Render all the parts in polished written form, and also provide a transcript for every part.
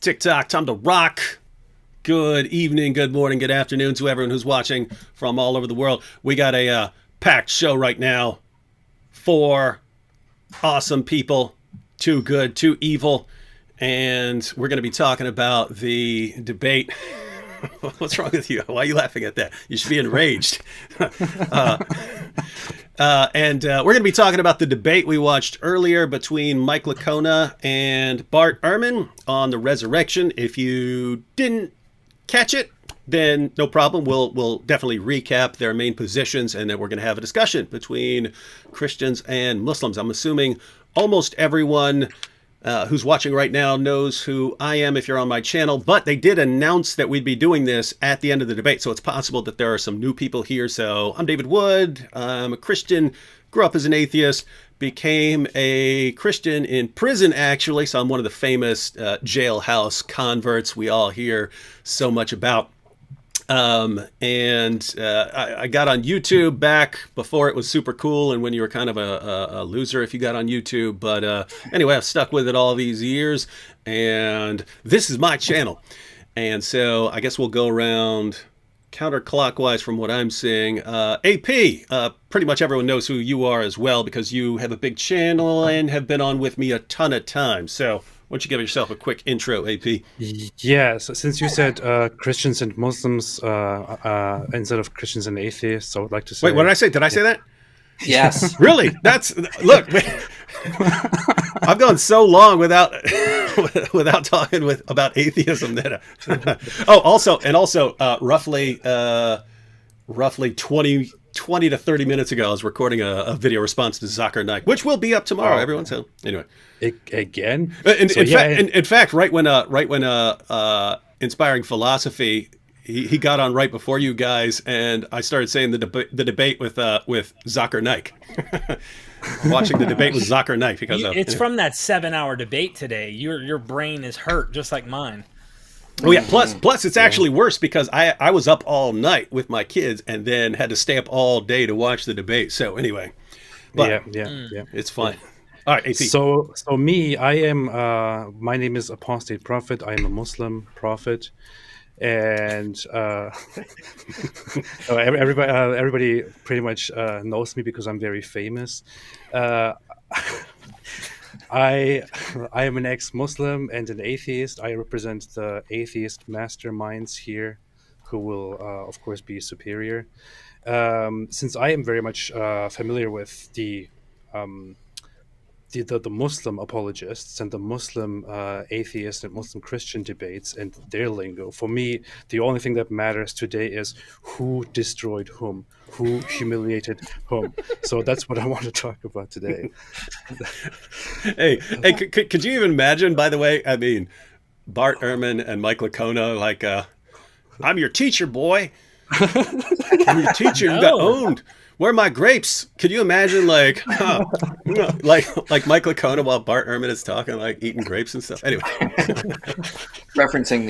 TikTok, time to rock. Good evening, good morning, good afternoon to everyone who's watching from all over the world. We got a packed show right now. 4 awesome people, 2 good, 2 evil, and we're going to be talking about the debate. What's wrong with you? Why are you laughing at that? You should be enraged. And we're going to be talking about the debate we watched earlier between Mike Licona and Bart Ehrman on the resurrection. If you didn't catch it, then no problem. We'll definitely recap their main positions, and then we're going to have a discussion between Christians and Muslims. I'm assuming almost everyone who's watching right now knows who I am if you're on my channel, but they did announce that we'd be doing this at the end of the debate, so it's possible that there are some new people here. So I'm David Wood. I'm a Christian, grew up as an atheist, became a Christian in prison, actually, so I'm one of the famous jailhouse converts we all hear so much about. I got on YouTube back before it was super cool and when you were kind of a loser if you got on YouTube. But anyway, I've stuck with it all these years, and this is my channel. And so I guess we'll go around counterclockwise from what I'm seeing. AP, pretty much everyone knows who you are as well because you have a big channel and have been on with me a ton of times. So why don't you give yourself a quick intro, AP? Yes, since you said Christians and Muslims instead of Christians and atheists, I would like to say... Wait, what did I say? Did I say that? Yes. Really? That's... Look, I've gone so long without talking about atheism that... also, roughly 20 to 30 minutes ago, I was recording a video response to Zakir Naik, which will be up tomorrow, everyone. So anyway, again. In fact, right when Inspiring Philosophy, he got on right before you guys, and I started saying the debate with Zakir Naik. Watching the debate with Zakir Naik because it's from that 7-hour debate today. Your brain is hurt just like mine. Oh yeah. Plus, it's actually worse because I was up all night with my kids and then had to stay up all day to watch the debate. So anyway, but it's fun. All right, AP. So me, I am. My name is Apostate Prophet. I am a Muslim prophet, and everybody pretty much knows me because I'm very famous. I am an ex-Muslim and an atheist. I represent the atheist masterminds here, who will, of course, be superior. Since I am very much familiar with the Muslim apologists and the Muslim atheist and Muslim Christian debates and their lingo, for me, the only thing that matters today is who destroyed whom, who humiliated whom. So that's what I want to talk about today. Hey, could you even imagine, by the way, I mean, Bart Ehrman and Mike Licona, like, I'm your teacher, boy. I'm your teacher. You got owned. Where are my grapes? Could you imagine, like Mike Licona while Bart Ehrman is talking, like eating grapes and stuff? Anyway, referencing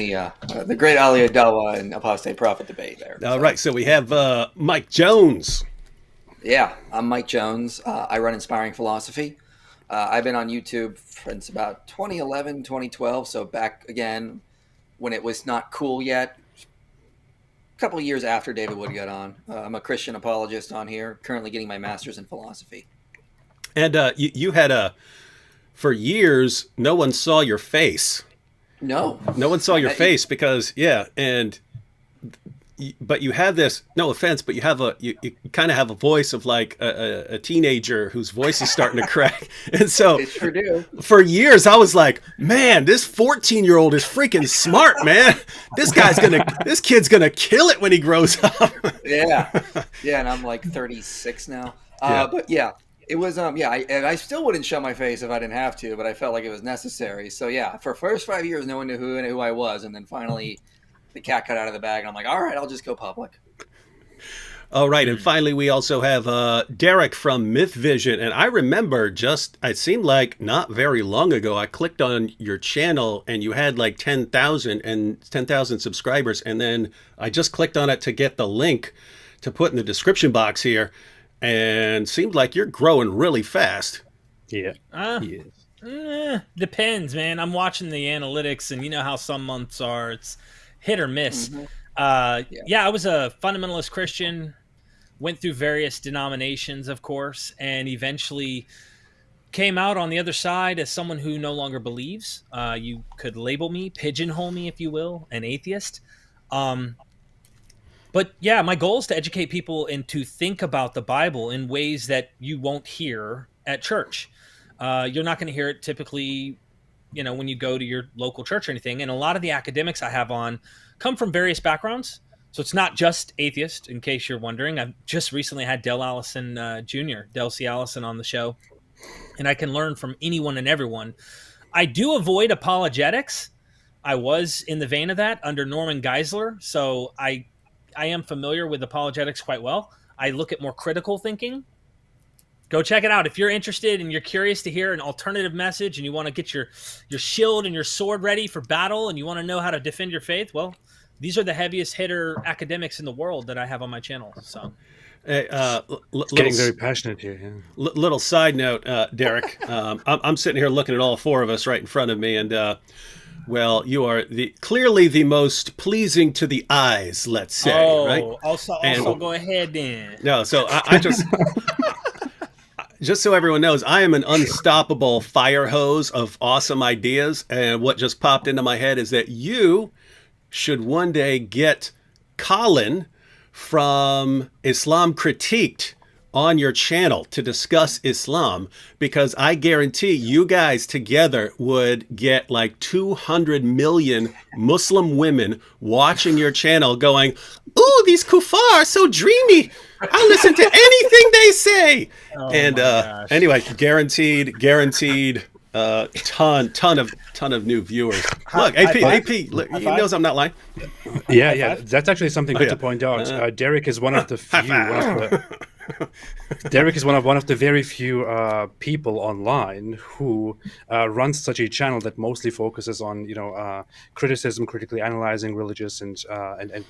the great Ali Adawa and Apostate Prophet debate there. All right, so we have Mike Jones. Yeah, I'm Mike Jones. I run Inspiring Philosophy. I've been on YouTube since about 2011, 2012, so back again when it was not cool yet. Couple of years after David Wood got on. I'm a Christian apologist on here, currently getting my master's in philosophy. And you had for years, no one saw your face. No one saw your face because, but you have this, no offense, but you have you kind of have a voice of like a teenager whose voice is starting to crack. And so it sure do. For years, I was like, man, this 14-year-old is freaking smart, man. This kid's going to kill it when he grows up. Yeah. And I'm like 36 now. But yeah, it was, I still wouldn't show my face if I didn't have to, but I felt like it was necessary. So yeah, for first 5 years, no one knew who I was. And then finally, the cat got out of the bag, and I'm like, all right, I'll just go public. All right, and finally, we also have Derek from MythVision, and I remember it seemed like not very long ago, I clicked on your channel, and you had like 10,000 subscribers, and then I just clicked on it to get the link to put in the description box here, and seemed like you're growing really fast. Yeah. Yes. Depends, man. I'm watching the analytics, and you know how some months are. It's hit or miss. Hmm. Yeah. Yeah, I was a fundamentalist Christian, went through various denominations, of course, and eventually came out on the other side as someone who no longer believes. You could label me, pigeonhole me, if you will, an atheist. Um, but yeah, my goal is to educate people and to think about the Bible in ways that you won't hear at church. You're not going to hear it typically, when you go to your local church or anything. And a lot of the academics I have on come from various backgrounds. So it's not just atheist, in case you're wondering. I've just recently had Del Allison Jr., Del C. Allison on the show, and I can learn from anyone and everyone. I do avoid apologetics. I was in the vein of that under Norman Geisler, so I am familiar with apologetics quite well. I look at more critical thinking. Go check it out. If you're interested and you're curious to hear an alternative message and you want to get your shield and your sword ready for battle and you want to know how to defend your faith, well, these are the heaviest hitter academics in the world that I have on my channel. So, Getting very passionate here. Yeah. Little side note, Derek. I'm sitting here looking at all four of us right in front of me, and well, you are clearly the most pleasing to the eyes. Let's say, right? Also, go ahead then. No, so I just. Just so everyone knows, I am an unstoppable fire hose of awesome ideas. And what just popped into my head is that you should one day get Colin from Islam Critiqued on your channel to discuss Islam, because I guarantee you guys together would get like 200 million Muslim women watching your channel going, "Ooh, these kuffar are so dreamy. I'll listen to anything they say." Anyway, guaranteed ton of new viewers. Look, AP, he knows I'm not lying. Yeah, that's actually something good to point out. Derek is one of the few. Derek is one of the very few people online who runs such a channel that mostly focuses on criticism, critically analyzing religious and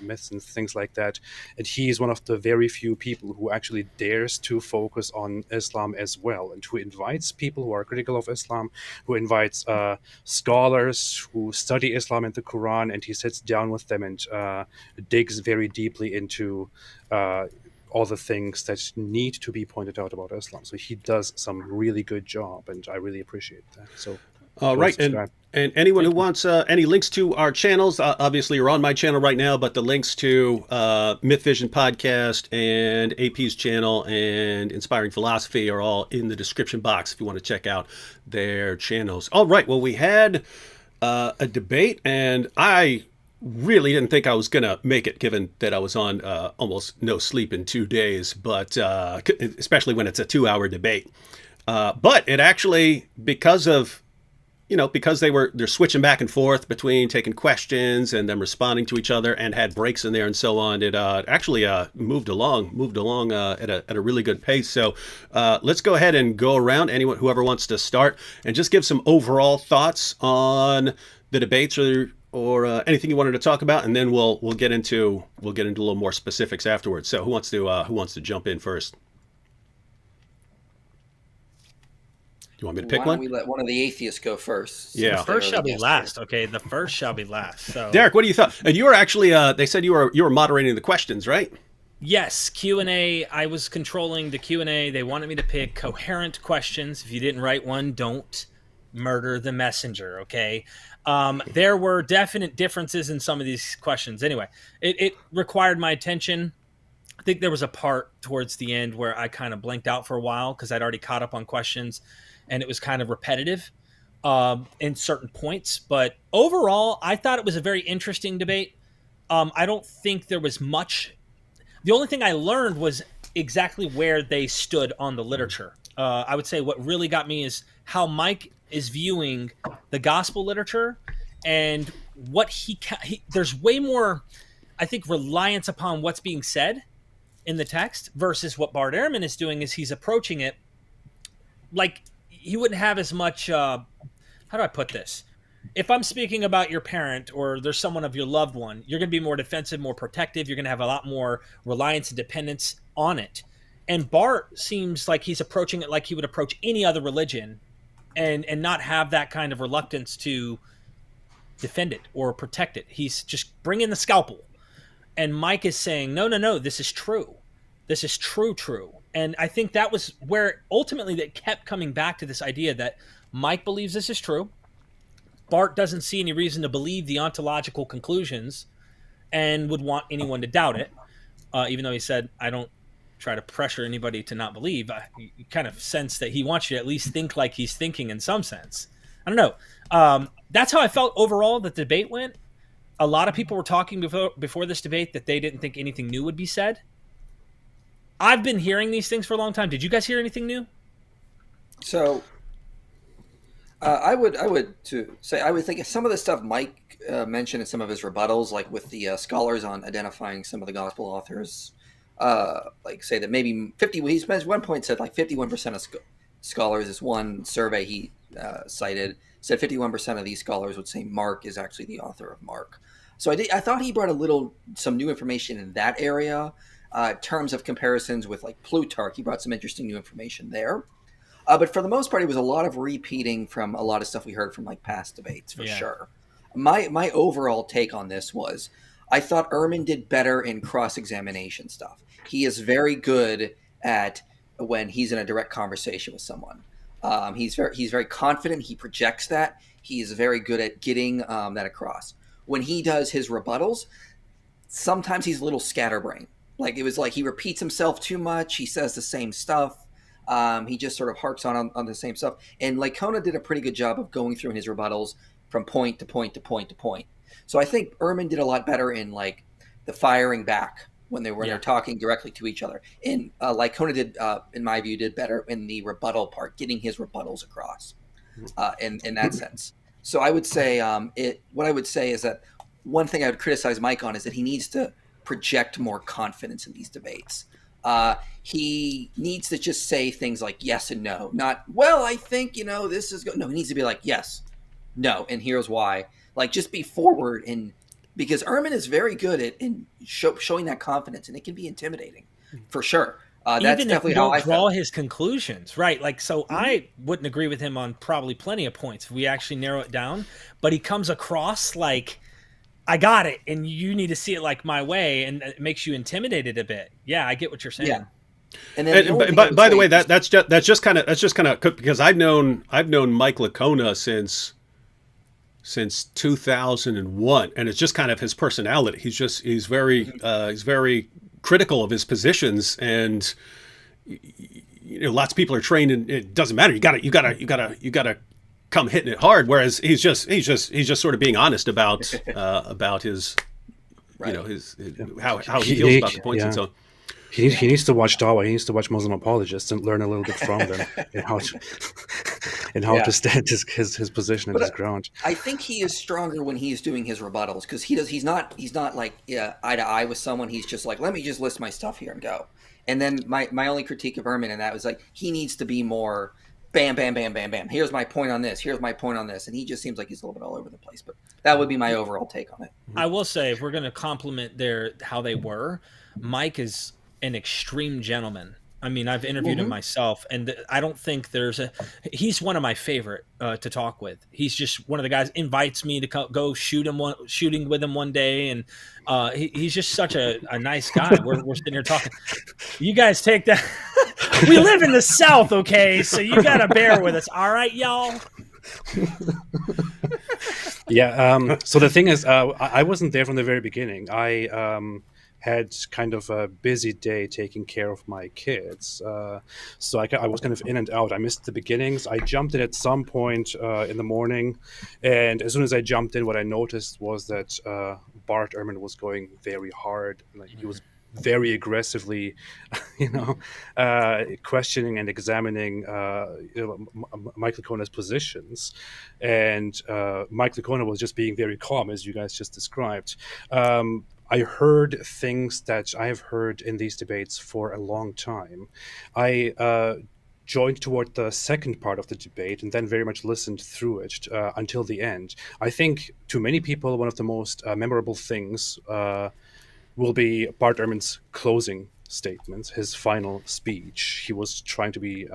myths and things like that. And he is one of the very few people who actually dares to focus on Islam as well, and who invites people who are critical of Islam, who invites scholars who study Islam and the Quran, and he sits down with them and digs very deeply into all the things that need to be pointed out about Islam. So he does some really good job, and I really appreciate that. So, right, and anyone who wants any links to our channels, obviously you're on my channel right now, but the links to MythVision podcast and AP's channel and Inspiring Philosophy are all in the description box if you want to check out their channels. All right, well, we had a debate, and I really didn't think I was going to make it, given that I was on almost no sleep in 2 days, but especially when it's a 2-hour debate. But it actually, because they're switching back and forth between taking questions and them responding to each other and had breaks in there and so on, it actually moved along at a really good pace. So let's go ahead and go around, whoever wants to start, and just give some overall thoughts on the debates or anything you wanted to talk about, and then we'll get into a little more specifics afterwards. So who wants to jump in first? You want me to pick one? Why don't we let one of the atheists go first? Yeah. The first shall be last. Okay, the first shall be last. So, Derek, what do you thought? And you were actually they said you were moderating the questions, right? Yes, Q&A. I was controlling the Q&A. They wanted me to pick coherent questions. If you didn't write one, don't murder the messenger, okay? There were definite differences in some of these questions. Anyway, it required my attention. I think there was a part towards the end where I kind of blanked out for a while because I'd already caught up on questions, and it was kind of repetitive in certain points. But overall, I thought it was a very interesting debate. I don't think there was much. The only thing I learned was exactly where they stood on the literature. I would say what really got me is how Mike is viewing the gospel literature, and what there's way more, I think, reliance upon what's being said in the text versus what Bart Ehrman is doing is he's approaching it like he wouldn't have as much, how do I put this? If I'm speaking about your parent or there's someone of your loved one, you're going to be more defensive, more protective. You're going to have a lot more reliance and dependence on it. And Bart seems like he's approaching it like he would approach any other religion, and not have that kind of reluctance to defend it or protect it. He's just bringing the scalpel. And Mike is saying, no, this is true. This is true. And I think that was where ultimately that kept coming back to this idea that Mike believes this is true. Bart doesn't see any reason to believe the ontological conclusions and would want anyone to doubt it. Even though he said, I don't try to pressure anybody to not believe. You kind of sense that he wants you to at least think like he's thinking in some sense. I don't know. That's how I felt overall the debate went. A lot of people were talking before this debate that they didn't think anything new would be said. I've been hearing these things for a long time. Did you guys hear anything new? So I would think some of the stuff Mike mentioned in some of his rebuttals, like with the scholars on identifying some of the gospel authors, like say that maybe 50. He at one point said like 51% of scholars. This one survey he cited said 51% of these scholars would say Mark is actually the author of Mark. So I thought he brought some new information in that area. Terms of comparisons with like Plutarch, he brought some interesting new information there. But for the most part, it was a lot of repeating from a lot of stuff we heard from like past debates for sure. My overall take on this was I thought Ehrman did better in cross-examination stuff. He is very good at when he's in a direct conversation with someone. He's very confident. He projects that. He is very good at getting that across. When he does his rebuttals, sometimes he's a little scatterbrained. Like it was like he repeats himself too much. He says the same stuff. He just sort of harps on the same stuff. And Licona did a pretty good job of going through in his rebuttals from point to point to point to point. So I think Ehrman did a lot better in like the firing back when they're talking directly to each other. And Licona did, in my view, did better in the rebuttal part, getting his rebuttals across in that sense. So I would say what I would say is that one thing I would criticize Mike on is that he needs to project more confidence in these debates. He needs to just say things like yes and no, not, well, I think, this is good. No, he needs to be like, yes, no, and here's why. Like, just be forward, and because Ehrman is very good at showing that confidence, and it can be intimidating, for sure. That's Even definitely if you how I don't draw felt. his conclusions, right? Like, so I wouldn't agree with him on probably plenty of points if we actually narrow it down, but he comes across like, I got it, and you need to see it like my way, and it makes you intimidated a bit. Yeah, I get what you're saying. Yeah. And then by the way, that's just kind of because I've known Mike Licona since 2001, and it's just kind of his personality. He's very critical of his positions, and lots of people are trained in it doesn't matter. You gotta come hitting it hard. Whereas he's just sort of being honest about his his how he feels about the points and so on. He needs to watch Dawa. He needs to watch Muslim apologists and learn a little bit from them and how to stand his position and his ground. I think he is stronger when he's doing his rebuttals because he's not like eye to eye with someone. He's just like, let me just list my stuff here and go. And then my only critique of Ehrman in that was like he needs to be more bam, bam, bam, bam, bam. Here's my point on this. Here's my point on this. And he just seems like he's a little bit all over the place. But that would be my overall take on it. I will say, if we're going to compliment how they were, Mike is an extreme gentleman. I mean, I've interviewed him myself, and I don't think he's one of my favorite to talk with. He's just one of the guys invites me to go shooting with him one day. And he's just such a nice guy. We're sitting here talking. You guys take that. We live in the South. Okay. So you got to bear with us. All right, y'all. Yeah. So the thing is, I wasn't there from the very beginning. I had kind of a busy day taking care of my kids. So I was kind of in and out. I missed the beginnings. I jumped in at some point in the morning. And as soon as I jumped in, what I noticed was that Bart Ehrman was going very hard. Like, he was very aggressively, questioning and examining Mike Licona's positions. And Mike Licona was just being very calm, as you guys just described. I heard things that I have heard in these debates for a long time. I joined toward the second part of the debate and then very much listened through it until the end. I think to many people, one of the most memorable things will be Bart Ehrman's closing statements, his final speech. He was trying to be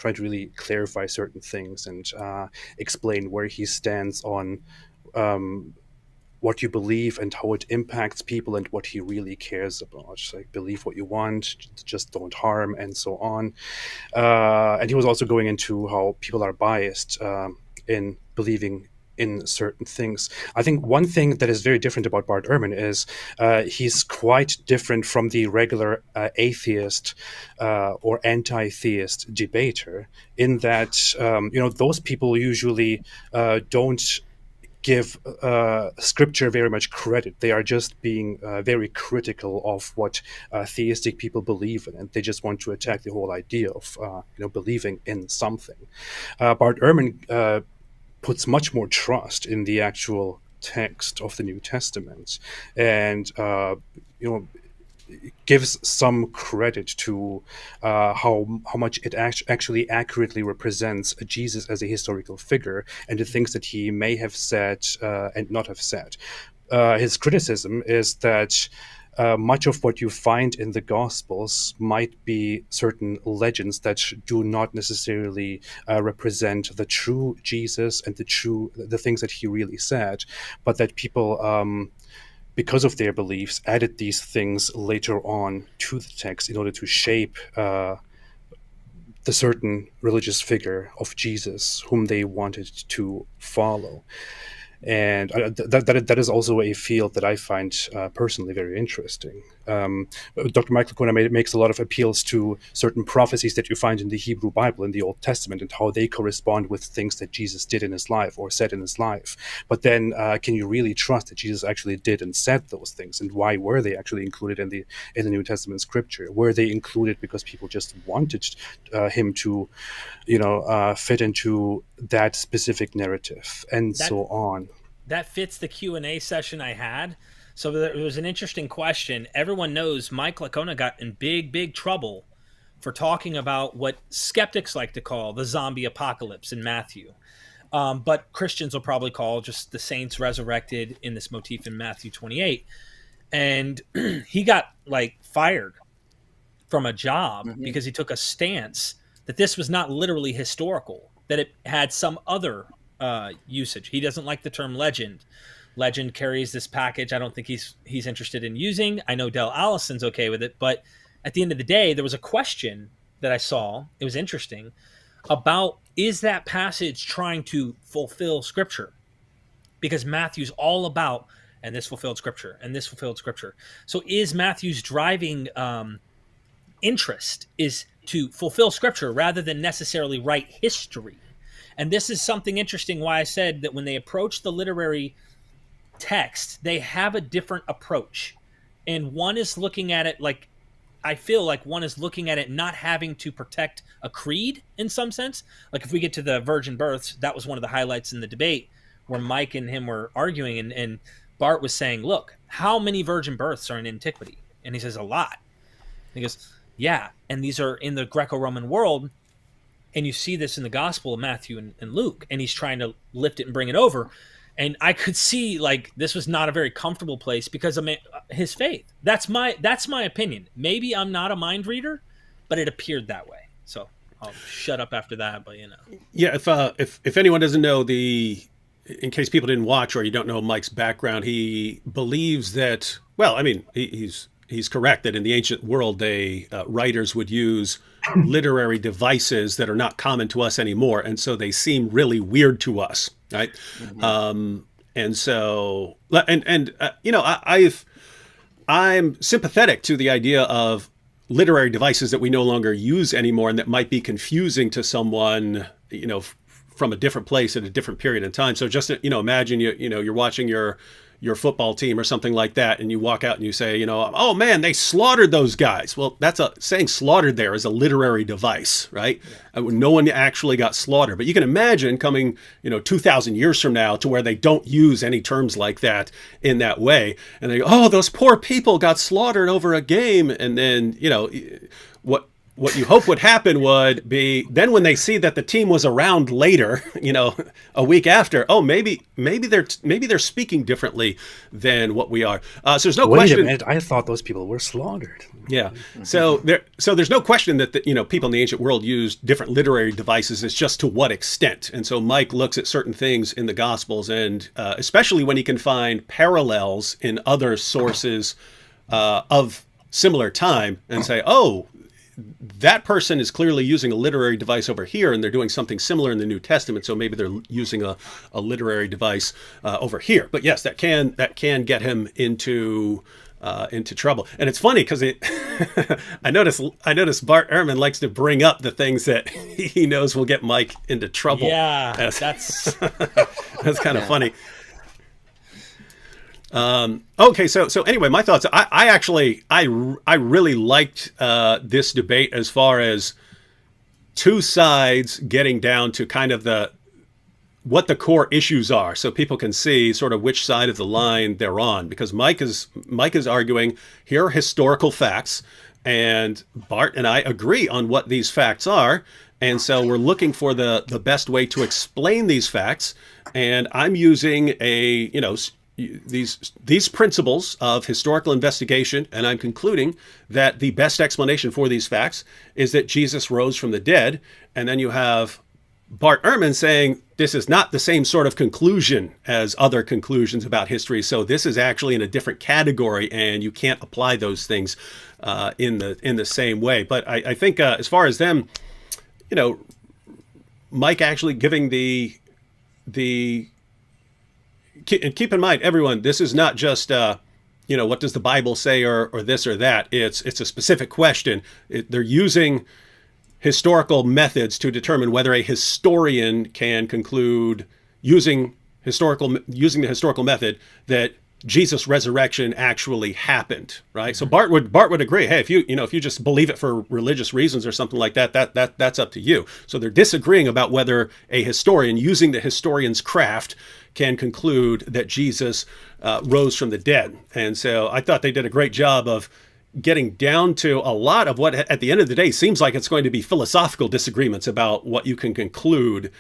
trying to really clarify certain things and explain where he stands on what you believe and how it impacts people and what he really cares about. Like, believe what you want, just don't harm, and so on. And he was also going into how people are biased in believing in certain things. I think one thing that is very different about Bart Ehrman is he's quite different from the regular atheist or anti-theist debater, in that those people usually don't give scripture very much credit. They are just being very critical of what theistic people believe in, and they just want to attack the whole idea of believing in something. Bart Ehrman puts much more trust in the actual text of the New Testament, and gives some credit to how much it actually accurately represents Jesus as a historical figure and the things that he may have said and not have said. His criticism is that much of what you find in the Gospels might be certain legends that do not necessarily represent the true Jesus and the things that he really said, but that people because of their beliefs, added these things later on to the text in order to shape the certain religious figure of Jesus whom they wanted to follow. And that is also a field that I find personally very interesting. Dr. Michael Licona makes a lot of appeals to certain prophecies that you find in the Hebrew Bible, in the Old Testament, and how they correspond with things that Jesus did in his life or said in his life. But then can you really trust that Jesus actually did and said those things? And why were they actually included in the New Testament scripture? Were they included because people just wanted him to fit into that specific narrative, and so on? That fits the Q&A session I had. So there was an interesting question. Everyone knows Mike Licona got in big trouble for talking about what skeptics like to call the zombie apocalypse in Matthew. But Christians will probably call just the saints resurrected in this motif in Matthew 28. And he got fired from a job because he took a stance that this was not literally historical, that it had some other usage. He doesn't like the term legend. Legend carries this package I don't think he's interested in using. I know Del Allison's okay with it, but at the end of the day, there was a question that I saw, it was interesting, about is that passage trying to fulfill scripture? Because Matthew's all about, and this fulfilled scripture, and this fulfilled scripture. So is Matthew's driving interest is to fulfill scripture rather than necessarily write history? And this is something interesting why I said that when they approach the literary text, they have a different approach. And one is looking at it I feel like one is looking at it not having to protect a creed in some sense. Like if we get to the virgin births, that was one of the highlights in the debate where Mike and him were arguing, and Bart was saying, look, how many virgin births are in antiquity? And he says, a lot. And he goes, yeah, and these are in the Greco-Roman world. And you see this in the Gospel of Matthew and Luke, and he's trying to lift it and bring it over. And I could see this was not a very comfortable place because of his faith. That's my opinion. Maybe I'm not a mind reader, but it appeared that way. So I'll shut up after that. But yeah. If anyone doesn't know in case people didn't watch or you don't know Mike's background, he believes that. Well, I mean, he's correct that in the ancient world, writers would use literary devices that are not common to us anymore, and so they seem really weird to us, right? Mm-hmm. And so, I'm sympathetic to the idea of literary devices that we no longer use anymore, and that might be confusing to someone, from a different place at a different period in time. So just imagine you're watching your football team or something like that, and you walk out and you say, oh man, they slaughtered those guys. Well, saying slaughtered there is a literary device, right? Yeah. No one actually got slaughtered. But you can imagine coming, 2,000 years from now to where they don't use any terms like that in that way. And they go, oh, those poor people got slaughtered over a game. And then, what you hope would happen would be then when they see that the team was around later, a week after, oh, maybe they're speaking differently than what we are. So there's no Wait question. a minute, I thought those people were slaughtered. Yeah. So there's no question that people in the ancient world used different literary devices. It's just to what extent. And so Mike looks at certain things in the Gospels, and especially when he can find parallels in other sources of similar time, and say, oh, that person is clearly using a literary device over here, and they're doing something similar in the New Testament. So maybe they're using a literary device over here. But yes, that can get him into trouble. And it's funny because I notice Bart Ehrman likes to bring up the things that he knows will get Mike into trouble. Yeah, that's kind of funny. Okay, so anyway, my thoughts. I really liked this debate as far as two sides getting down to kind of what the core issues are, so people can see sort of which side of the line they're on. Because Mike is arguing here are historical facts, and Bart and I agree on what these facts are, and so we're looking for the best way to explain these facts. And I'm using these principles of historical investigation, and I'm concluding that the best explanation for these facts is that Jesus rose from the dead. And then you have Bart Ehrman saying this is not the same sort of conclusion as other conclusions about history, so this is actually in a different category, and you can't apply those things in the same way. But I think as far as them, Mike actually giving the and keep in mind, everyone, this is not just, what does the Bible say or this or that. It's a specific question. They're using historical methods to determine whether a historian can conclude using the historical method that Jesus' resurrection actually happened, right? So Bart would agree. Hey, if you just believe it for religious reasons or something like that's up to you. So they're disagreeing about whether a historian using the historian's craft can conclude that Jesus rose from the dead. And so I thought they did a great job of getting down to a lot of what, at the end of the day, seems like it's going to be philosophical disagreements about what you can conclude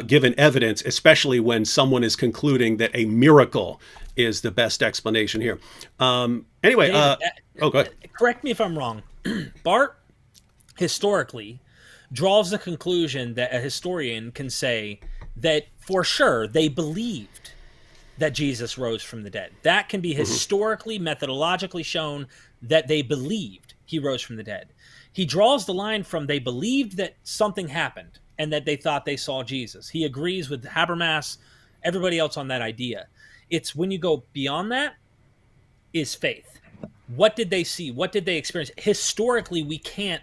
given evidence, especially when someone is concluding that a miracle is the best explanation here. Anyway, go ahead. Correct me if I'm wrong. Bart historically draws the conclusion that a historian can say that for sure they believed that Jesus rose from the dead. That can be historically, methodologically shown that they believed he rose from the dead. He draws the line from they believed that something happened and that they thought they saw Jesus. He agrees with Habermas, everybody else on that idea. It's when you go beyond that is faith. What did they see? What did they experience? Historically, we can't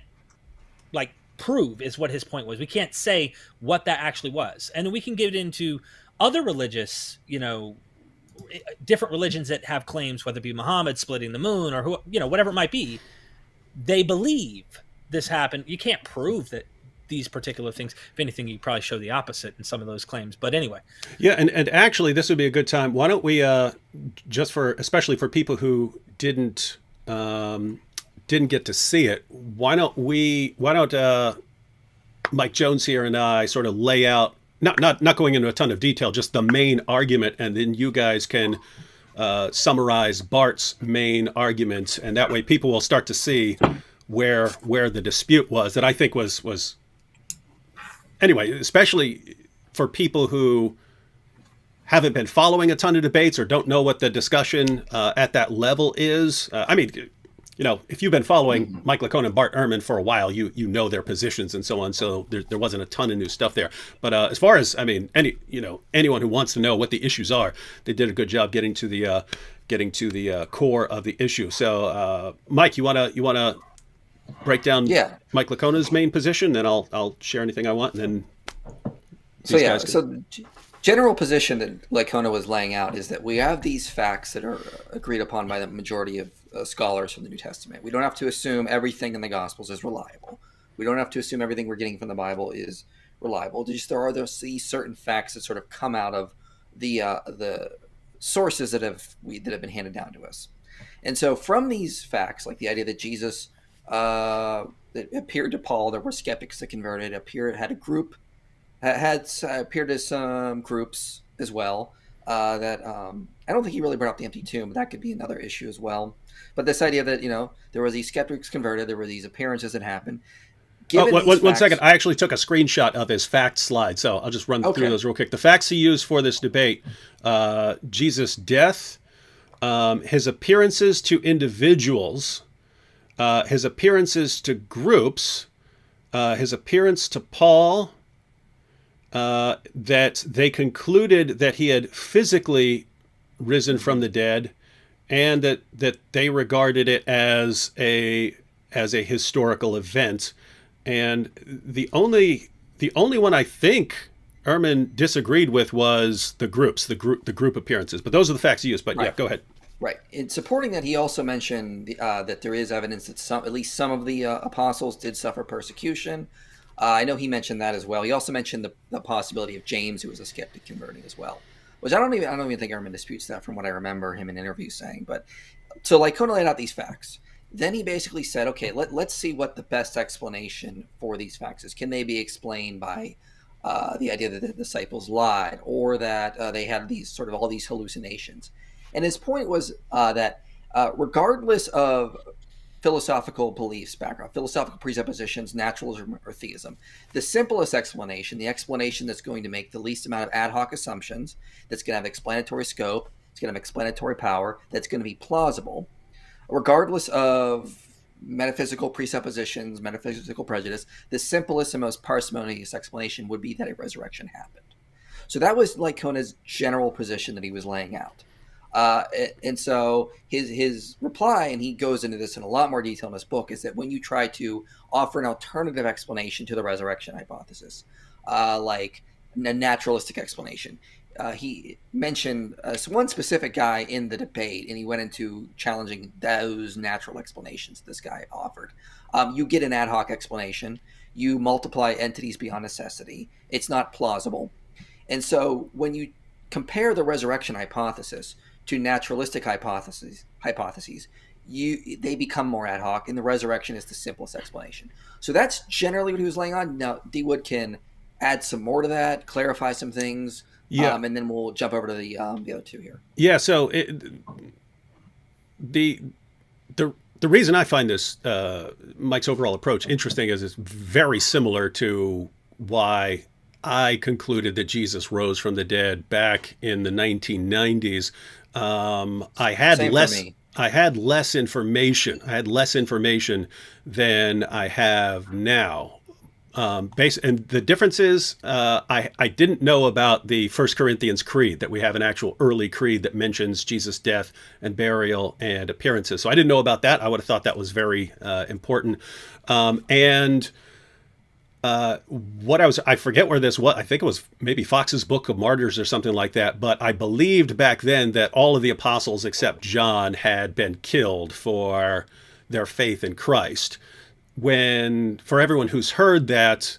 prove is what his point was. We can't say what that actually was. And then we can get into other religious, different religions that have claims, whether it be Muhammad splitting the moon or whatever it might be. They believe this happened. You can't prove that these particular things. If anything, you probably show the opposite in some of those claims. But anyway. Yeah, and actually this would be a good time. Why don't we especially for people who didn't get to see it, why don't Mike Jones here and I sort of lay out, not going into a ton of detail, just the main argument, and then you guys can summarize Bart's main argument, and that way people will start to see where the dispute was, that I think was anyway, especially for people who haven't been following a ton of debates or don't know what the discussion at that level is. If you've been following Mike Licona and Bart Ehrman for a while, you know their positions and so on. So there wasn't a ton of new stuff there. But as far as anyone who wants to know what the issues are, they did a good job getting to the core of the issue. So Mike, you wanna break down Mike Licona's main position, then I'll share anything I want, and then So the general position that Licona was laying out is that we have these facts that are agreed upon by the majority of scholars from the New Testament. We don't have to assume everything in the Gospels is reliable. We don't have to assume everything we're getting from the Bible is reliable. Just there are these certain facts that sort of come out of the sources that have been handed down to us. And so from these facts, like the idea that Jesus it appeared to Paul there were skeptics that converted. It appeared had a group had appeared to some groups as well. That I don't think he really brought up the empty tomb, but that could be another issue as well. But this idea that there were these skeptics converted, there were these appearances that happened. One second. I actually took a screenshot of his fact slide, so I'll just run through those real quick. The facts he used for this debate: Jesus' death, his appearances to individuals, his appearances to groups, his appearance to Paul, that they concluded that he had physically risen from the dead, and that they regarded it as a historical event. And the only one I think Ehrman disagreed with was the group appearances. But those are the facts he used. But yeah, go ahead. Right. In supporting that, he also mentioned that there is evidence that at least some of the apostles did suffer persecution. I know he mentioned that as well. He also mentioned the possibility of James, who was a skeptic, converting as well, which I don't even think Ehrman disputes that from what I remember him in interviews saying. But so Licona laid out these facts. Then he basically said, okay, let's see what the best explanation for these facts is. Can they be explained by the idea that the disciples lied, or that they had all these hallucinations? And his point was that regardless of philosophical beliefs background, philosophical presuppositions, naturalism, or theism, the simplest explanation, the explanation that's going to make the least amount of ad hoc assumptions, that's going to have explanatory scope, it's going to have explanatory power, that's going to be plausible, regardless of metaphysical presuppositions, metaphysical prejudice, the simplest and most parsimonious explanation would be that a resurrection happened. So that was Licona's general position that he was laying out. And so his reply, and he goes into this in a lot more detail in his book, is that when you try to offer an alternative explanation to the resurrection hypothesis, like a naturalistic explanation, he mentioned one specific guy in the debate, and he went into challenging those natural explanations this guy offered. You get an ad hoc explanation. You multiply entities beyond necessity. It's not plausible. And so when you compare the resurrection hypothesis to naturalistic hypotheses, they become more ad hoc, and the resurrection is the simplest explanation. So that's generally what he was laying on. Now, D. Wood can add some more to that, clarify some things, and then we'll jump over to the other two here. Yeah, so the reason I find this, Mike's overall approach, interesting is it's very similar to why I concluded that Jesus rose from the dead back in the 1990s. I had less information. I had less information than I have now. And the difference is, I didn't know about the 1 Corinthians creed, that we have an actual early creed that mentions Jesus' death and burial and appearances. So I didn't know about that. I would have thought that was very important. I forget where this was. I think it was maybe Fox's Book of Martyrs or something like that. But I believed back then that all of the apostles except John had been killed for their faith in Christ. When, for everyone who's heard that,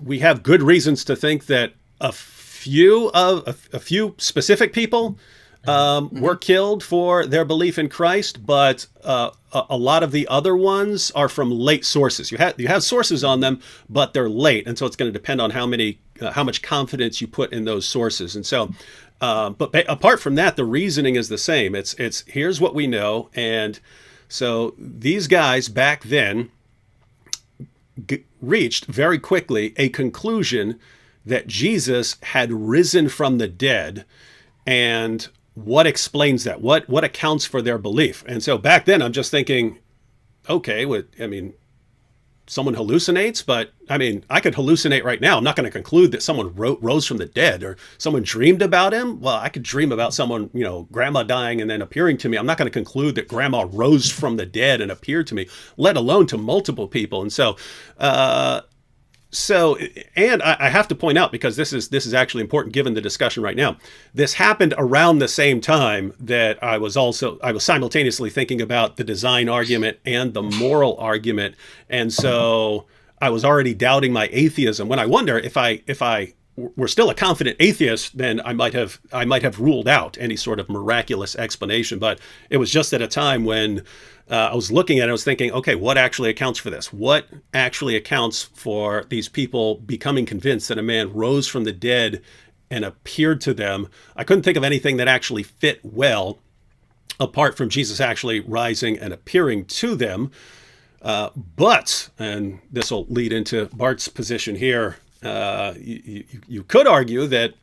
we have good reasons to think that a few specific people were killed for their belief in Christ, but a lot of the other ones are from late sources. You have sources on them, but they're late, and so it's going to depend on how much confidence you put in those sources. And so, but apart from that, the reasoning is the same. It's here's what we know, and so these guys back then reached very quickly a conclusion that Jesus had risen from the dead, and what explains that? What accounts for their belief? And so back then, I'm just thinking, okay, someone hallucinates, but I could hallucinate right now. I'm not going to conclude that someone rose from the dead, or someone dreamed about him. Well, I could dream about someone, grandma dying and then appearing to me. I'm not going to conclude that grandma rose from the dead and appeared to me, let alone to multiple people. And so, and I have to point out, because this is actually important given the discussion right now, this happened around the same time that I was simultaneously thinking about the design argument and the moral argument. And so I was already doubting my atheism, when I wonder if I were still a confident atheist, then I might have ruled out any sort of miraculous explanation. But it was just at a time when I was looking at it, I was thinking, okay, what actually accounts for this? What actually accounts for these people becoming convinced that a man rose from the dead and appeared to them? I couldn't think of anything that actually fit well, apart from Jesus actually rising and appearing to them. But, and this will lead into Bart's position here, you could argue that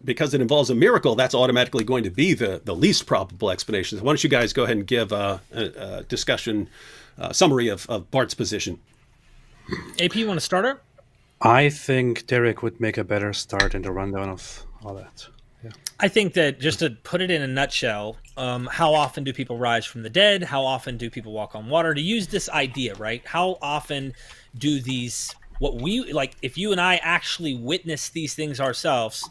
because it involves a miracle, that's automatically going to be the least probable explanation. So why don't you guys go ahead and give a discussion summary of Bart's position? AP, you want to start it? I think Derek would make a better start in the rundown of all that. Yeah. I think that, just to put it in a nutshell, how often do people rise from the dead? How often do people walk on water? To use this idea, right? How often do these, what we, like, if you and I actually witness these things ourselves,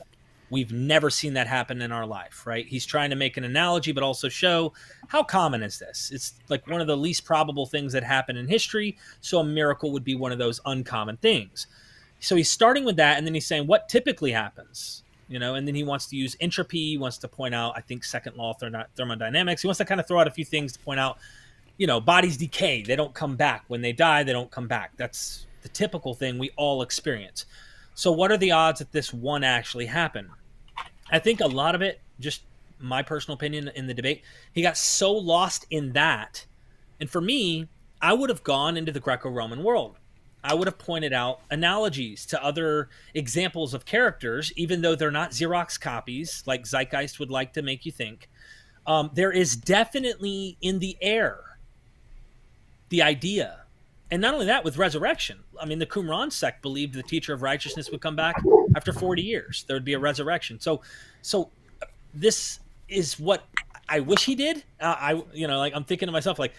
we've never seen that happen in our life, right? He's trying to make an analogy, but also show how common is this? It's like one of the least probable things that happen in history. So a miracle would be one of those uncommon things. So he's starting with that, and then he's saying what typically happens, you know, and then he wants to use entropy. He wants to point out, I think, second law of thermodynamics. He wants to kind of throw out a few things to point out, you know, bodies decay. They don't come back. When they die, they don't come back. That's the typical thing we all experience. So what are the odds that this one actually happened? I think a lot of it, just my personal opinion in the debate, he got so lost in that. And for me, I would have gone into the Greco-Roman world. I would have pointed out analogies to other examples of characters, even though they're not Xerox copies, like Zeitgeist would like to make you think. There is definitely in the air the idea. And not only that, with resurrection. I mean, the Qumran sect believed the teacher of righteousness would come back after 40 years. There would be a resurrection. So this is what I wish he did. I'm thinking to myself, like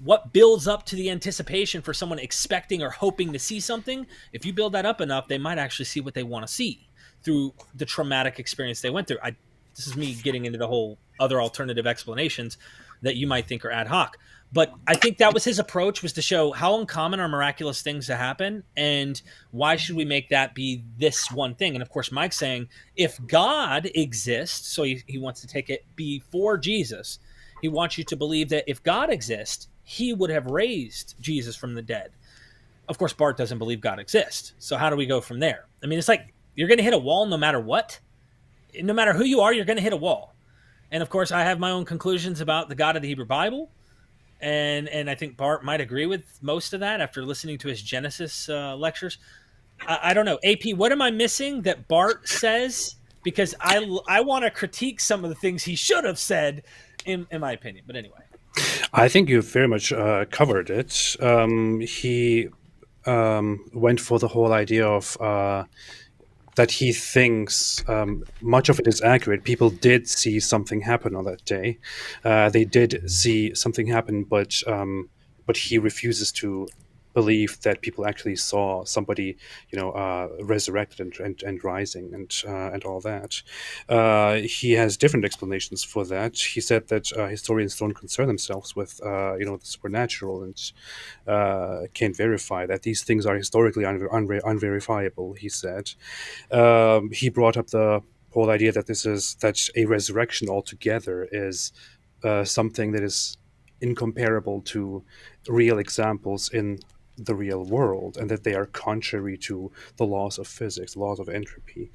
what builds up to the anticipation for someone expecting or hoping to see something? If you build that up enough, they might actually see what they want to see through the traumatic experience they went through. This is me getting into the whole other alternative explanations that you might think are ad hoc. But I think that was his approach, was to show how uncommon are miraculous things to happen, and why should we make that be this one thing? And of course, Mike's saying, if God exists, so he wants to take it before Jesus, he wants you to believe that if God exists, he would have raised Jesus from the dead. Of course, Bart doesn't believe God exists. So how do we go from there? I mean, it's like you're going to hit a wall no matter what. No matter who you are, you're going to hit a wall. And of course, I have my own conclusions about the God of the Hebrew Bible. And I think Bart might agree with most of that after listening to his Genesis lectures. I don't know. AP, what am I missing that Bart says? Because I want to critique some of the things he should have said, in my opinion. But anyway. I think you very much covered it. He went for the whole idea of that he thinks much of it is accurate. People did see something happen on that day. They did see something happen, but he refuses to believe that people actually saw somebody, resurrected and rising and all that. He has different explanations for that. He said that historians don't concern themselves with the supernatural and can't verify that these things are historically unverifiable. He said he brought up the whole idea that a resurrection altogether is something that is incomparable to real examples in the real world, and that they are contrary to the laws of physics, laws of entropy.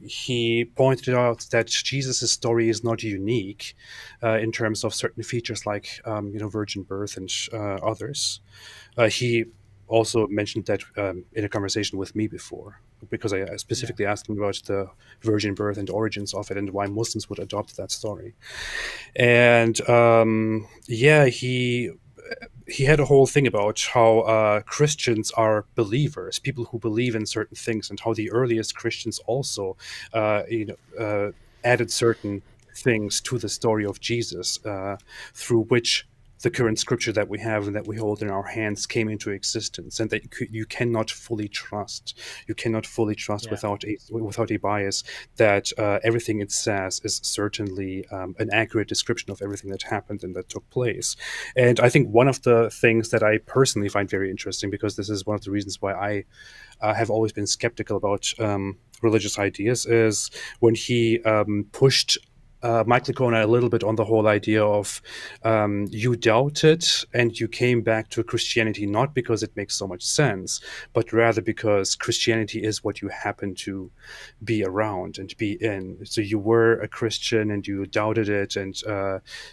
He pointed out that Jesus' story is not unique in terms of certain features like virgin birth and others. He also mentioned that in a conversation with me before, because I specifically asked him about the virgin birth and origins of it and why Muslims would adopt that story. And he had a whole thing about how Christians are believers, people who believe in certain things, and how the earliest Christians also, added certain things to the story of Jesus, through which the current scripture that we have and that we hold in our hands came into existence, and that you cannot fully trust. You cannot fully trust without a bias that everything it says is certainly an accurate description of everything that happened and that took place. And I think one of the things that I personally find very interesting, because this is one of the reasons why I have always been skeptical about religious ideas, is when he pushed Mike Licona a little bit on the whole idea of you doubted and you came back to Christianity not because it makes so much sense, but rather because Christianity is what you happen to be around and be in. So you were a Christian and you doubted it and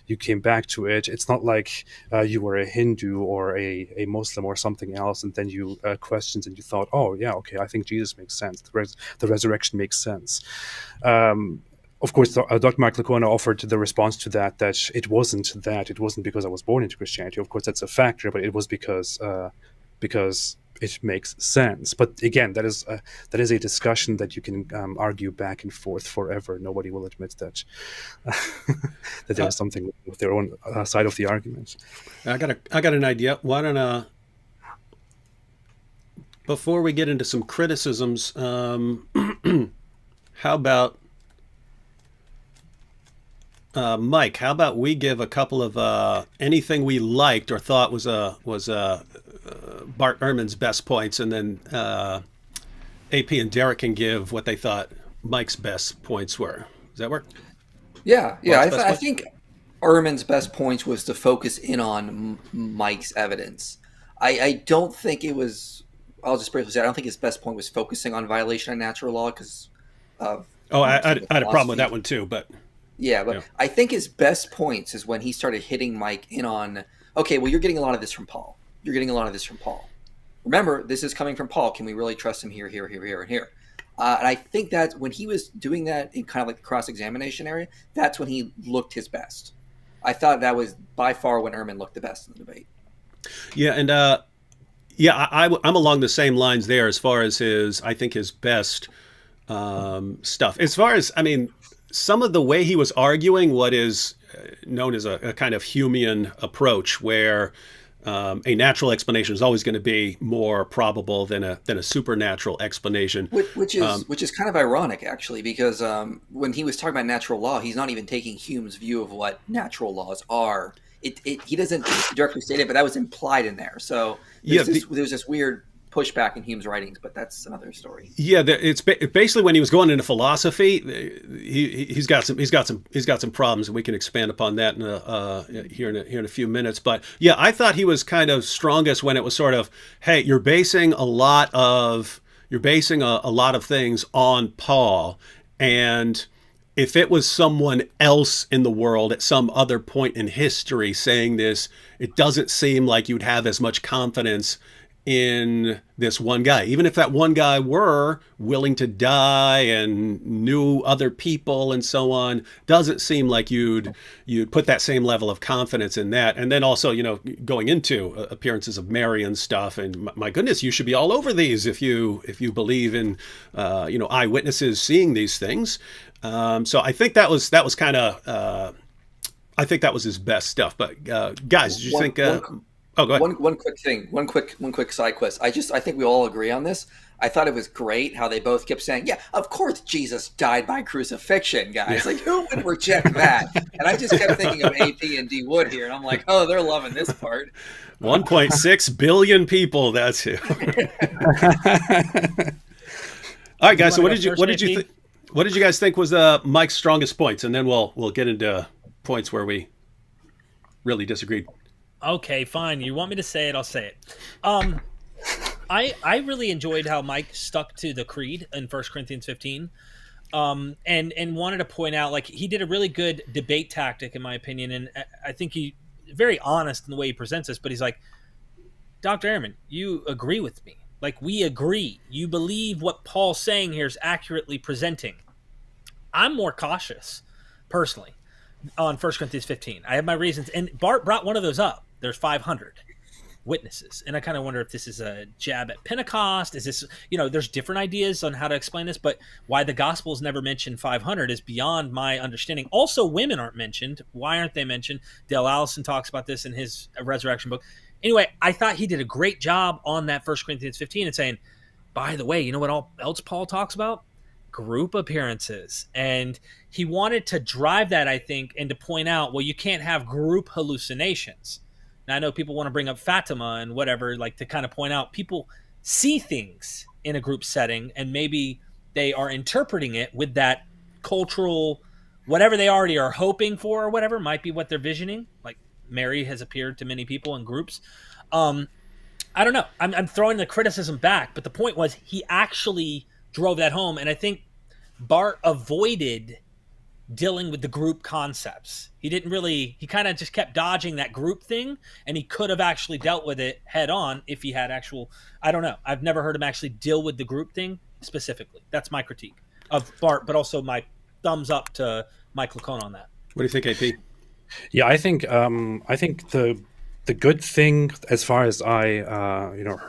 you came back to it. It's not like you were a Hindu or a Muslim or something else, and then you questioned and you thought, oh yeah, okay, I think Jesus makes sense. The resurrection makes sense. Of course, Dr. Mark Licona offered the response to that it wasn't that. It wasn't because I was born into Christianity. Of course, that's a factor, but it was because it makes sense. But again, that is a discussion that you can argue back and forth forever. Nobody will admit that that there is something with their own side of the argument. I got an idea. Why don't before we get into some criticisms, how about Mike, how about we give a couple of anything we liked or thought was Bart Ehrman's best points, and then AP and Derek can give what they thought Mike's best points were. Does that work? Yeah. I think Ehrman's best points was to focus in on Mike's evidence. I don't think it was. I'll just briefly say I don't think his best point was focusing on violation of natural law because of. Oh, I had a problem with that one too, but. Yeah, but I think his best points is when he started hitting Mike in on, okay, well, you're getting a lot of this from Paul. You're getting a lot of this from Paul. Remember, this is coming from Paul. Can we really trust him here, here, here, here, and here? And I think that when he was doing that in kind of like the cross-examination area, that's when he looked his best. I thought that was by far when Ehrman looked the best in the debate. Yeah, and I'm along the same lines there as far as his best stuff. As far as, some of the way he was arguing what is known as a kind of Humean approach, where a natural explanation is always going to be more probable than a supernatural explanation. Which is kind of ironic, actually, because when he was talking about natural law, he's not even taking Hume's view of what natural laws are. He doesn't directly state it, but that was implied in there. So there's this weird pushback in Hume's writings, but that's another story. Yeah, it's basically when he was going into philosophy, he's got some problems, and we can expand upon that here in a few minutes. But yeah, I thought he was kind of strongest when it was sort of, hey, you're basing a lot of things on Paul, and if it was someone else in the world at some other point in history saying this, it doesn't seem like you'd have as much confidence in this one guy, even if that one guy were willing to die and knew other people and so on. Doesn't seem like you'd put that same level of confidence in that. And then also, going into appearances of Mary and stuff, and my goodness, you should be all over these if you believe in eyewitnesses seeing these things. So I think that was kind of I think that was his best stuff. But guys, did you think? Oh, go ahead. One quick thing, one quick side quest. I think we all agree on this. I thought it was great how they both kept saying, "Yeah, of course Jesus died by crucifixion, guys." Yeah. Like, who would reject that? And I just kept thinking of AP and D Wood here, and I'm like, oh, they're loving this part. 1.6 billion people. That's who. All right, guys. So what did you guys think was Mike's strongest points, and then we'll get into points where we really disagreed. Okay, fine. You want me to say it? I'll say it. I really enjoyed how Mike stuck to the creed in 1 Corinthians 15, and wanted to point out, like, he did a really good debate tactic, in my opinion, and I think he's very honest in the way he presents this. But he's like, Dr. Ehrman, you agree with me. Like, we agree. You believe what Paul's saying here is accurately presenting. I'm more cautious, personally, on 1 Corinthians 15. I have my reasons, and Bart brought one of those up. There's 500. witnesses. And I kind of wonder if this is a jab at Pentecost. Is this, there's different ideas on how to explain this, but why the Gospels never mention 500 is beyond my understanding. Also, women aren't mentioned. Why aren't they mentioned? Dale Allison talks about this in his resurrection book. Anyway, I thought he did a great job on that 1 Corinthians 15 and saying, by the way, you know what else Paul talks about? Group appearances. And he wanted to drive that, I think, and to point out, well, you can't have group hallucinations. Now, I know people want to bring up Fatima and whatever, like to kind of point out people see things in a group setting and maybe they are interpreting it with that cultural, whatever they already are hoping for or whatever might be what they're visioning. Like Mary has appeared to many people in groups. I don't know. I'm throwing the criticism back, but the point was he actually drove that home. And I think Bart avoided dealing with the group concepts. He kind of just kept dodging that group thing, and he could have actually dealt with it head on if he had I don't know. I've never heard him actually deal with the group thing specifically. That's my critique of Bart, but also my thumbs up to Mike Licona on that. What do you think, AP? Yeah, I think the good thing, as far as I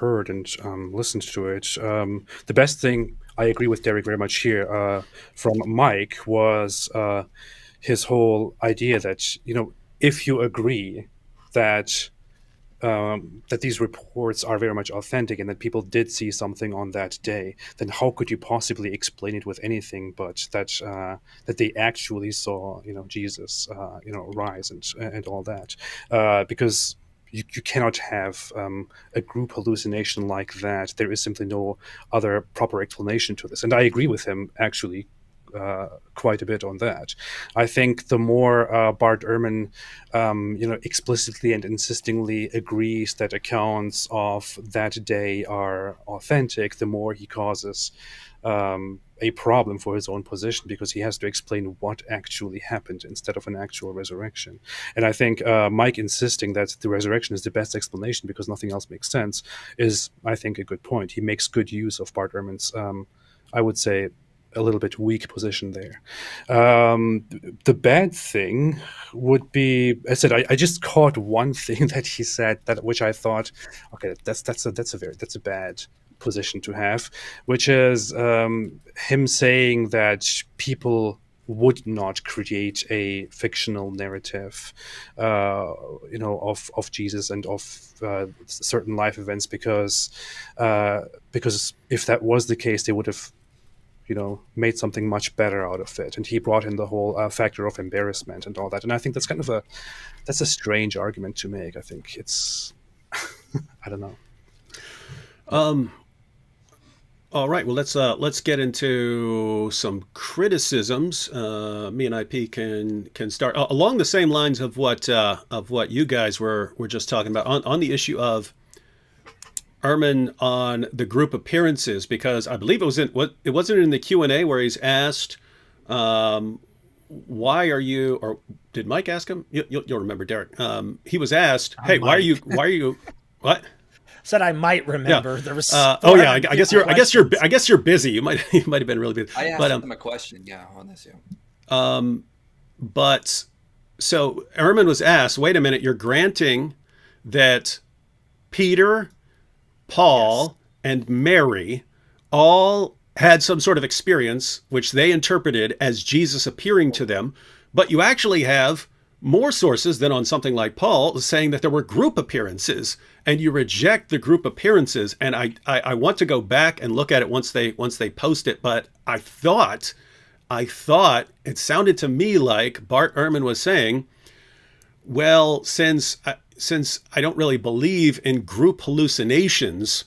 heard and listened to it, the best thing, I agree with Derek very much here, from Mike was his whole idea that if you agree that that these reports are very much authentic and that people did see something on that day, then how could you possibly explain it with anything but that they actually saw Jesus rise and all that, because you cannot have a group hallucination like that. There is simply no other proper explanation to this. And I agree with him, actually, quite a bit on that. I think the more Bart Ehrman, explicitly and insistingly agrees that accounts of that day are authentic, the more he causes a problem for his own position, because he has to explain what actually happened instead of an actual resurrection. And I think Mike insisting that the resurrection is the best explanation because nothing else makes sense is, I think, a good point. He makes good use of Bart Ehrman's, I would say, a little bit weak position there. The bad thing would be, I said, I just caught one thing that he said which I thought, okay, that's a bad position to have, which is him saying that people would not create a fictional narrative, of Jesus and of certain life events because if that was the case, they would have made something much better out of it. And he brought in the whole factor of embarrassment and all that. And I think that's that's a strange argument to make. I think it's, I don't know. All right. Well, let's get into some criticisms. Me and IP can start along the same lines of what you guys were just talking about on the issue of Ehrman on the group appearances, because I believe it wasn't in the Q&A where he's asked, why are you, or did Mike ask him? You'll remember, Derek. He was asked, hey, why are you, what? Said I might remember. Yeah. There was. I guess you're busy. You might have been really busy. I asked him a question, on this. But so Ehrman was asked, wait a minute, you're granting that Peter, Paul, and Mary all had some sort of experience which they interpreted as Jesus appearing to them, but you actually have more sources than on something like Paul saying that there were group appearances, and you reject the group appearances. And I want to go back and look at it once they post it, but I thought it sounded to me like Bart Ehrman was saying, well, since I don't really believe in group hallucinations,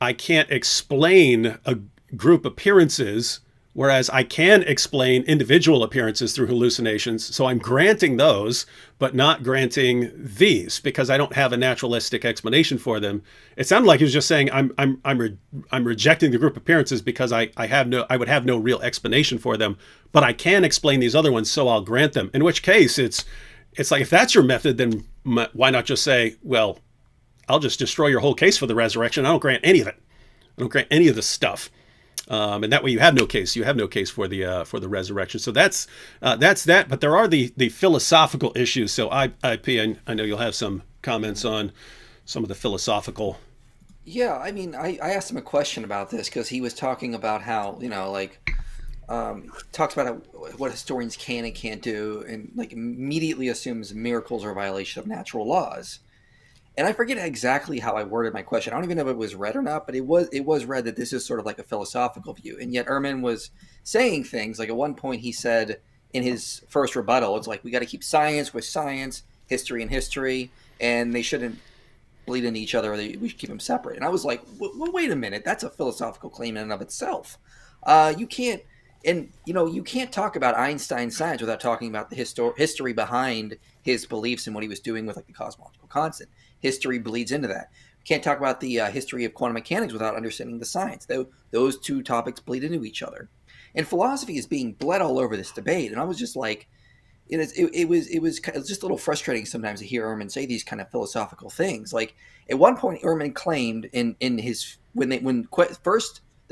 I can't explain a group appearances, whereas I can explain individual appearances through hallucinations. So I'm granting those, but not granting these because I don't have a naturalistic explanation for them. It sounded like he was just saying I'm rejecting the group appearances because I would have no real explanation for them, but I can explain these other ones, so I'll grant them. In which case, it's like, if that's your method, then why not just say, well, I'll just destroy your whole case for the resurrection. I don't grant any of it. I don't grant any of the stuff. And that way you have no case. You have no case for the resurrection. So that's that. But there are the philosophical issues. So IP, I know you'll have some comments on some of the philosophical. Yeah, I mean, I asked him a question about this because he was talking about how, talks about what historians can and can't do, and like immediately assumes miracles are a violation of natural laws. And I forget exactly how I worded my question. I don't even know if it was read or not, but it was read that this is sort of like a philosophical view. And yet Ehrman was saying things like at one point he said in his first rebuttal, it's like we got to keep science with science, history and history, and they shouldn't bleed into each other, or we should keep them separate. And I was like, wait a minute, that's a philosophical claim in and of itself. You can't, and you can't talk about Einstein's science without talking about the history behind his beliefs and what he was doing with like the cosmological constant. History bleeds into that. You can't talk about the history of quantum mechanics without understanding the science. Those two topics bleed into each other. And philosophy is being bled all over this debate. And I was just like, it was just a little frustrating sometimes to hear Ehrman say these kind of philosophical things. Like at one point, Ehrman claimed in his the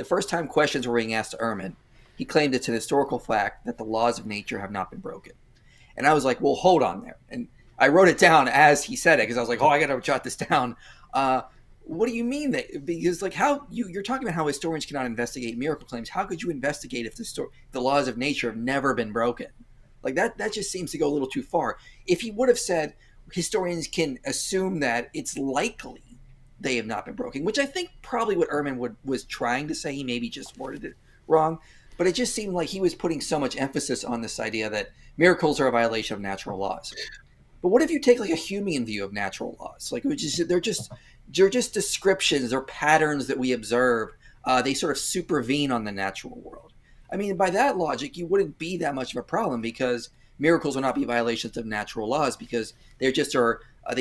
first time questions were being asked to Ehrman, he claimed it's an historical fact that the laws of nature have not been broken. And I was like, well, hold on there. And I wrote it down as he said it because I was like, oh, I got to jot this down. What do you mean that? Because like how you're talking about how historians cannot investigate miracle claims. How could you investigate if the laws of nature have never been broken? Like that just seems to go a little too far. If he would have said historians can assume that it's likely they have not been broken, which I think probably what Ehrman was trying to say, he maybe just worded it wrong. But it just seemed like he was putting so much emphasis on this idea that miracles are a violation of natural laws. But what if you take like a Humean view of natural laws? Like they're just descriptions, they're patterns that we observe. They sort of supervene on the natural world. I mean, by that logic, you wouldn't be that much of a problem because miracles will not be violations of natural laws because they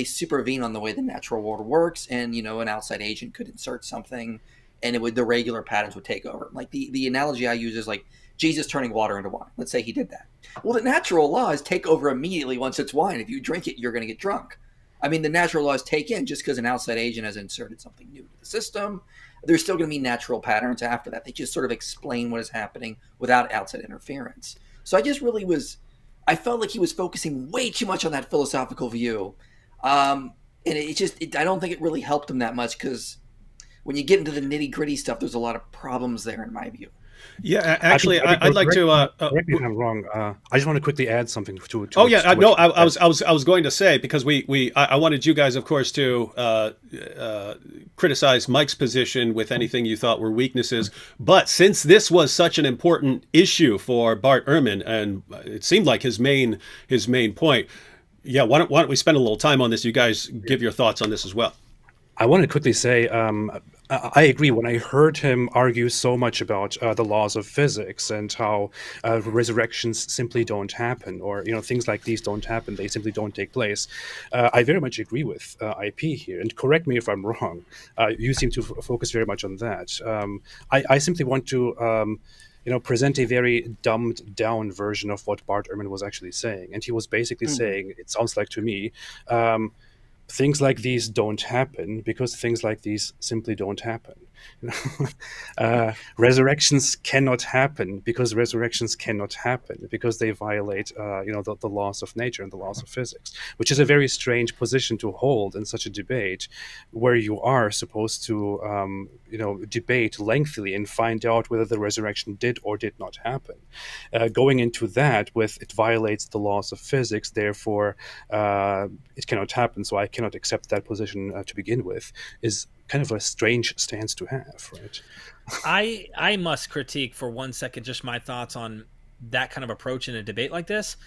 supervene on the way the natural world works, and an outside agent could insert something, and the regular patterns would take over. Like the analogy I use is like Jesus turning water into wine. Let's say he did that. Well, the natural laws take over immediately once it's wine. If you drink it, you're going to get drunk. I mean, the natural laws take in just because an outside agent has inserted something new to the system. There's still going to be natural patterns after that. They just sort of explain what is happening without outside interference. So I felt like he was focusing way too much on that philosophical view. And I don't think it really helped him that much because when you get into the nitty gritty stuff, there's a lot of problems there in my view. Yeah, actually, I'd like to. Correct me if I'm wrong. I just want to quickly add something to. Oh yeah, no, I was going to say because I wanted you guys, of course, to criticize Mike's position with anything you thought were weaknesses. But since this was such an important issue for Bart Ehrman, and it seemed like his main point, yeah, why don't we spend a little time on this? You guys give your thoughts on this as well. I want to quickly say I agree. When I heard him argue so much about the laws of physics and how resurrections simply don't happen, or things like these don't happen, they simply don't take place, I very much agree with IP here. And correct me if I'm wrong. You seem to focus very much on that. I simply want to present a very dumbed down version of what Bart Ehrman was actually saying. And he was basically saying, it sounds like to me, things like these don't happen because things like these simply don't happen. Resurrections cannot happen because resurrections cannot happen because they violate, the laws of nature and the laws of physics, which is a very strange position to hold in such a debate, where you are supposed to, debate lengthily and find out whether the resurrection did or did not happen. Going into that with it violates the laws of physics, therefore it cannot happen. So I cannot accept that position to begin with. Is kind of a strange stance to have, right? I must critique for 1 second just my thoughts on that kind of approach in a debate like this.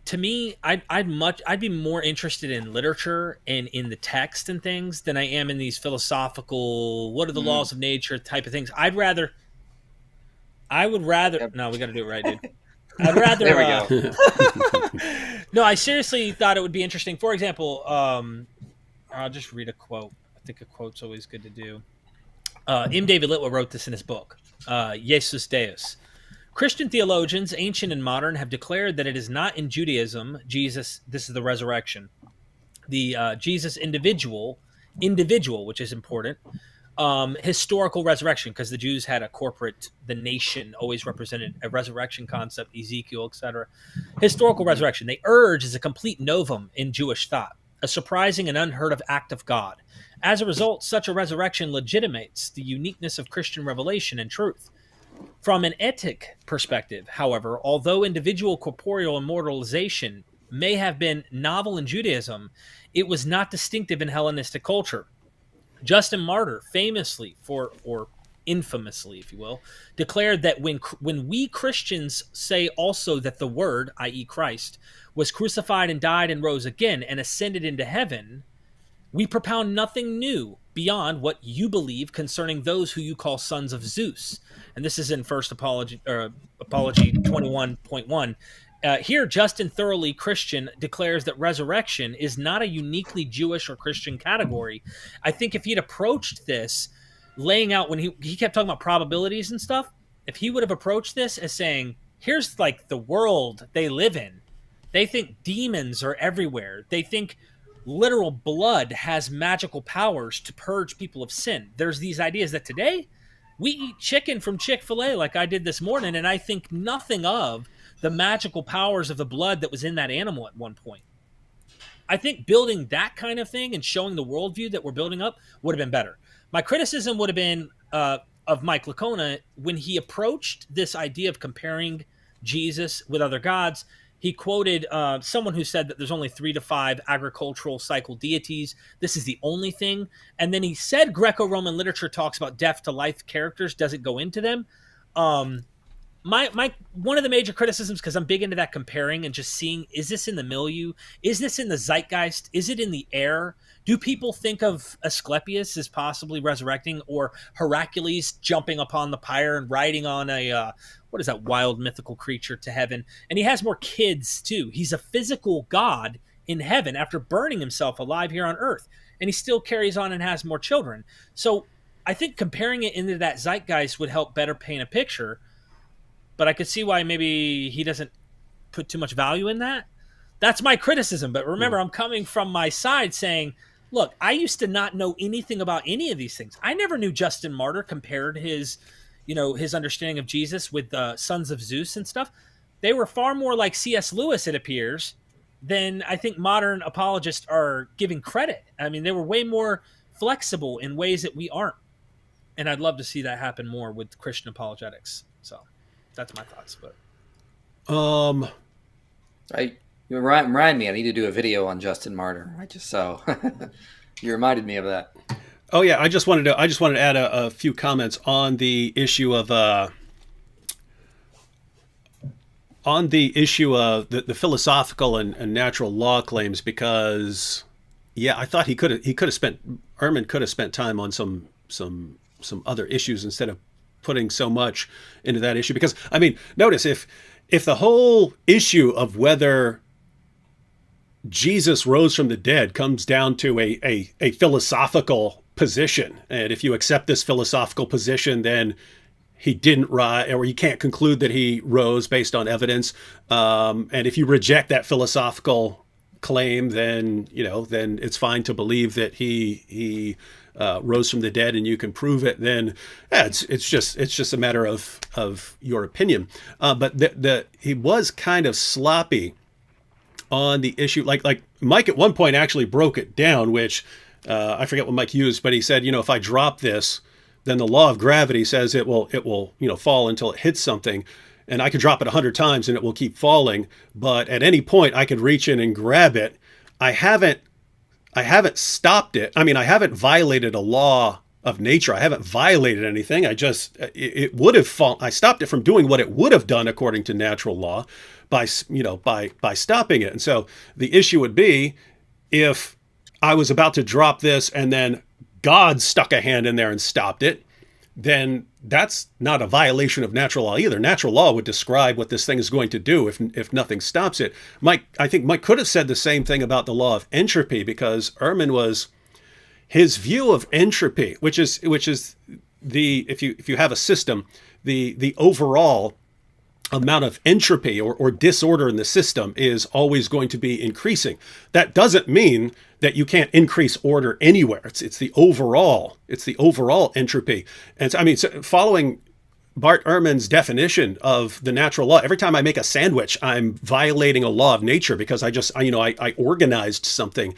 To me, I'd be more interested in literature and in the text and things than I am in these philosophical, what are the laws of nature type of things. I would rather. No, we got to do it right, dude. I'd rather. There we go. No, I seriously thought it would be interesting. For example, I'll just read a quote. I think a quote's always good to do. M. David Litwell wrote this in his book, Jesus Deus. Christian theologians, ancient and modern, have declared that it is not in Judaism, Jesus, this is the resurrection, the Jesus individual, which is important, historical resurrection, because the Jews had the nation always represented a resurrection concept, Ezekiel, etc. Historical resurrection, they urge, is a complete novum in Jewish thought. a surprising and unheard of act of God. As a result, such a resurrection legitimates the uniqueness of Christian revelation and truth. From an ethic perspective, however, although individual corporeal immortalization may have been novel in Judaism, it was not distinctive in Hellenistic culture. Justin Martyr famously, or infamously, if you will, declared that when we Christians say also that the Word, i.e. Christ, was crucified and died and rose again and ascended into heaven, we propound nothing new beyond what you believe concerning those who you call sons of Zeus. And this is in First Apology 21.1. Here, Justin Thoroughly Christian declares that resurrection is not a uniquely Jewish or Christian category. I think if he'd approached this, laying out when he kept talking about probabilities and stuff, if he would have approached this as saying, here's like the world they live in. They think demons are everywhere. They think literal blood has magical powers to purge people of sin. There's these ideas that today we eat chicken from Chick-fil-A like I did this morning, and I think nothing of the magical powers of the blood that was in that animal at one point. I think building that kind of thing and showing the worldview that we're building up would have been better. My criticism would have been of Mike Licona when he approached this idea of comparing Jesus with other gods. He quoted someone who said that there's only 3 to 5 agricultural cycle deities. This is the only thing. And then he said Greco-Roman literature talks about death to life characters, doesn't go into them. My one of the major criticisms, because I'm big into that comparing and just seeing, is this in the milieu? Is this in the zeitgeist? Is it in the air? Do people think of Asclepius as possibly resurrecting, or Hercules jumping upon the pyre and riding on a what is that wild mythical creature to heaven? And he has more kids too. He's a physical god in heaven after burning himself alive here on earth, and he still carries on and has more children. So I think comparing it into that zeitgeist would help better paint a picture. But I could see why maybe he doesn't put too much value in that. That's my criticism. But remember, I'm coming from my side saying, look, I used to not know anything about any of these things. I never knew Justin Martyr compared his understanding of Jesus with the sons of Zeus and stuff. They were far more like C.S. Lewis, it appears, than I think modern apologists are giving credit. I mean, they were way more flexible in ways that we aren't. And I'd love to see that happen more with Christian apologetics. So that's my thoughts. But you remind me, I need to do a video on Justin Martyr. You reminded me of that. Oh yeah, I just wanted to add a few comments on the issue of the philosophical and natural law claims, because I thought Ehrman could have spent time on some other issues instead of putting so much into that issue. Because I mean, notice if the whole issue of whether Jesus rose from the dead comes down to a philosophical position, and if you accept this philosophical position, then he didn't rise, or you can't conclude that he rose based on evidence. And if you reject that philosophical claim, then it's fine to believe that he rose from the dead, and you can prove it. Then it's just a matter of your opinion. But he was kind of sloppy on the issue. Like Mike at one point actually broke it down, which I forget what Mike used, but he said, if I drop this, then the law of gravity says it will fall until it hits something, and I could drop it 100 times and it will keep falling. But at any point I could reach in and grab it. I haven't stopped it. I mean, I haven't violated a law of nature. I haven't violated anything. It would have fallen. I stopped it from doing what it would have done according to natural law by stopping it. And so the issue would be if I was about to drop this and then God stuck a hand in there and stopped it, then that's not a violation of natural law either. Natural law would describe what this thing is going to do if nothing stops it. I think Mike could have said the same thing about the law of entropy, because Ehrman his view of entropy, which is the, if you have a system, the overall amount of entropy or disorder in the system is always going to be increasing. That doesn't mean that you can't increase order anywhere. It's the overall entropy. And so, I mean, following Bart Ehrman's definition of the natural law. Every time I make a sandwich, I'm violating a law of nature because I organized something.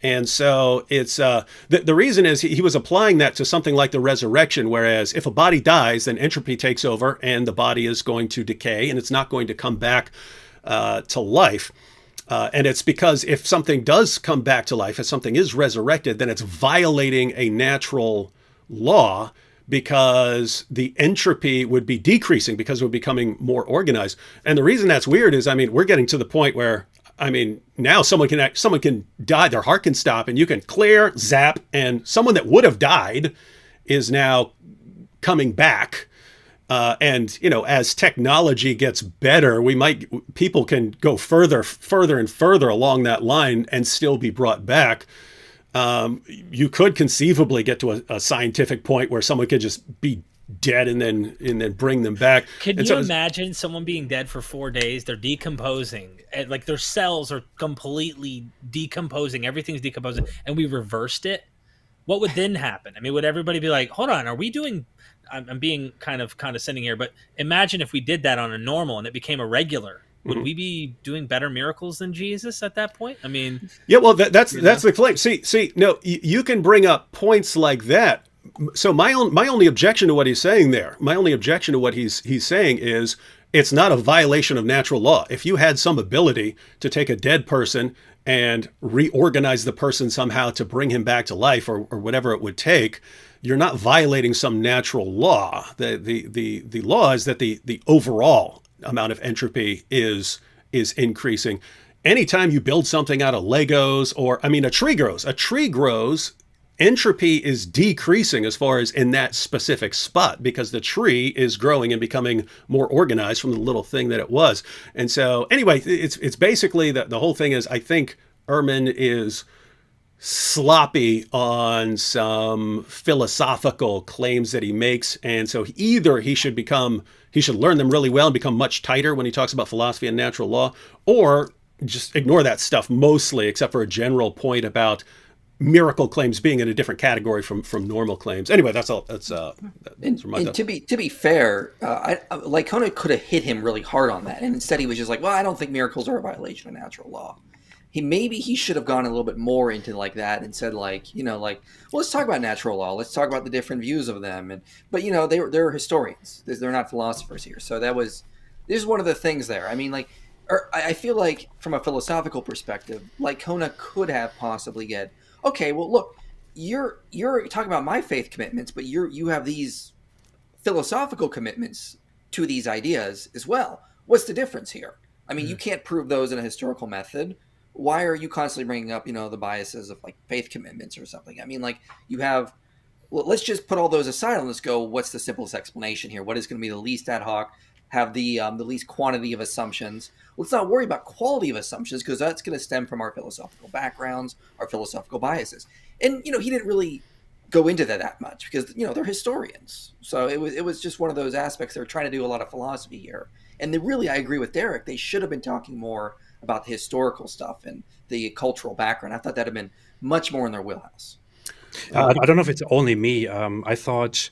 And so it's the reason is he was applying that to something like the resurrection, whereas if a body dies, then entropy takes over and the body is going to decay and it's not going to come back to life. And it's because if something does come back to life, if something is resurrected, then it's violating a natural law, because the entropy would be decreasing because we're becoming more organized. And the reason that's weird is, we're getting to the point where, now someone can die, their heart can stop, and you can clear, zap, and someone that would have died is now coming back. And as technology gets better, people can go further and further along that line and still be brought back. You could conceivably get to a scientific point where someone could just be dead and then bring them back. Can you imagine someone being dead for 4 days? They're decomposing, and like their cells are completely decomposing. Everything's decomposing, and we reversed it. What would then happen? Would everybody be like, "Hold on, are we doing?" I'm being kind of condescending here, but imagine if we did that on a normal and it became a regular. Would we be doing better miracles than Jesus at that point? Yeah, well, that's the claim. See, no, you can bring up points like that. So my only objection to what he's saying there, my only objection to what he's saying is it's not a violation of natural law. If you had some ability to take a dead person and reorganize the person somehow to bring him back to life or whatever it would take, you're not violating some natural law. The law is that the overall amount of entropy is increasing. Anytime you build something out of Legos, or a tree grows, entropy is decreasing as far as in that specific spot, because the tree is growing and becoming more organized from the little thing that it was. And so anyway, it's basically the whole thing is, I think Ehrman is sloppy on some philosophical claims that he makes. And so either he should learn them really well and become much tighter when he talks about philosophy and natural law, or just ignore that stuff mostly, except for a general point about miracle claims being in a different category from normal claims. Anyway, that's all. That's and to be fair, Licona could have hit him really hard on that, and instead he was just like, "Well, I don't think miracles are a violation of natural law." He should have gone a little bit more into like that and said well, let's talk about natural law. Let's talk about the different views of them. But they're historians. They're not philosophers here. So this is one of the things there. I feel like from a philosophical perspective, Licona could have possibly get, okay, well, look, you're talking about my faith commitments, but you have these philosophical commitments to these ideas as well. What's the difference here? You can't prove those in a historical method. Why are you constantly bringing up, the biases of like faith commitments or something? Let's just put all those aside and let's go, what's the simplest explanation here? What is going to be the least ad hoc, have the least quantity of assumptions? Let's not worry about quality of assumptions, because that's going to stem from our philosophical backgrounds, our philosophical biases. And, he didn't really go into that much because, they're historians. So it was just one of those aspects. They're trying to do a lot of philosophy here. And I agree with Derek. They should have been talking more about the historical stuff and the cultural background. I thought that had been much more in their wheelhouse. I don't know if it's only me. I thought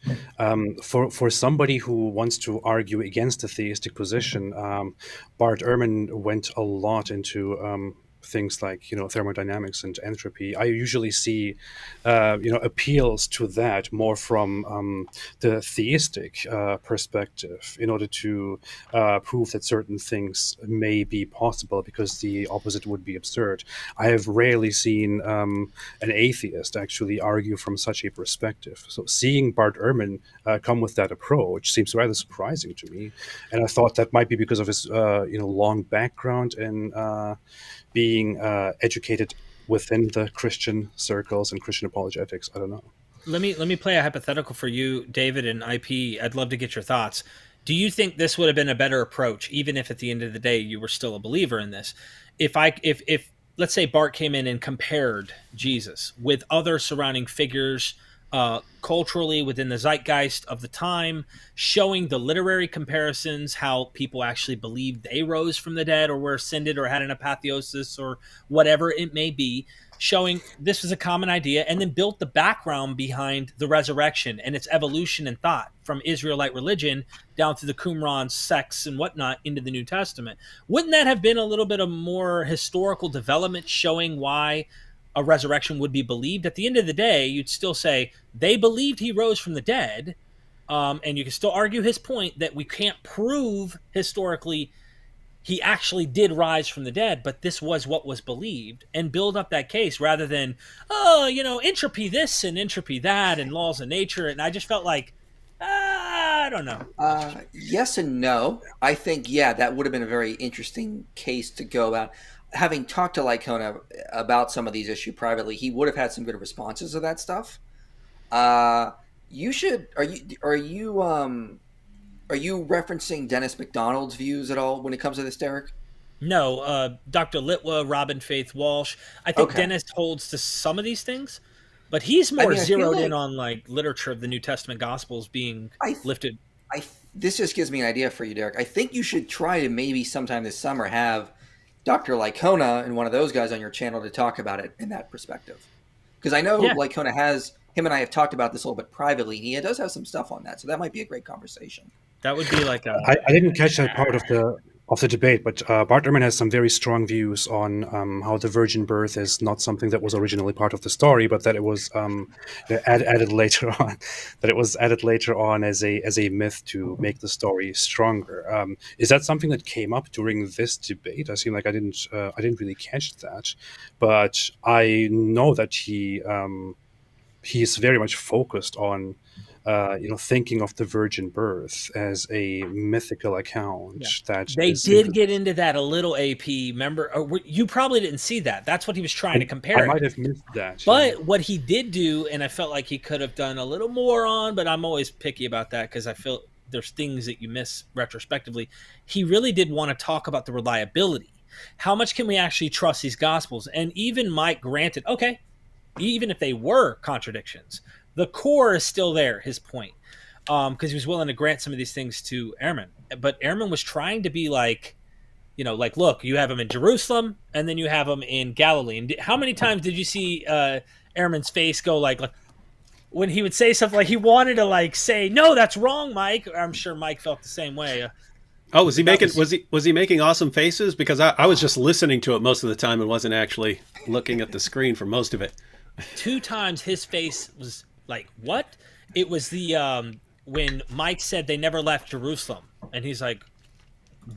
for somebody who wants to argue against the theistic position, Bart Ehrman went a lot into things like thermodynamics and entropy. I usually see appeals to that more from the theistic perspective, in order to prove that certain things may be possible, because the opposite would be absurd. I have rarely seen an atheist actually argue from such a perspective. So seeing Bart Ehrman come with that approach seems rather surprising to me, and I thought that might be because of his long background in being educated within the Christian circles and Christian apologetics. I don't know. Let me play a hypothetical for you, David and IP. I'd love to get your thoughts. Do you think this would have been a better approach, even if at the end of the day you were still a believer in this? If let's say Bart came in and compared Jesus with other surrounding figures culturally within the zeitgeist of the time, showing the literary comparisons, how people actually believed they rose from the dead or were ascended or had an apotheosis or whatever it may be, showing this was a common idea, and then built the background behind the resurrection and its evolution in thought from Israelite religion down to the Qumran sects and whatnot into the New Testament. Wouldn't that have been a little bit of more historical development showing why a resurrection would be believed? At the end of the day, you'd still say they believed he rose from the dead, and you can still argue his point that we can't prove historically he actually did rise from the dead, but this was what was believed, and build up that case rather than, entropy this and entropy that and laws of nature. And I just felt like, I don't know. Yes and no. I think, that would have been a very interesting case to go about. Having talked to Licona about some of these issues privately, he would have had some good responses to that stuff. You should. Are you referencing Dennis McDonald's views at all when it comes to this, Derek? No, Dr. Litwa, Robin Faith Walsh. I think Okay. Dennis holds to some of these things, but he's more I feel zeroed in like- on like literature of the New Testament Gospels being lifted. This just gives me an idea for you, Derek. I think you should try to maybe sometime this summer have Dr. Licona and one of those guys on your channel to talk about it in that perspective. Because I know Licona him and I have talked about this a little bit privately, and he does have some stuff on that, so that might be a great conversation. That would be like a... I didn't catch that part of the debate, but Bart Ehrman has some very strong views on how the virgin birth is not something that was originally part of the story, but that it was added later on. That it was added later on as a myth to make the story stronger. Is that something that came up during this debate? I seem like I didn't really catch that, but I know that he's very much focused on thinking of the virgin birth as a mythical account. That they did get into that a little. AP, remember? You probably didn't see that. That's what he was trying to compare. I might have missed that. But what he did do, and I felt like he could have done a little more on, but I'm always picky about that because I feel there's things that you miss retrospectively. He really did want to talk about the reliability. How much can we actually trust these Gospels? And even Mike granted, okay, even if they were contradictions, the core is still there, his point, because he was willing to grant some of these things to Ehrman. But Ehrman was trying to be like, look, you have him in Jerusalem, and then you have him in Galilee. And how many times did you see Ehrman's face go like when he would say something like he wanted to say, no, that's wrong, Mike? I'm sure Mike felt the same way. Oh, was he making awesome faces? Because I was just listening to it most of the time and wasn't actually looking at the screen for most of it. 2 times his face was like, what? It was the when Mike said they never left Jerusalem, and he's like,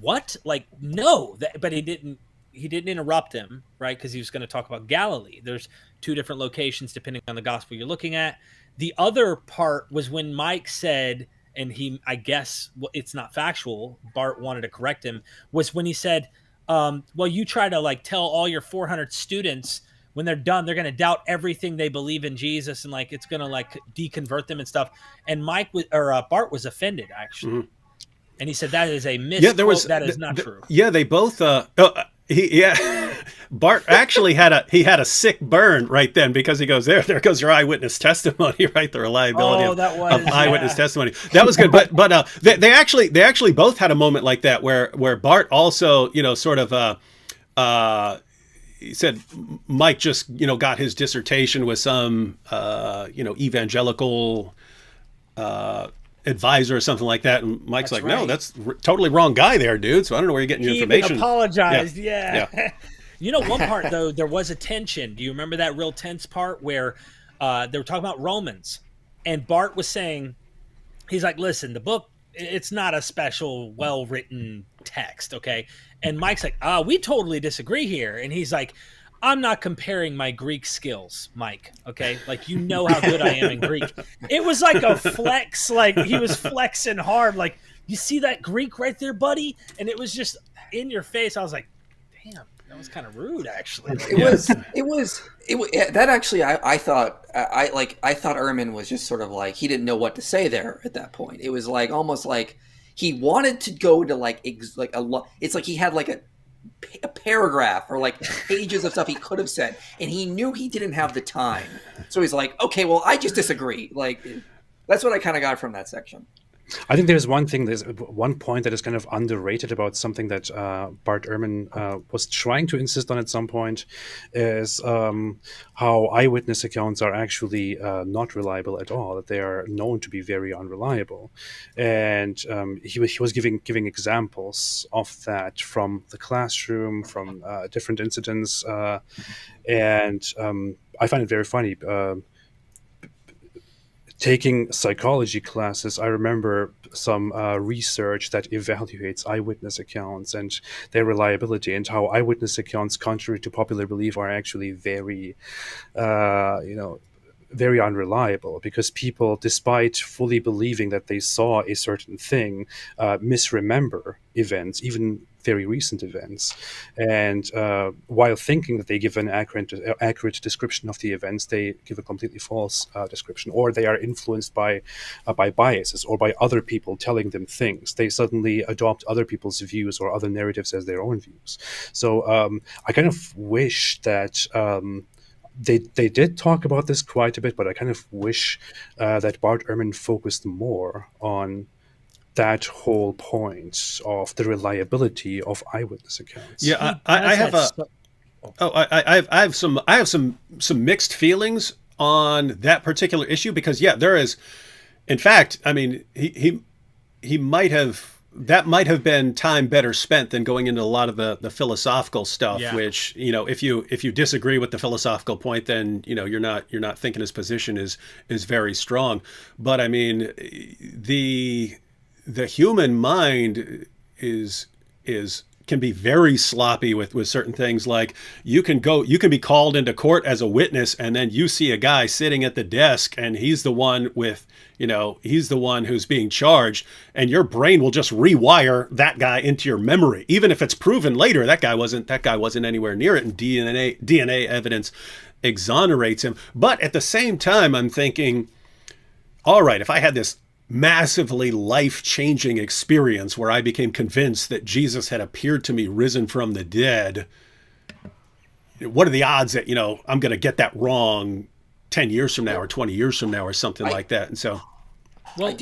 what? Like, no. But he didn't interrupt him, right? Because he was going to talk about Galilee. There's 2 different locations depending on the gospel you're looking at. The other part was when Mike said, and I guess it's not factual, Bart wanted to correct him, was when he said, well, you try to tell all your 400 students when they're done, they're going to doubt everything they believe in Jesus, and it's going to deconvert them and stuff. And Bart was offended actually, and he said that is a misquote. That is not true. Yeah, they both. Bart actually had a sick burn right then because he goes, there goes your eyewitness testimony, right? The reliability of eyewitness testimony. That was good, but they actually both had a moment like that where Bart also sort of. He said Mike just, got his dissertation with some, evangelical advisor or something like that. And Mike's That's like, no, right. that's totally wrong guy there, dude. So I don't know where you're getting your information. He apologized. Yeah. Yeah. One part, though, there was a tension. Do you remember that real tense part where they were talking about Romans? And Bart was saying, he's like, listen, the book, it's not a special, well-written text, okay? And Mike's like, we totally disagree here. And he's like, I'm not comparing my Greek skills, Mike, okay? You know how good I am in Greek. It was like a flex, he was flexing hard. You see that Greek right there, buddy? And it was just in your face. I was like, damn, that was kind of rude, actually. That actually, I thought Ehrman was just sort of he didn't know what to say there at that point. It was almost like he wanted to go to it's like he had a paragraph or like pages of stuff he could have said, and he knew he didn't have the time. So he's like, okay, well, I just disagree. Like, that's what I kind of got from that section. I think there's one point that is kind of underrated about something that Bart Ehrman was trying to insist on at some point, is how eyewitness accounts are actually not reliable at all, that they are known to be very unreliable. And he was giving examples of that from the classroom, from different incidents. And I find it very funny. Taking psychology classes, I remember some research that evaluates eyewitness accounts and their reliability, and how eyewitness accounts, contrary to popular belief, are actually very, very unreliable, because people, despite fully believing that they saw a certain thing, misremember events, even very recent events. And while thinking that they give an accurate description of the events, they give a completely false description, or they are influenced by biases or by other people telling them things. They suddenly adopt other people's views or other narratives as their own views. So I kind of wish that they did talk about this quite a bit, but I kind of wish that Bart Ehrman focused more on that whole point of the reliability of eyewitness accounts. Yeah, I have some mixed feelings on that particular issue, because there is, in fact, I mean, he might have, that might have been time better spent than going into a lot of the philosophical stuff, which, if you disagree with the philosophical point, then, you're not thinking his position is very strong. But I mean, the human mind can be very sloppy with certain things. Like, you can be called into court as a witness, and then you see a guy sitting at the desk, and he's the one who's being charged, and your brain will just rewire that guy into your memory, even if it's proven later that guy wasn't anywhere near it, and DNA evidence exonerates him. But at the same time, I'm thinking, all right, if I had this massively life-changing experience where I became convinced that Jesus had appeared to me risen from the dead, what are the odds that, I'm going to get that wrong 10 years from now or 20 years from now or something like that? And so, well,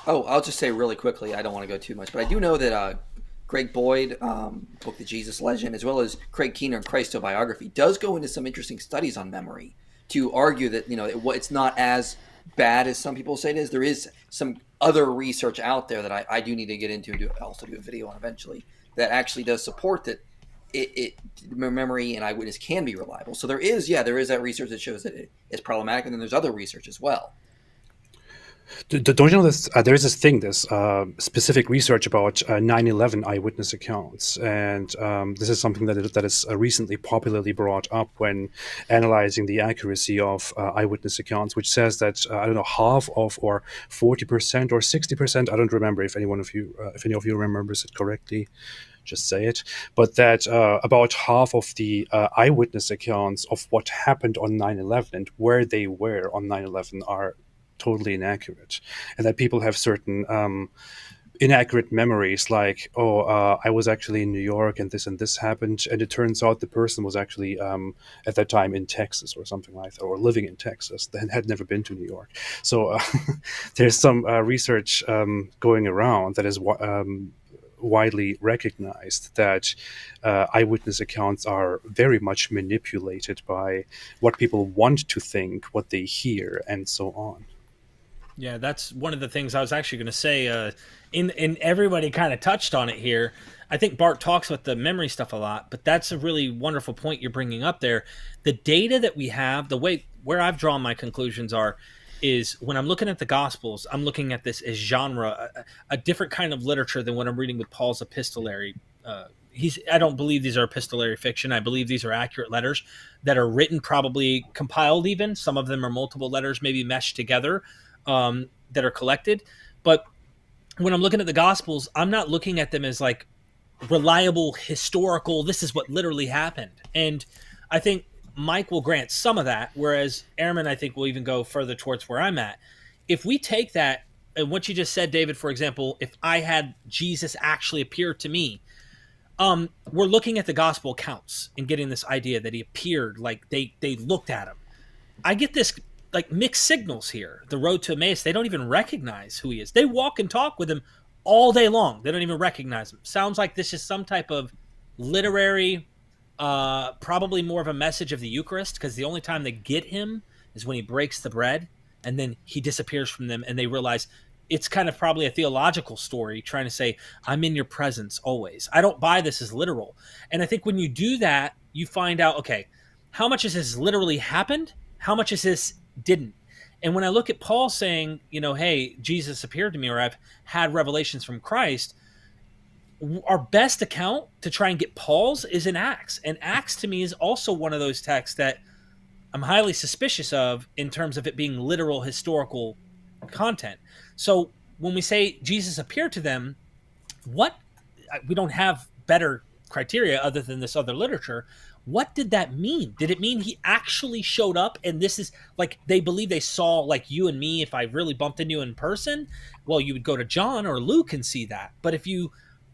I'll just say really quickly, I don't want to go too much, but I do know that Greg Boyd, book The Jesus Legend, as well as Craig Keener and Christo biography, does go into some interesting studies on memory to argue that, it's not as bad as some people say it is. There is some other research out there that I do need to get into and also do a video on eventually, that actually does support that memory and eyewitness can be reliable. So there is that research that shows that it's problematic, and then there's other research as well. Don't you know this? There is this thing, this specific research about 9/11 eyewitness accounts, and this is something that is recently popularly brought up when analyzing the accuracy of eyewitness accounts, which says that I don't know, half of, or 40% or 60%. I don't remember if any of you remembers it correctly. Just say it. But that about half of the eyewitness accounts of what happened on 9/11 and where they were on 9/11 are totally inaccurate, and that people have certain inaccurate memories, like, I was actually in New York and this happened, and it turns out the person was actually at that time in Texas or something like that, or living in Texas, and had never been to New York. So there's some research going around that is widely recognized, that eyewitness accounts are very much manipulated by what people want to think, what they hear, and so on. Yeah, that's one of the things I was actually going to say. In everybody kind of touched on it here. I think Bart talks about the memory stuff a lot, but that's a really wonderful point you're bringing up there. The data that we have, the way where I've drawn my conclusions is when I'm looking at the Gospels, I'm looking at this as genre, a different kind of literature than what I'm reading with Paul's epistolary. I don't believe these are epistolary fiction. I believe these are accurate letters that are written, probably compiled even. Some of them are multiple letters, maybe meshed together, that are collected. But when I'm looking at the Gospels, I'm not looking at them as like reliable historical, this is what literally happened. And I think Mike will grant some of that, whereas Ehrman, I think, will even go further towards where I'm at. If we take that, and what you just said, David, for example, if I had Jesus actually appear to me, we're looking at the gospel accounts and getting this idea that he appeared, like they looked at him. I get this like mixed signals here. The road to Emmaus, they don't even recognize who he is. They walk and talk with him all day long. They don't even recognize him. Sounds like this is some type of literary, probably more of a message of the Eucharist, because the only time they get him is when he breaks the bread and then he disappears from them, and they realize it's kind of probably a theological story trying to say, I'm in your presence always. I don't buy this as literal. And I think when you do that, you find out, okay, how much of this literally happened? How much of this didn't? And when I look at Paul saying, hey, Jesus appeared to me, or I've had revelations from Christ, our best account to try and get Paul's is in Acts. And Acts to me is also one of those texts that I'm highly suspicious of in terms of it being literal historical content. So when we say Jesus appeared to them, we don't have better criteria other than this other literature. What did that mean? Did it mean he actually showed up and this is like they believe they saw like you and me? If I really bumped into you in person, well, you would go to John or Luke and see that. But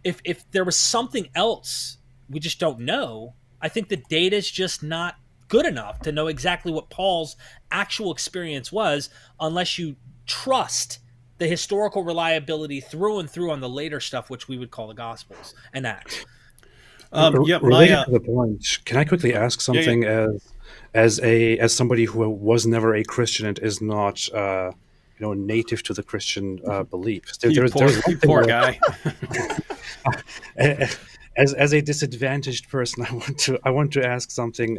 if there was something else we just don't know, I think the data is just not good enough to know exactly what Paul's actual experience was, unless you trust the historical reliability through and through on the later stuff, which we would call the Gospels and Acts. Related to the point, can I quickly ask something? As somebody who was never a Christian and is not native to the Christian beliefs? Poor guy. As a disadvantaged person, I want to ask something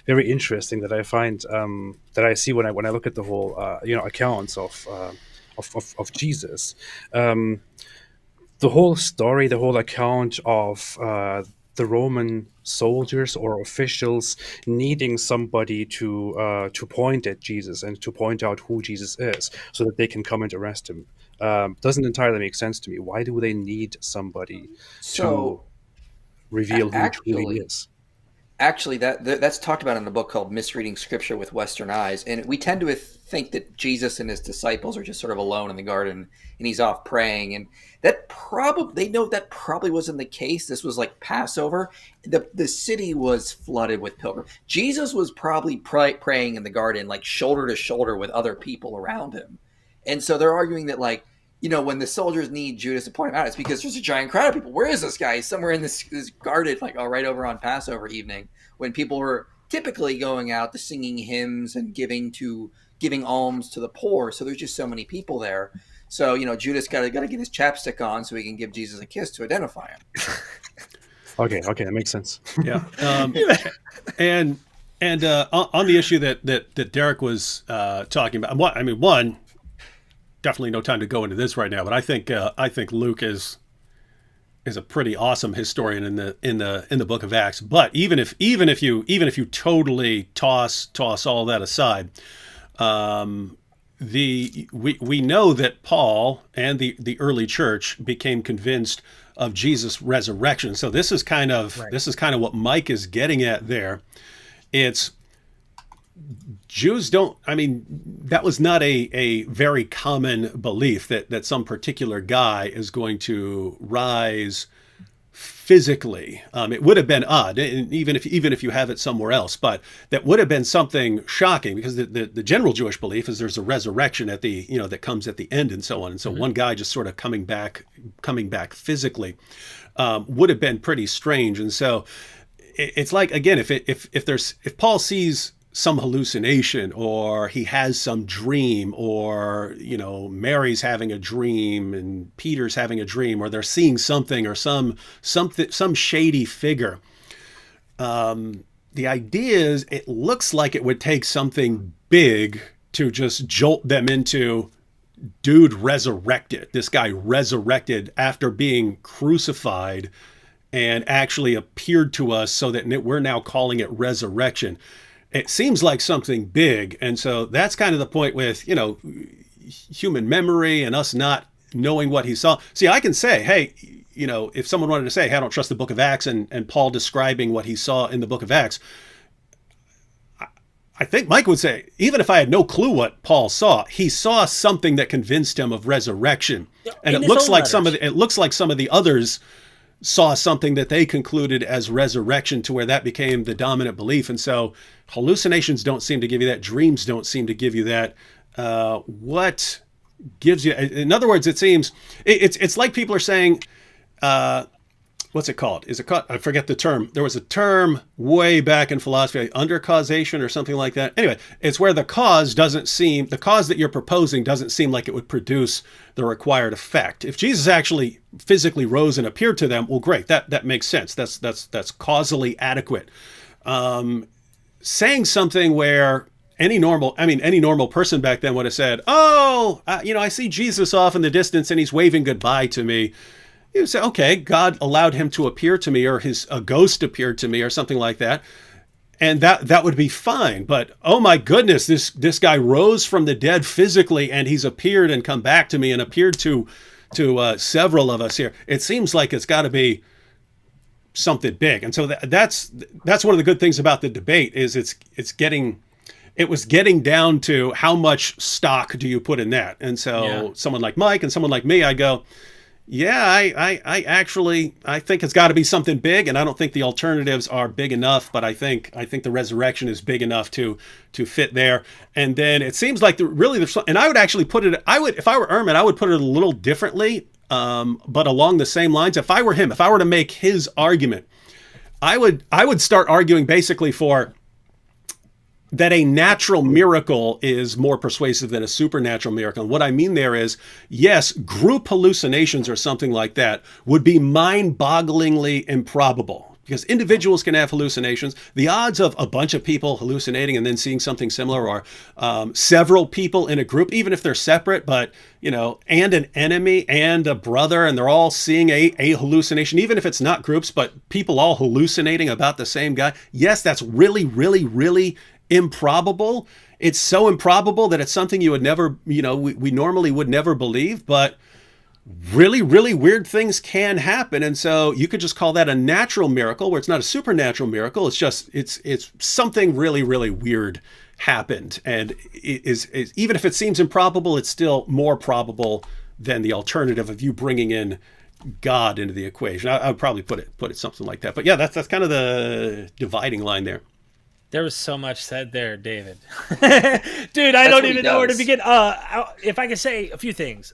very interesting that I find that I see when I look at the whole accounts of Jesus. The whole story, the whole account of the Roman soldiers or officials needing somebody to point at Jesus and to point out who Jesus is so that they can come and arrest him. Doesn't entirely make sense to me. Why do they need somebody to reveal who he is? Actually, that's talked about in a book called Misreading Scripture with Western Eyes. And we tend to think that Jesus and his disciples are just sort of alone in the garden and he's off praying. And that probably wasn't the case. This was like Passover. The city was flooded with pilgrims. Jesus was probably praying in the garden, like shoulder to shoulder with other people around him. And so they're arguing that when the soldiers need Judas to point him out, it's because there's a giant crowd of people. Where is this guy? He's somewhere in this guarded, right over on Passover evening, when people were typically going out to singing hymns and giving alms to the poor. So there's just so many people there. So Judas got to get his chapstick on so he can give Jesus a kiss to identify him. Okay, that makes sense. Yeah, and on the issue that Derek was talking about, one. Definitely no time to go into this right now, but I think Luke is a pretty awesome historian in the book of Acts. But even if you totally toss all that aside, we know that Paul and the early church became convinced of Jesus' resurrection. So this is kind of what Mike is getting at there. It's Jews that was not a very common belief that some particular guy is going to rise physically. It would have been odd, and even if you have it somewhere else, but that would have been something shocking, because the general Jewish belief is there's a resurrection at the that comes at the end and so on. And so one guy just sort of coming back physically would have been pretty strange. And so it's like, again, if Paul sees some hallucination, or he has some dream, or Mary's having a dream and Peter's having a dream, or they're seeing something, or some shady figure. The idea is, it looks like it would take something big to just jolt them into, dude resurrected. This guy resurrected after being crucified and actually appeared to us, so that we're now calling it resurrection. It seems like something big. And so that's kind of the point with, human memory and us not knowing what he saw. See, I can say, hey, if someone wanted to say, hey, I don't trust the book of Acts and Paul describing what he saw in the book of Acts, I think Mike would say, even if I had no clue what Paul saw, he saw something that convinced him of resurrection. And it looks like some of the others saw something that they concluded as resurrection to where that became the dominant belief. And so hallucinations don't seem to give you that. Dreams don't seem to give you that. What gives you, in other words, it seems, it's like people are saying, what's it called? Is it called? I forget the term. There was a term way back in philosophy, undercausation or something like that. Anyway, it's where the cause that you're proposing doesn't seem like it would produce the required effect. If Jesus actually physically rose and appeared to them, well, great. That makes sense. That's causally adequate. Saying something where any normal person back then would have said, "Oh, I see Jesus off in the distance and he's waving goodbye to me." You say, okay, God allowed him to appear to me, or a ghost appeared to me, or something like that, and that would be fine. But oh my goodness, this guy rose from the dead physically, and he's appeared and come back to me and appeared to several of us here. It seems like it's got to be something big, and so that's one of the good things about the debate is it was getting down to how much stock do you put in that, and so someone like Mike and someone like me, I go, yeah, I think it's got to be something big, and I don't think the alternatives are big enough. But I think the resurrection is big enough to fit there. And then it seems like and I would actually put it. If I were Ehrman, I would put it a little differently, but along the same lines. If I were him, if I were to make his argument, I would start arguing basically for that a natural miracle is more persuasive than a supernatural miracle. And what I mean there is, yes, group hallucinations or something like that would be mind-bogglingly improbable because individuals can have hallucinations. The odds of a bunch of people hallucinating and then seeing something similar, or several people in a group, even if they're separate, but and an enemy and a brother, and they're all seeing a hallucination, even if it's not groups, but people all hallucinating about the same guy. Yes, that's really, really, really improbable. It's so improbable that it's something you would never, we normally would never believe, but really, really weird things can happen. And so you could just call that a natural miracle, where it's not a supernatural miracle. It's just, it's something really, really weird happened. And it is even if it seems improbable, it's still more probable than the alternative of you bringing in God into the equation. I would probably put it something like that. But yeah, that's kind of the dividing line there. There was so much said there, David. Dude, I don't even know where to begin. If I could say a few things.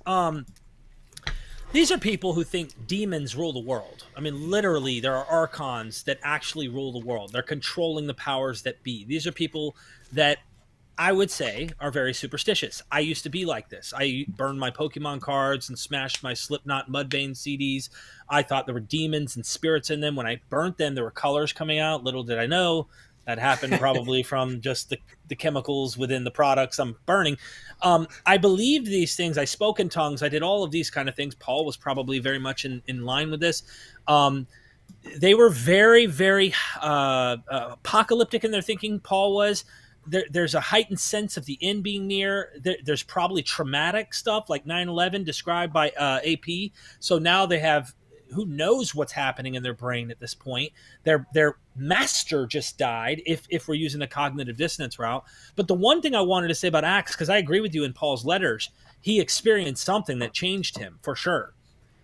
These are people who think demons rule the world. I mean, literally, there are archons that actually rule the world. They're controlling the powers that be. These are people that I would say are very superstitious. I used to be like this. I burned my Pokemon cards and smashed my Slipknot Mudvayne CDs. I thought there were demons and spirits in them. When I burnt them, there were colors coming out. Little did I know that happened probably from just the chemicals within the products I'm burning. I believed these things. I spoke in tongues. I did all of these kind of things. Paul was probably very much in line with this. They were very, very apocalyptic in their thinking. Paul was. There's a heightened sense of the end being near. There's probably traumatic stuff like 9/11 described by AP. So now they have, who knows what's happening in their brain at this point. Their master just died, if we're using the cognitive dissonance route. But the one thing I wanted to say about Acts, because I agree with you, in Paul's letters, he experienced something that changed him for sure.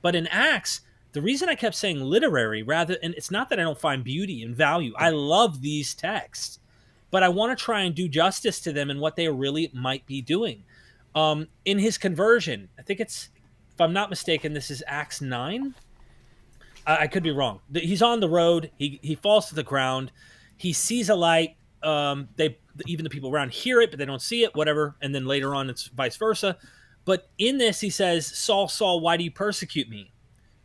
But in Acts, the reason I kept saying literary and it's not that I don't find beauty and value. I love these texts, but I want to try and do justice to them and what they really might be doing. In his conversion, I think it's, if I'm not mistaken, this is Acts 9. I could be wrong. He's on the road. He falls to the ground. He sees a light. Even the people around hear it, but they don't see it, whatever. And then later on, it's vice versa. But in this, he says, Saul, Saul, why do you persecute me?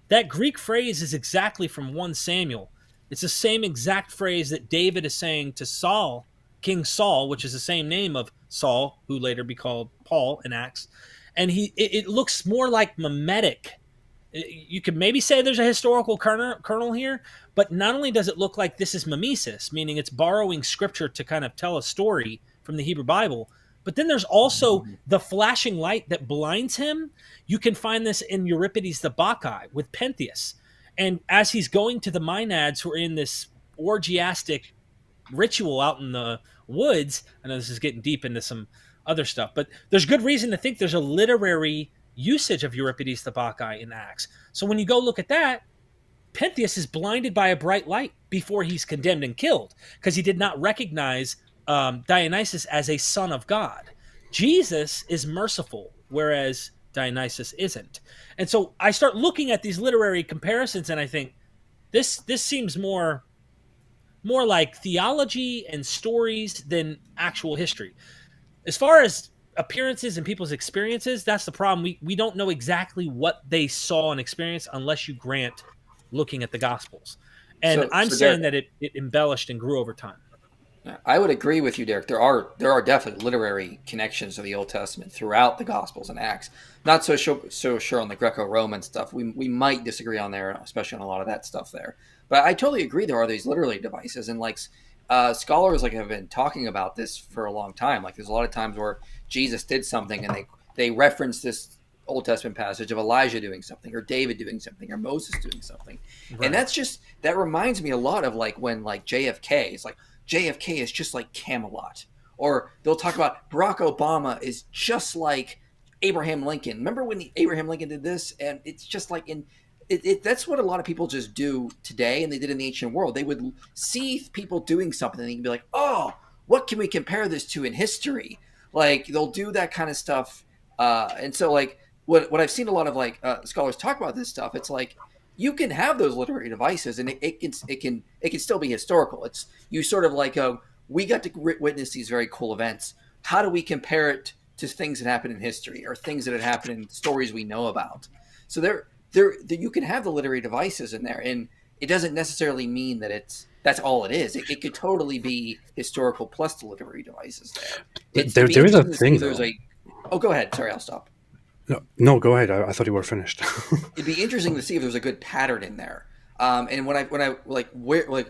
That Greek phrase is exactly from 1 Samuel. It's the same exact phrase that David is saying to Saul, King Saul, which is the same name of Saul, who later be called Paul in Acts. And it looks more like mimetic. You could maybe say there's a historical kernel here, but not only does it look like this is mimesis, meaning it's borrowing scripture to kind of tell a story from the Hebrew Bible, but then there's also the flashing light that blinds him. You can find this in Euripides the Bacchae with Pentheus. And as he's going to the Maenads who are in this orgiastic ritual out in the woods, I know this is getting deep into some other stuff, but there's good reason to think there's a literary usage of Euripides the Bacchae in Acts. So when you go look at that, Pentheus is blinded by a bright light before he's condemned and killed because he did not recognize Dionysus as a son of God. Jesus is merciful, whereas Dionysus isn't. And so I start looking at these literary comparisons, and I think this seems more like theology and stories than actual history. As far as appearances and people's experiences, that's the problem. We don't know exactly what they saw and experienced unless you grant looking at the Gospels. And I'm saying that it embellished and grew over time. I would agree with you, Derek. There are definitely literary connections to the Old Testament throughout the Gospels and Acts. Not so sure on the Greco-Roman stuff. We might disagree on there, especially on a lot of that stuff there. But I totally agree. There are these literary devices, and like scholars have been talking about this for a long time. Like there's a lot of times where Jesus did something, and they reference this Old Testament passage of Elijah doing something, or David doing something, or Moses doing something, right. And that reminds me a lot of like when like JFK is like. JFK is just like Camelot. Or they'll talk about Barack Obama is just like Abraham Lincoln. Remember when Abraham Lincoln did this? And it's just like that's what a lot of people just do today, and they did in the ancient world. They would see people doing something and they can be like, oh, what can we compare this to in history? Like they'll do that kind of stuff. And so like what I've seen a lot of like scholars talk about this stuff, it's like, you can have those literary devices, and it can still be historical. It's you sort of like we got to witness these very cool events. How do we compare it to things that happened in history or things that had happened in stories we know about? So there you can have the literary devices in there, and it doesn't necessarily mean that that's all it is. It could totally be historical plus the literary devices there. There is a thing. Oh, go ahead. Sorry, I'll stop. No, go ahead. I thought you were finished. It'd be interesting to see if there's a good pattern in there. And when I like where like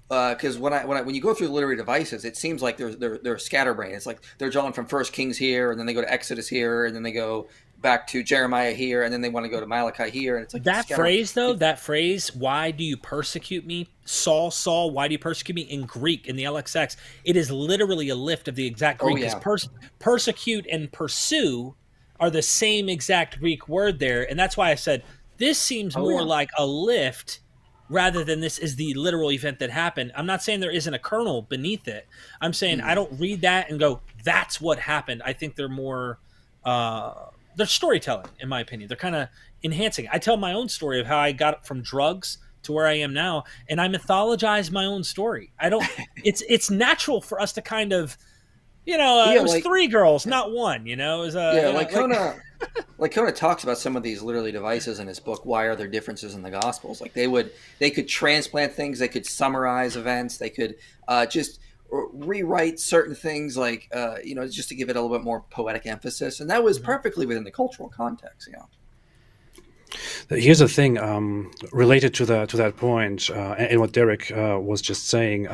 because when you go through the literary devices, it seems like they're scatterbrained. It's like they're drawing from First Kings here, and then they go to Exodus here, and then they go back to Jeremiah here, and then they want to go to Malachi here, and it's like that phrase though. That phrase, "Why do you persecute me, Saul, Saul? Why do you persecute me?" In Greek, in the LXX, it is literally a lift of the exact Greek. Persecute and pursue are the same exact Greek word there. And that's why I said this seems more like a lift rather than this is the literal event that happened. I'm not saying there isn't a kernel beneath it. I'm saying I don't read that and go, that's what happened. I think they're more, they're storytelling, in my opinion. They're kind of enhancing. I tell my own story of how I got from drugs to where I am now, and I mythologize my own story. I don't, it's natural for us to kind of, it was like, 3 girls, not 1. It was Licona talks about some of these literary devices in his book. Why are there differences in the Gospels? Like they could transplant things, they could summarize events, they could just rewrite certain things, like just to give it a little bit more poetic emphasis, and that was perfectly within the cultural context. Here's the thing related to that point and what Derek was just saying.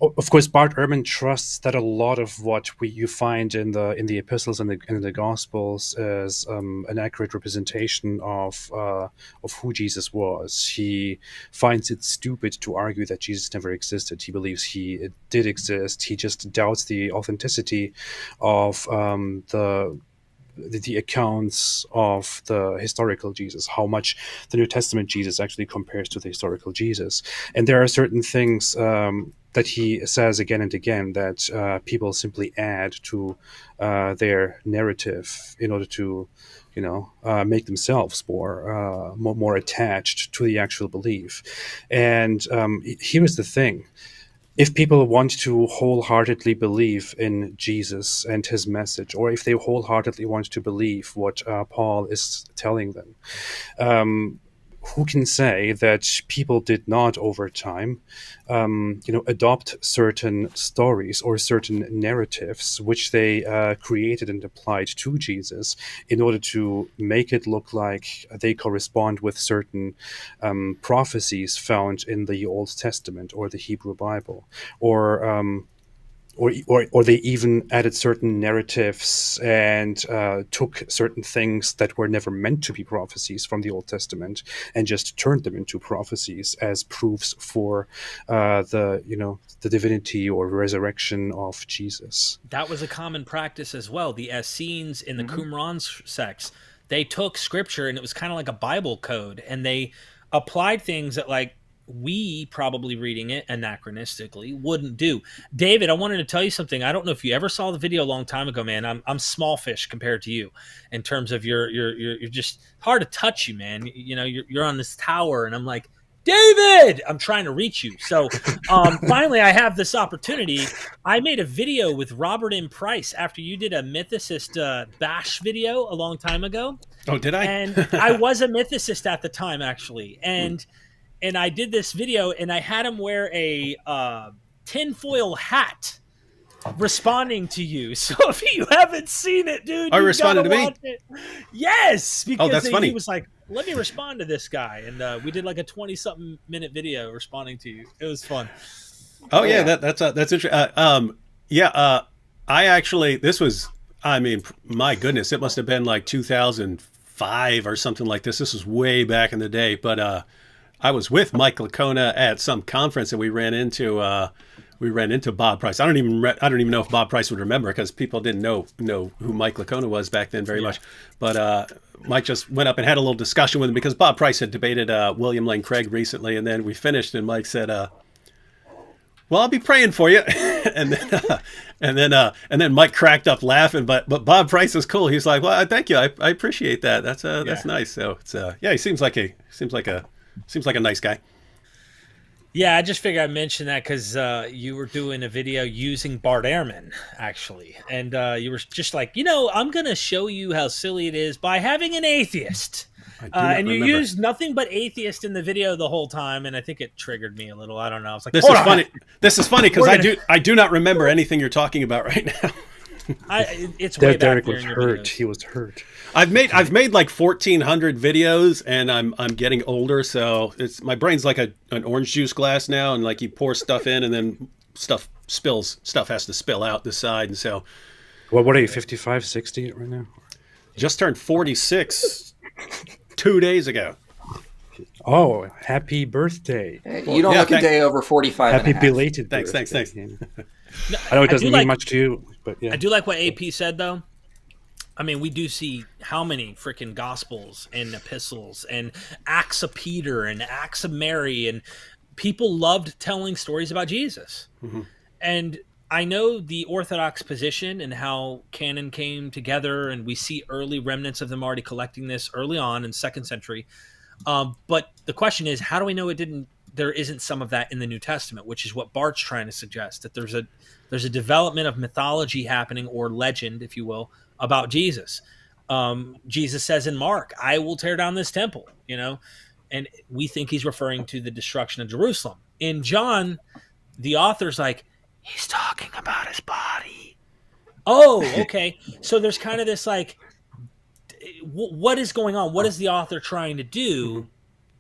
Of course, Bart Ehrman trusts that a lot of what you find in the epistles and in the Gospels is an accurate representation of who Jesus was. He finds it stupid to argue that Jesus never existed. He believes he did exist. He just doubts the authenticity of the accounts of the historical Jesus, how much the New Testament Jesus actually compares to the historical Jesus. And there are certain things that he says again and again that people simply add to their narrative in order to, make themselves more attached to the actual belief. And here is the thing. If people want to wholeheartedly believe in Jesus and his message, or if they wholeheartedly want to believe what Paul is telling them, who can say that people did not over time, adopt certain stories or certain narratives which they created and applied to Jesus in order to make it look like they correspond with certain prophecies found in the Old Testament or the Hebrew Bible, or they even added certain narratives and took certain things that were never meant to be prophecies from the Old Testament and just turned them into prophecies as proofs for the divinity or resurrection of Jesus. That was a common practice as well. The Essenes in the Qumran sects, they took scripture and it was kind of like a Bible code, and they applied things that like we probably reading it anachronistically wouldn't do. David, I wanted to tell you something. I don't know if you ever saw the video a long time ago, man. I'm small fish compared to you in terms of you're just hard to touch you, man. You know, you're on this tower and I'm like, David, I'm trying to reach you. So finally I have this opportunity. I made a video with Robert M. Price after you did a mythicist bash video a long time ago. Oh, did I? And I was a mythicist at the time, actually. And I did this video, and I had him wear a tinfoil hat responding to you. So if you haven't seen it, dude, you responded to me? watch it. Yes, because that's funny. he was like, let me respond to this guy. And we did like a 20-something minute video responding to you. It was fun. Oh, yeah, that's interesting. I actually, this was, I mean, my goodness, it must have been like 2005 or something like this. This was way back in the day, but I was with Mike Licona at some conference, and we ran into Bob Price. I don't even know if Bob Price would remember, because people didn't know who Mike Licona was back then very much. But Mike just went up and had a little discussion with him, because Bob Price had debated William Lane Craig recently, and then we finished, and Mike said, "Well, I'll be praying for you," and then Mike cracked up laughing. But Bob Price is cool. He's like, "Well, thank you. I appreciate that. That's nice." So it's he seems like a nice guy. Yeah, I just figured I'd mention that because you were doing a video using Bart Ehrman, actually. And you were just like, I'm going to show you how silly it is by having an atheist. And you used nothing but atheist in the video the whole time, and I think it triggered me a little. I don't know. I was like, this is funny. This is funny because I do not remember anything you're talking about right now. It's way back Derek there was in your hurt. videos. He was hurt. I've made like 1,400 videos, and I'm getting older, so my brain's like an orange juice glass now, and like you pour stuff in, and then stuff has to spill out the side, and so. Well, what are you, 55, 60 right now? Just turned 46 2 days ago. Oh, happy birthday! Hey, you don't look a day over 45. Happy and a half. belated. Thanks. birthday. I know it doesn't mean much to you, but yeah. I do like what AP said, though. I mean, we do see how many freaking Gospels and epistles and Acts of Peter and Acts of Mary, and people loved telling stories about Jesus. Mm-hmm. And I know the Orthodox position and how canon came together, and we see early remnants of them already collecting this early on in 2nd century. But the question is, how do we know there isn't some of that in the New Testament, which is what Bart's trying to suggest, that there's a development of mythology happening, or legend, if you will, about Jesus. Jesus says in Mark, "I will tear down this temple," and we think he's referring to the destruction of Jerusalem. In John, the author's like, he's talking about his body. Oh, okay. So there's kind of this like, what is going on? What is the author trying to do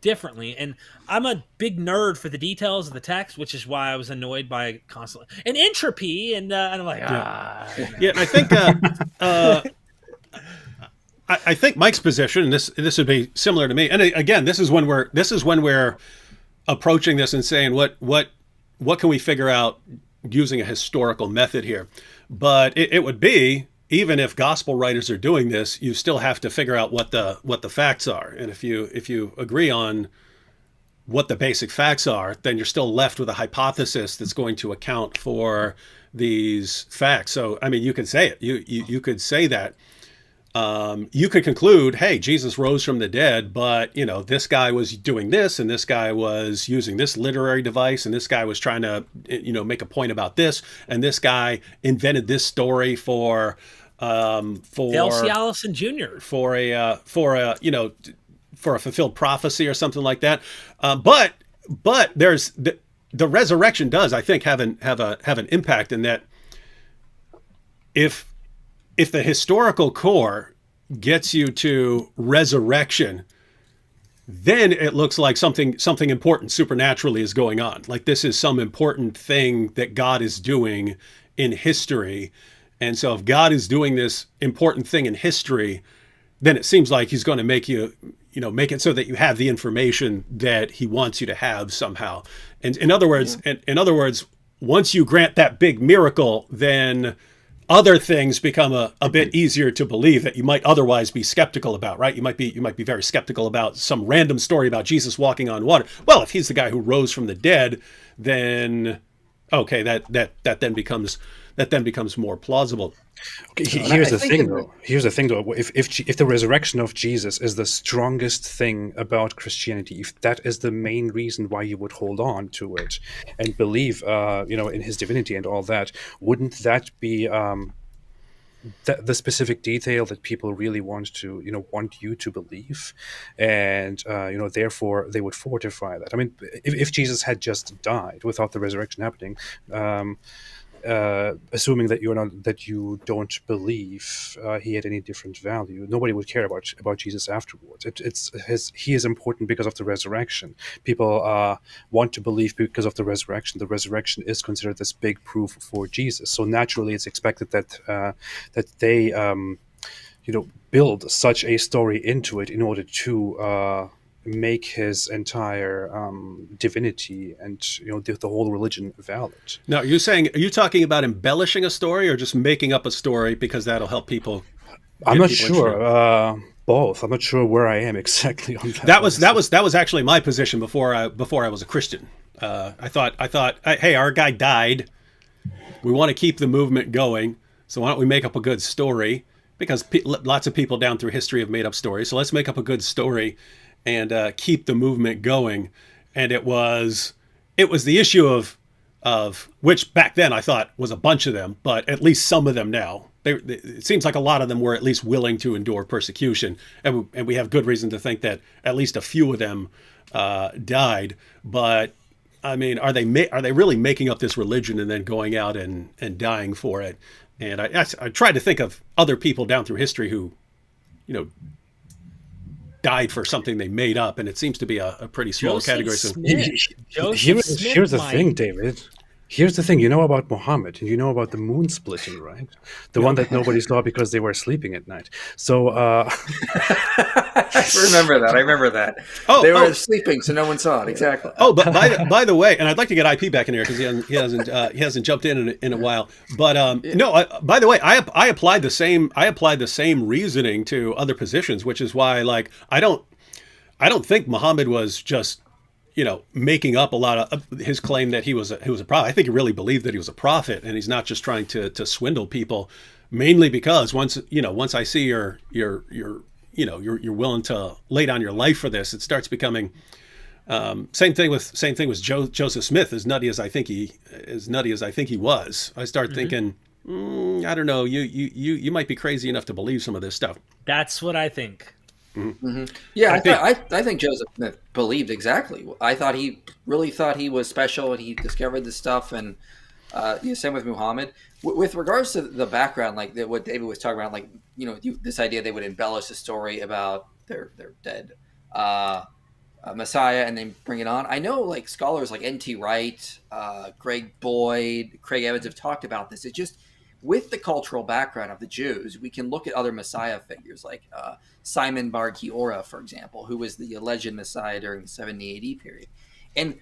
differently? And I'm a big nerd for the details of the text, which is why I was annoyed by constantly and entropy, and I'm like, yeah. I think I think Mike's position, and this would be similar to me. And again, this is when we're approaching this and saying what can we figure out using a historical method here. But it would be, even if gospel writers are doing this, you still have to figure out what the facts are. And if you agree on what the basic facts are, then you're still left with a hypothesis that's going to account for these facts. So, I mean, you could say it. You could say that. You could conclude, hey, Jesus rose from the dead, but this guy was doing this, and this guy was using this literary device, and this guy was trying to make a point about this, and this guy invented this story for L.C. Allison Jr. for a fulfilled prophecy or something like that. But there's the resurrection does, I think, have an impact in that if the historical core gets you to resurrection, then it looks like something important supernaturally is going on. Like this is some important thing that God is doing in history. And so if God is doing this important thing in history, then it seems like he's going to make make it so that you have the information that he wants you to have somehow. And in other words, once you grant that big miracle, then other things become a bit easier to believe that you might otherwise be skeptical about, right? You might be very skeptical about some random story about Jesus walking on water. Well, if he's the guy who rose from the dead, then okay, that then becomes more plausible. Okay, here's the thing, though. If the resurrection of Jesus is the strongest thing about Christianity, if that is the main reason why you would hold on to it and believe, in his divinity and all that, wouldn't that be the specific detail that people really want you to believe, and therefore they would fortify that. I mean, if Jesus had just died without the resurrection happening, assuming that you don't believe he had any different value, nobody would care about Jesus afterwards. He is important because of the resurrection. People want to believe because of the resurrection. The resurrection is considered this big proof for Jesus. So naturally, it's expected that they build such a story into it in order to make his entire divinity and the whole religion valid. Now, are you talking about embellishing a story or just making up a story because that'll help people? I'm not sure. Both. I'm not sure where I am exactly on that. That was actually my position before I was a Christian. I thought, hey, our guy died. We want to keep the movement going, so why don't we make up a good story? Because lots of people down through history have made up stories, so let's make up a good story and keep the movement going. And it was the issue of which back then I thought was a bunch of them, but at least some of them now. It seems like a lot of them were at least willing to endure persecution, and we have good reason to think that at least a few of them died. But I mean, are they really making up this religion and then going out and dying for it? And I tried to think of other people down through history who, died for something they made up, and it seems to be a pretty small category. So here's the thing, David. Here's the thing. You know about Muhammad, and you know about the moon splitting, right? The one that nobody saw because they were sleeping at night. So I remember that. They were sleeping, so no one saw it. Exactly. Oh, but by the way, and I'd like to get IP back in here because he hasn't jumped in a while. But by the way, I applied the same reasoning to other positions, which is why, like, I don't think Muhammad was just making up a lot of his claim that he was a prophet. I think he really believed that he was a prophet, and he's not just trying to swindle people. Mainly because once I see you're willing to lay down your life for this, it starts becoming same thing with Joseph Smith. As nutty as I think he was, I start thinking, I don't know, you might be crazy enough to believe some of this stuff. That's what I think. Mm-hmm. Yeah, I think Joseph Smith believed exactly. I thought he really thought he was special, and he discovered this stuff. And same with Muhammad. With regards to the background, like what David was talking about, like this idea they would embellish the story about their dead Messiah and then bring it on. I know like scholars like N.T. Wright, Greg Boyd, Craig Evans have talked about this. It's just with the cultural background of the Jews, we can look at other Messiah figures like Simon Bar Giora, for example, who was the alleged Messiah during the 70 AD period. And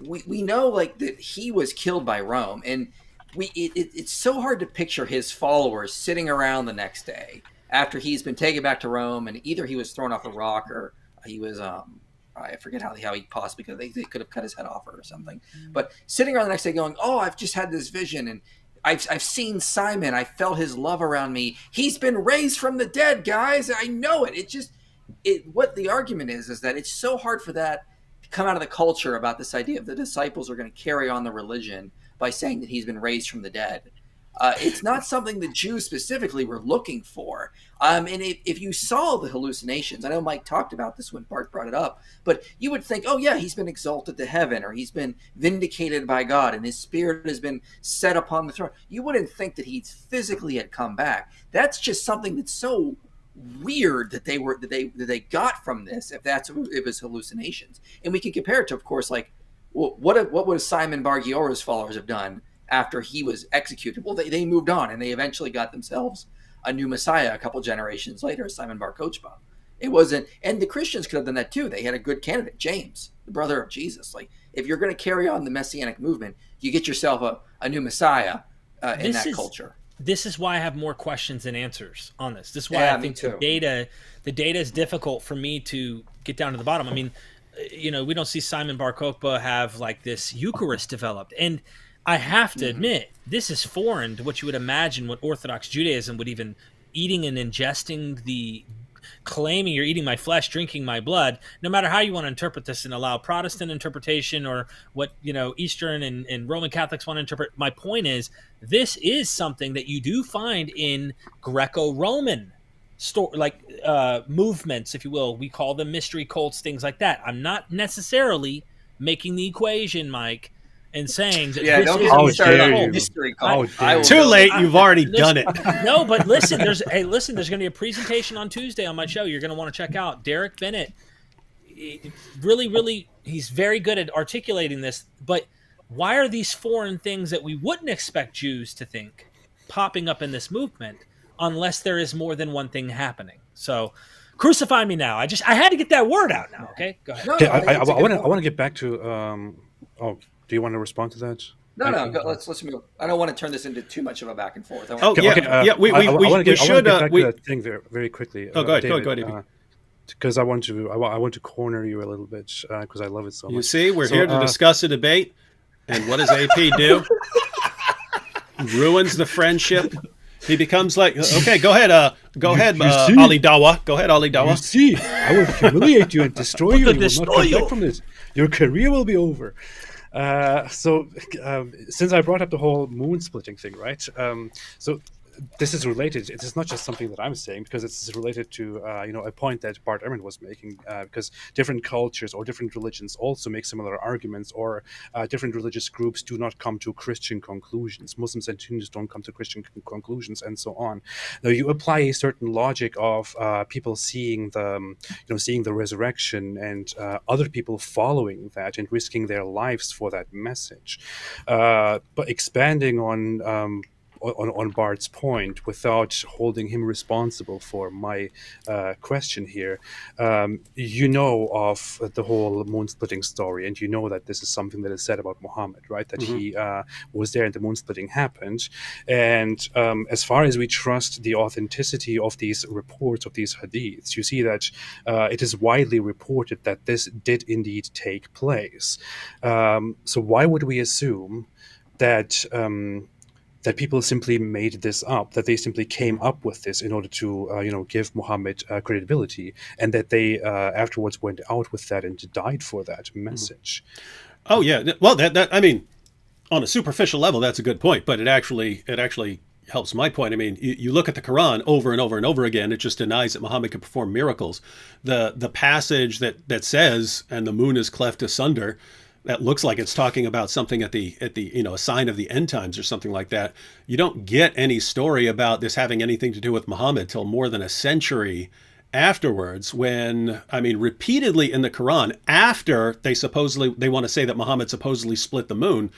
we know like that he was killed by Rome. And it's so hard to picture his followers sitting around the next day after he's been taken back to Rome, and either he was thrown off a rock or he was I forget how he possibly could. They could have cut his head off or something. But sitting around the next day going, oh, I've just had this vision, and I've seen Simon. I felt his love around me. He's been raised from the dead, guys. I know it. What the argument is that it's so hard for that to come out of the culture about this idea of the disciples are going to carry on the religion by saying that he's been raised from the dead. It's not something the Jews specifically were looking for. And if you saw the hallucinations, I know Mike talked about this when Bart brought it up, but you would think, oh yeah, he's been exalted to heaven, or he's been vindicated by God, and his spirit has been set upon the throne. You wouldn't think that he physically had come back. That's just something that's so weird that they got from this, if it was hallucinations. And we can compare it to, of course, like what would Simon Bar Giora's followers have done after he was executed? Well, they moved on, and they eventually got themselves a new Messiah a couple generations later, Simon Bar Kochba. It wasn't, and the Christians could have done that too. They had a good candidate, James, the brother of Jesus. Like, if you're going to carry on the Messianic movement, you get yourself a new Messiah in that culture. this is why I have more questions than answers on this. This is why Yeah, I me think too. the data is difficult for me to get down to the bottom. I mean, we don't see Simon Bar Kokhba have like this Eucharist developed, and I have to admit, this is foreign to what you would imagine what Orthodox Judaism would even eating and ingesting the claiming you're eating my flesh, drinking my blood, no matter how you want to interpret this and allow Protestant interpretation or what, Eastern and Roman Catholics want to interpret. My point is, this is something that you do find in Greco-Roman movements, if you will. We call them mystery cults, things like that. I'm not necessarily making the equation, Mike, and saying that this don't is get me a started mystery on cult. mystery How cult. dare I will you. Too go- late. You've already Listen, done it. No, but listen, there's going to be a presentation on Tuesday on my show you're going to want to check out. Derek Bennett, really, he's very good at articulating this, but why are these foreign things that we wouldn't expect Jews to think popping up in this movement unless there is more than one thing happening? So crucify me now. I had to get that word out now. Okay, go ahead. No, Okay, no, I think it's a I good want point. to get back to. Do you want to respond to that? No, let's move. I don't want to turn this into too much of a back and forth. I Oh, want yeah. We want to should. get back We, to that thing very quickly. Oh, go ahead, David. Because I want to corner you a little bit because I love it so much. You see, we're So, here to discuss a debate, and what does AP do? Ruins the friendship. He becomes like, okay, go ahead, see? Ali Dawa. Go ahead, Ali You Dawa. see, I will humiliate you and destroy you. You will Destroy not come you. back from this. Your career will be over. Since I brought up the whole moon splitting thing, right? So this is related. It is not just something that I'm saying, because it's related to a point that Bart Ehrman was making. Because different cultures or different religions also make similar arguments, or different religious groups do not come to Christian conclusions. Muslims and Hindus don't come to Christian conclusions, and so on. Now you apply a certain logic of people seeing the resurrection and other people following that and risking their lives for that message, but expanding on Bart's point, without holding him responsible for my question here, of the whole moon splitting story, and that this is something that is said about Muhammad, right? That he was there and the moon splitting happened. And as far as we trust the authenticity of these reports, of these hadiths, you see that it is widely reported that this did indeed take place. So why would we assume that that people simply made this up, that they simply came up with this in order to, give Muhammad credibility, and that they afterwards went out with that and died for that message? Oh yeah. Well, that I mean, on a superficial level, that's a good point, but it actually helps my point. I mean, you look at the Quran over and over and over again. It just denies that Muhammad could perform miracles. The passage that says, "And the moon is cleft asunder," that looks like it's talking about something at the a sign of the end times or something like that. You don't get any story about this having anything to do with Muhammad till more than a century afterwards, when, I mean, repeatedly in the Quran, after they want to say that Muhammad supposedly split the moon,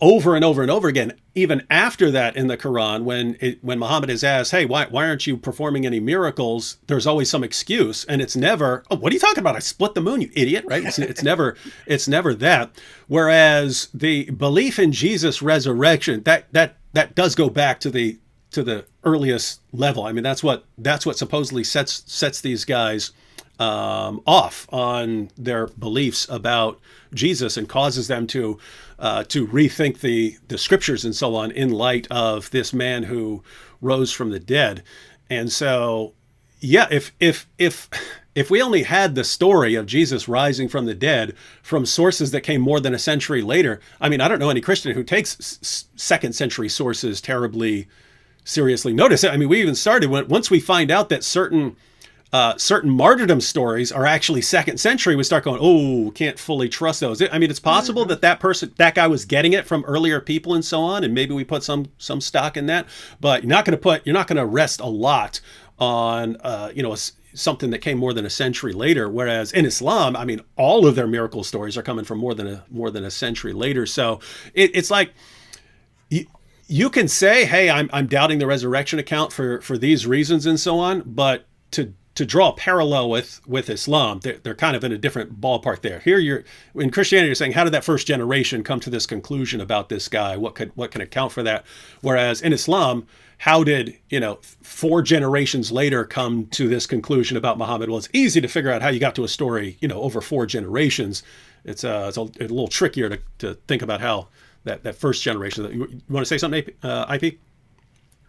over and over and over again, even after that in the Quran, when Muhammad is asked, hey, why aren't you performing any miracles? There's always some excuse, and it's never, oh, what are you talking about? I split the moon, you idiot, right? It's never that. Whereas the belief in Jesus' resurrection, that does go back to the earliest level. I mean, that's what supposedly sets these guys off on their beliefs about Jesus, and causes them to rethink the scriptures and so on in light of this man who rose from the dead. And so, yeah, if we only had the story of Jesus rising from the dead from sources that came more than a century later, I mean, I don't know any Christian who takes second century sources terribly seriously. Notice it. I mean, we even started once we find out that certain martyrdom stories are actually second century, we start going, oh, can't fully trust those. I mean, it's possible that guy was getting it from earlier people and so on, and maybe we put some stock in that, but you're not going to rest a lot on something that came more than a century later. Whereas in Islam, I mean, all of their miracle stories are coming from more than a century later. So it's like, you can say, hey, I'm doubting the resurrection account for these reasons and so on, but to draw a parallel with Islam, they're kind of in a different ballpark there. Here in Christianity, you're saying, how did that first generation come to this conclusion about this guy? What can account for that? Whereas in Islam, how did 4 generations later come to this conclusion about Muhammad? Well, it's easy to figure out how you got to a story over 4 generations. It's a little trickier to think about how that first generation. You want to say something, IP?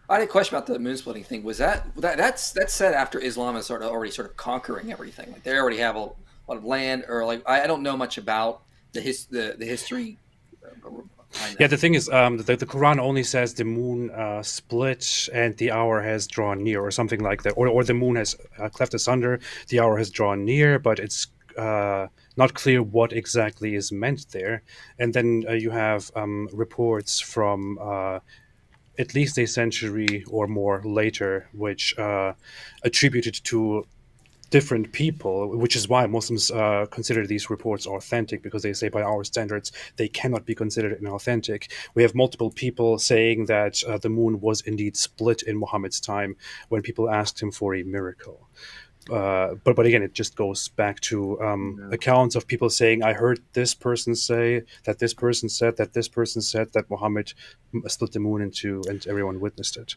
I had a question about the moon splitting thing. Was that's said after Islam is already conquering everything? Like they already have a lot of land, or like I don't know much about the history. Yeah, the thing is, the Quran only says the moon split and the hour has drawn near, or something like that, or the moon has cleft asunder, the hour has drawn near, but it's not clear what exactly is meant there. And then you have reports from at least a century or more later, which attributed to different people, which is why Muslims consider these reports authentic, because they say by our standards they cannot be considered inauthentic. We have multiple people saying that the moon was indeed split in Muhammad's time when people asked him for a miracle. But again, it just goes back to accounts of people saying, I heard this person say that this person said that this person said that Muhammad split the moon in two, and everyone witnessed it.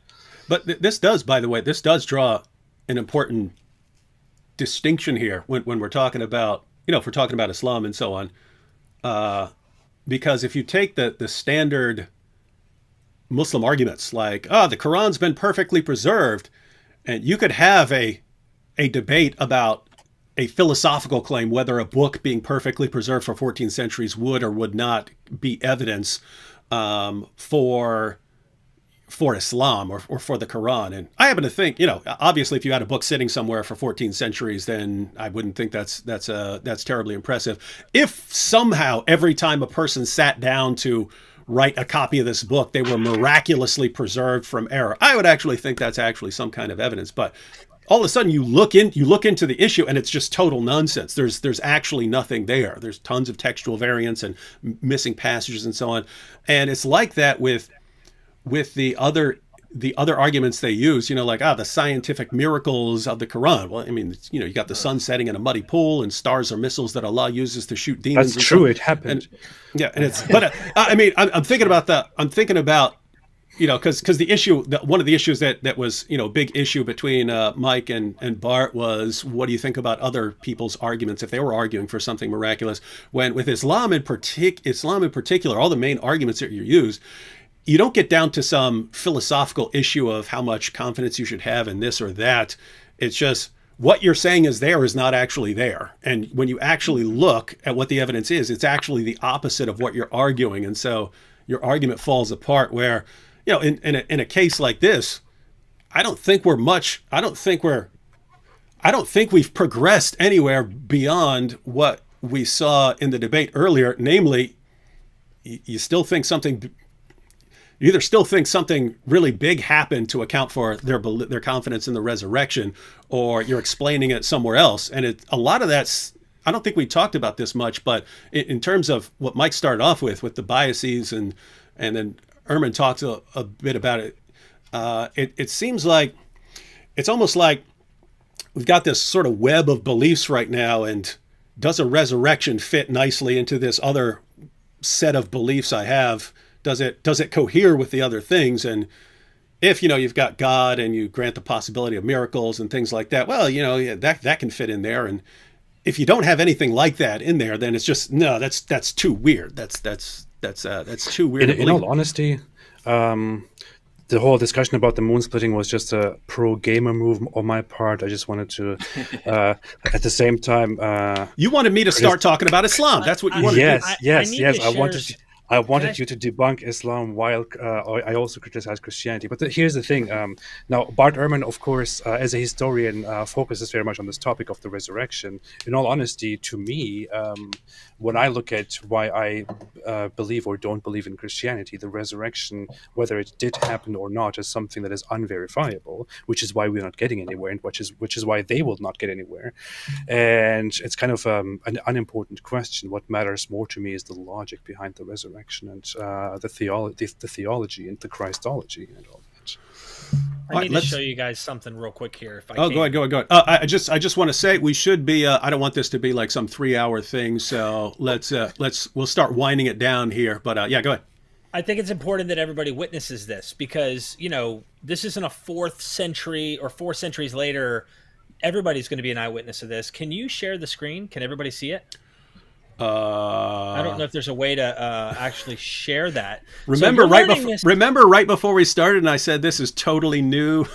But this does, by the way, draw an important distinction here when we're talking about, if we're talking about Islam and so on. Because if you take the standard Muslim arguments like, the Quran's been perfectly preserved, and you could have a debate about a philosophical claim, whether a book being perfectly preserved for 14 centuries would or would not be evidence for Islam or for the Quran. And I happen to think, obviously, if you had a book sitting somewhere for 14 centuries, then I wouldn't think that's terribly impressive. If somehow every time a person sat down to write a copy of this book, they were miraculously preserved from error, I would actually think that's actually some kind of evidence. But all of a sudden you look into the issue and it's just total nonsense. There's actually nothing there. There's tons of textual variants and missing passages and so on. And it's like that with the other arguments they use, like the scientific miracles of the Quran. Well, I mean, you got the sun setting in a muddy pool, and stars are missiles that Allah uses to shoot demons. That's true. It happened. And it's, but I mean, I'm thinking about that. I'm thinking about, because the issue, one of the issues that was, big issue between Mike and Bart was, what do you think about other people's arguments if they were arguing for something miraculous? When with Islam in particular, all the main arguments that you use, you don't get down to some philosophical issue of how much confidence you should have in this or that. It's just what you're saying is not actually there. And when you actually look at what the evidence is, it's actually the opposite of what you're arguing. And so your argument falls apart where, in a case like this, I don't think we've progressed anywhere beyond what we saw in the debate earlier. Namely, you either still think something really big happened to account for their confidence in the resurrection, or you're explaining it somewhere else. And a lot of that's, I don't think we talked about this much, but in terms of what Mike started off with the biases, and then Ehrman talks a bit about it. It seems like it's almost like we've got this sort of web of beliefs right now, and does a resurrection fit nicely into this other set of beliefs I have? Does it cohere with the other things? And if you've got God and you grant the possibility of miracles and things like that, well, that can fit in there. And if you don't have anything like that in there, then it's just that's too weird. That's too weird. In all honesty, the whole discussion about the moon splitting was just a pro gamer move on my part. I just wanted to, at the same time, you wanted me to start talking about Islam. That's what you wanted. Yes. I wanted you to debunk Islam while I also criticized Christianity. But here's the thing. Now, Bart Ehrman, of course, as a historian, focuses very much on this topic of the resurrection. In all honesty, to me, when I look at why I believe or don't believe in Christianity, the resurrection, whether it did happen or not, is something that is unverifiable, which is why we're not getting anywhere, and which is why they will not get anywhere. And it's kind of an unimportant question. What matters more to me is the logic behind the resurrection and the theology and the Christology and all that. I need to show you guys something real quick here. If I Oh, can. go ahead. I just want to say we should be. I don't want this to be like some 3-hour thing. So we'll start winding it down here. But yeah, go ahead. I think it's important that everybody witnesses this because, this isn't a 4th century or 4 centuries later. Everybody's going to be an eyewitness of this. Can you share the screen? Can everybody see it? I don't know if there's a way to actually share that. Remember right before we started, and I said this is totally new.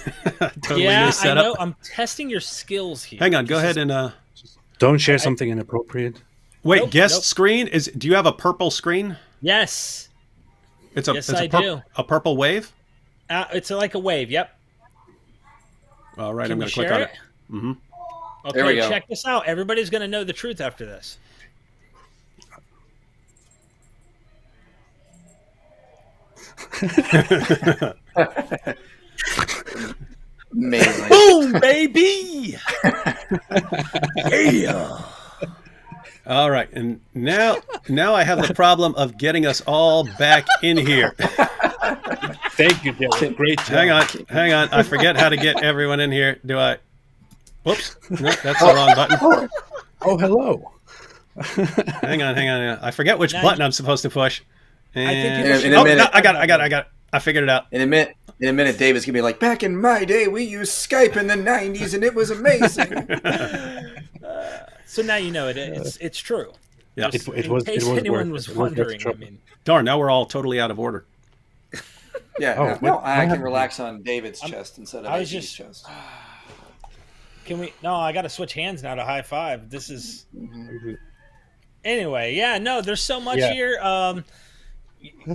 Totally new setup. I know. I'm testing your skills here. Hang on. Go ahead and don't share something inappropriate. Wait. Guest screen do you have a purple screen? Yes. I do. A purple wave. It's like a wave. Yep. All right. I'm going to click on it. Mm-hmm. Okay. There we go. Check this out. Everybody's going to know the truth after this. Amazing. Boom, baby. Yeah. All right, and now I have the problem of getting us all back in here. Thank you, Dylan. Great job. Hang on. I forget how to get everyone in here. Do I? Whoops. No, that's the wrong button. Oh, hello. Hang on. I forget which button I'm supposed to push. And... In a minute. No, I got it. I figured it out. In a minute, David's gonna be like, back in my day, we used Skype in the '90s, and it was amazing. So now you know it. It's true. Yeah, it was. In case anyone was wondering, I mean, darn, now we're all totally out of order. Yeah. I can relax on David's chest instead of AP's chest. Can we? No, I got to switch hands now to high five. This is. Anyway, yeah, no, there's so much here.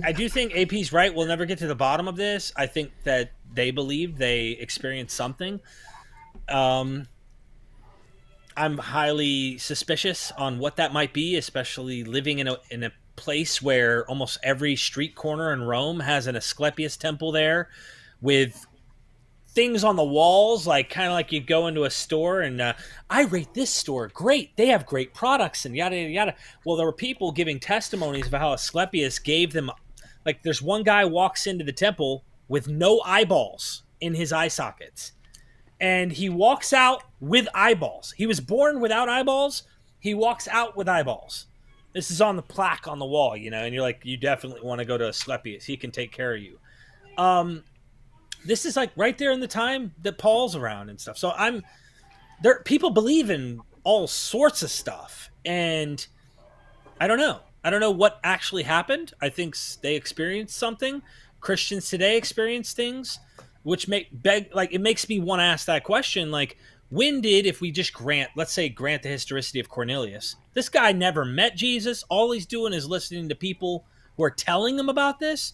I do think AP's right. We'll never get to the bottom of this. I think that they believe they experienced something. I'm highly suspicious on what that might be, especially living in a place where almost every street corner in Rome has an Asclepius temple there, with things on the walls, like kind of like you go into a store and I rate this store great. They have great products and yada, yada, yada. Well, there were people giving testimonies about how Asclepius gave them, like there's one guy walks into the temple with no eyeballs in his eye sockets. And he walks out with eyeballs. He was born without eyeballs. He walks out with eyeballs. This is on the plaque on the wall, and you're like, you definitely want to go to Asclepius. He can take care of you. This is like right there in the time that Paul's around and stuff. So people believe in all sorts of stuff. And I don't know what actually happened. I think they experienced something. Christians today experience things, which it makes me want to ask that question. Like, when did, if we just grant the historicity of Cornelius, this guy never met Jesus. All he's doing is listening to people who are telling him about this.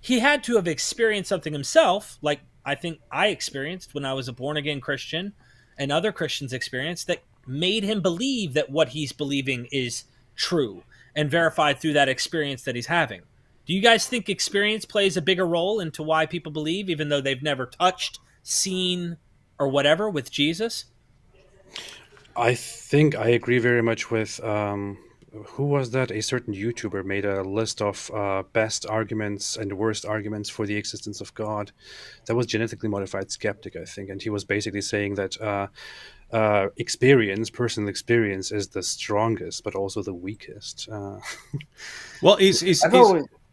He had to have experienced something himself, like I think I experienced when I was a born-again Christian and other Christians experienced, that made him believe that what he's believing is true and verified through that experience that he's having. Do you guys think experience plays a bigger role into why people believe, even though they've never touched, seen, or whatever with Jesus? I think I agree very much with... who was that? A certain YouTuber made a list of best arguments and worst arguments for the existence of God. That was Genetically Modified Skeptic, I think. And he was basically saying that personal experience is the strongest, but also the weakest. Well, he's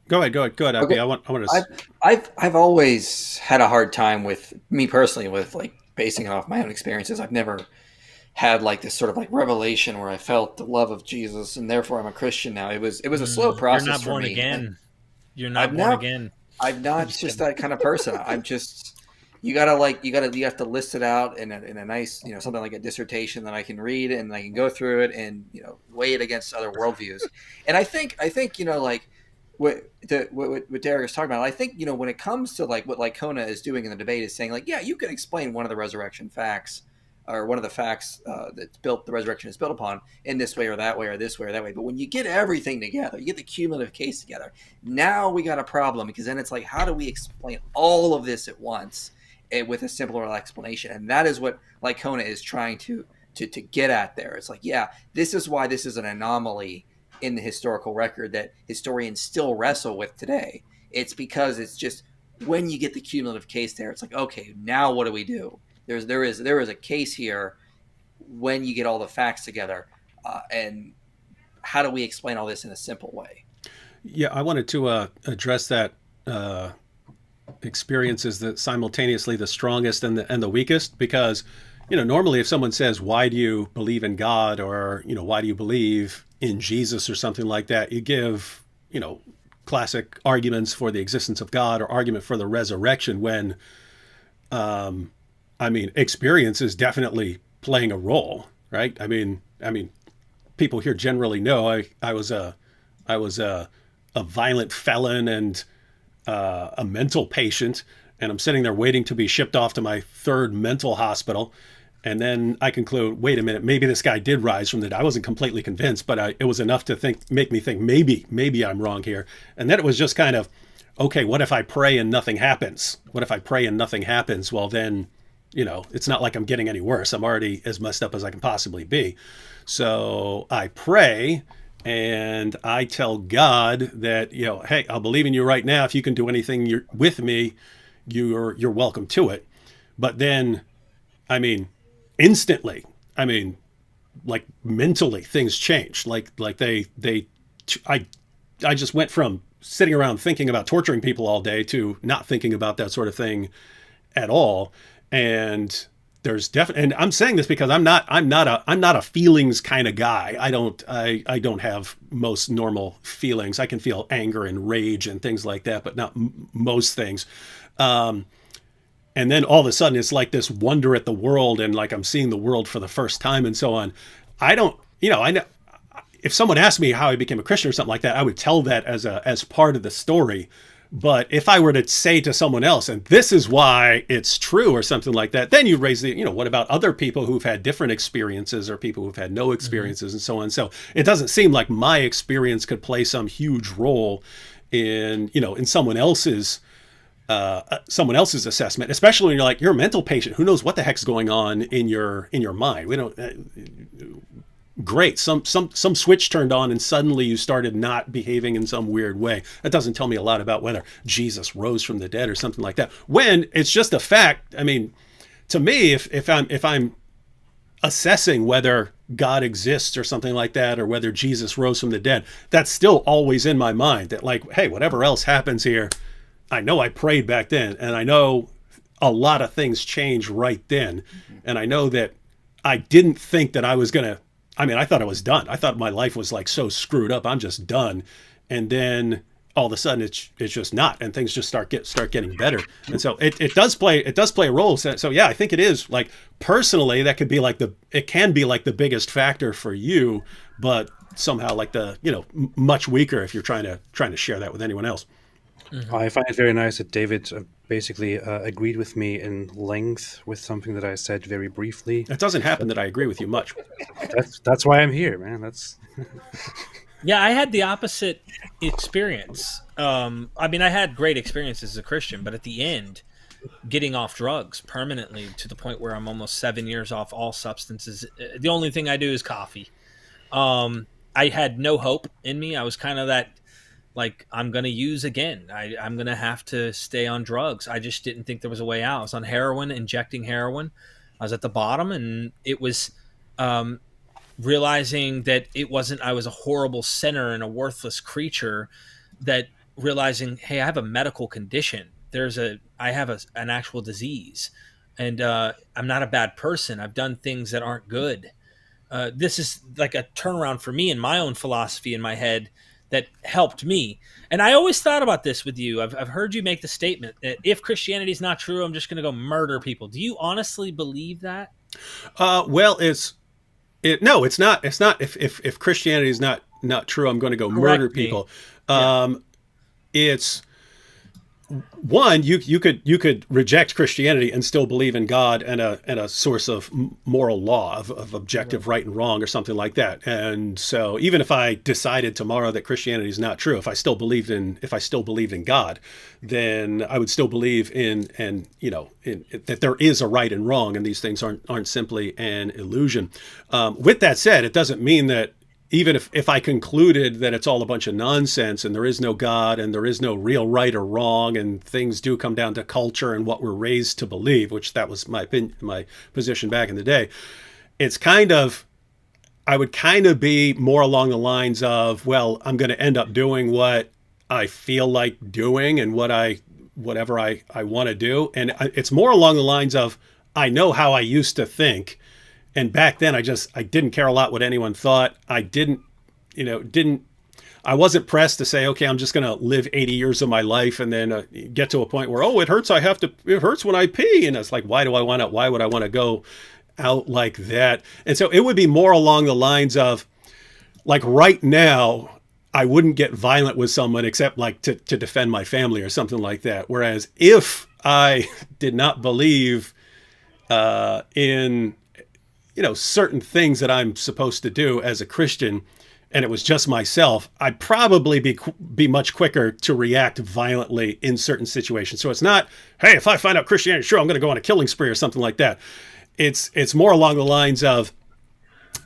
go ahead, okay. I want to... I've always had a hard time with me personally with like basing it off my own experiences. I've never had like this sort of like revelation where I felt the love of Jesus and therefore I'm a Christian now. It was a slow process for me. You're not born again. I'm not just that kind of person. I'm just, you have to list it out in a nice, something like a dissertation that I can read and I can go through it and, weigh it against other worldviews. And I think, like what Derek is talking about, I think, when it comes to like what Licona is doing in the debate is saying like, yeah, you can explain one of the resurrection facts or one of the facts the resurrection is built upon in this way or that way or this way or that way. But when you get everything together, you get the cumulative case together, now we got a problem, because then it's like, how do we explain all of this at once with a simpler explanation? And that is what Licona is trying to get at there. It's like, yeah, this is why this is an anomaly in the historical record that historians still wrestle with today. It's because it's just when you get the cumulative case there, it's like, okay, now what do we do? There is a case here when you get all the facts together, and how do we explain all this in a simple way? Yeah, I wanted to address that. Experience is simultaneously the strongest and the weakest, because normally if someone says, why do you believe in God, or why do you believe in Jesus or something like that, you give classic arguments for the existence of God or argument for the resurrection, when experience is definitely playing a role, right? I mean people here generally know I was a violent felon and a mental patient, and I'm sitting there waiting to be shipped off to my third mental hospital. And then I conclude, wait a minute, maybe this guy did rise from the dead. I wasn't completely convinced, but it was enough to make me think maybe I'm wrong here. And then it was just kind of, okay, what if I pray and nothing happens? What if I pray and nothing happens? Well, then, it's not like I'm getting any worse. I'm already as messed up as I can possibly be. So I pray, and I tell God that, hey, I'll believe in you right now. If you can do anything with me, you're welcome to it. But then, instantly, like mentally, things changed. I just went from sitting around thinking about torturing people all day to not thinking about that sort of thing at all. And and I'm saying this because I'm not a feelings kind of guy. I don't have most normal feelings. I can feel anger and rage and things like that, but not most things. And then all of a sudden it's like this wonder at the world, and like I'm seeing the world for the first time and so on. I know if someone asked me how I became a Christian or something like that, I would tell that as part of the story. But if I were to say to someone else, and this is why it's true or something like that, then you raise what about other people who've had different experiences, or people who've had no experiences and so on. So it doesn't seem like my experience could play some huge role in someone else's assessment, especially when you're a mental patient. Who knows what the heck's going on in your mind? We don't. Great. Some switch turned on and suddenly you started not behaving in some weird way. That doesn't tell me a lot about whether Jesus rose from the dead or something like that. When it's just a fact. To me, if I'm assessing whether God exists or something like that, or whether Jesus rose from the dead, that's still always in my mind. That hey, whatever else happens here, I know I prayed back then, and I know a lot of things changed right then. And I know that I didn't think that I was going to, I thought I was done. I thought my life was so screwed up. I'm just done. And then all of a sudden it's just not, and things just start getting better. And so it does play a role. So yeah, I think it is personally, that could be it can be the biggest factor for you, but somehow much weaker if you're trying to share that with anyone else. Mm-hmm. I find it very nice that David basically agreed with me in length with something that I said very briefly. It doesn't happen that I agree with you much. That's why I'm here, man. That's Yeah, I had the opposite experience. I had great experiences as a Christian, but at the end, getting off drugs permanently to the point where I'm almost 7 years off all substances. The only thing I do is coffee. I had no hope in me. I was kind of that, I'm going to use again. I'm going to have to stay on drugs. I just didn't think there was a way out. I was on heroin, injecting heroin. I was at the bottom, and it was realizing that I was a horrible sinner and a worthless creature, that realizing, hey, I have a medical condition. I have an actual disease, and I'm not a bad person. I've done things that aren't good. This is like a turnaround for me in my own philosophy in my head that helped me. And I always thought about this with you. I've heard you make the statement that if Christianity is not true, I'm just going to go murder people. Do you honestly believe that? Well, no, it's not. It's not. If Christianity is not true, I'm going to go murder people. It's one, you could reject Christianity and still believe in God and a source of moral law, of objective right and wrong or something like that. And so even if I decided tomorrow that Christianity is not true, if I still believed in God, then I would still believe in that there is a right and wrong, and these things aren't simply an illusion. With that said, it doesn't mean that even if I concluded that it's all a bunch of nonsense and there is no God and there is no real right or wrong and things do come down to culture and what we're raised to believe, which that was my position back in the day, it's kind of, I would kind of be more along the lines of, well, I'm going to end up doing what I feel like doing and whatever I want to do. And it's more along the lines of, I know how I used to think. And back then I didn't care a lot what anyone thought. I wasn't pressed to say, okay, I'm just going to live 80 years of my life and then get to a point where, oh, it hurts. It hurts when I pee. And it's like, why would I want to go out like that? And so it would be more along the lines of, like, right now, I wouldn't get violent with someone except like to defend my family or something like that. Whereas if I did not believe in, certain things that I'm supposed to do as a Christian, and it was just myself, I'd probably be much quicker to react violently in certain situations. So it's not, hey, if I find out Christianity, sure, I'm going to go on a killing spree or something like that. It's more along the lines of,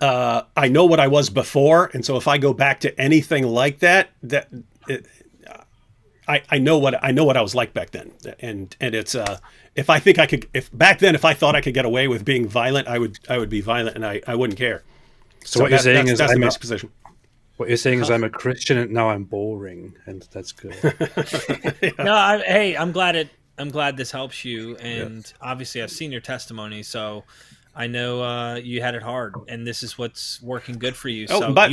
I know what I was before, and so if I go back to anything like that, I know what I was like back then, and it's if I thought I could get away with being violent, I would be violent, and I wouldn't care. So what you're saying is that's the basic position. What you're saying is I'm a Christian and now I'm boring, and that's good. Yeah. No, I'm glad this helps you, and obviously I've seen your testimony, so I know you had it hard, and this is what's working good for you. Oh, So by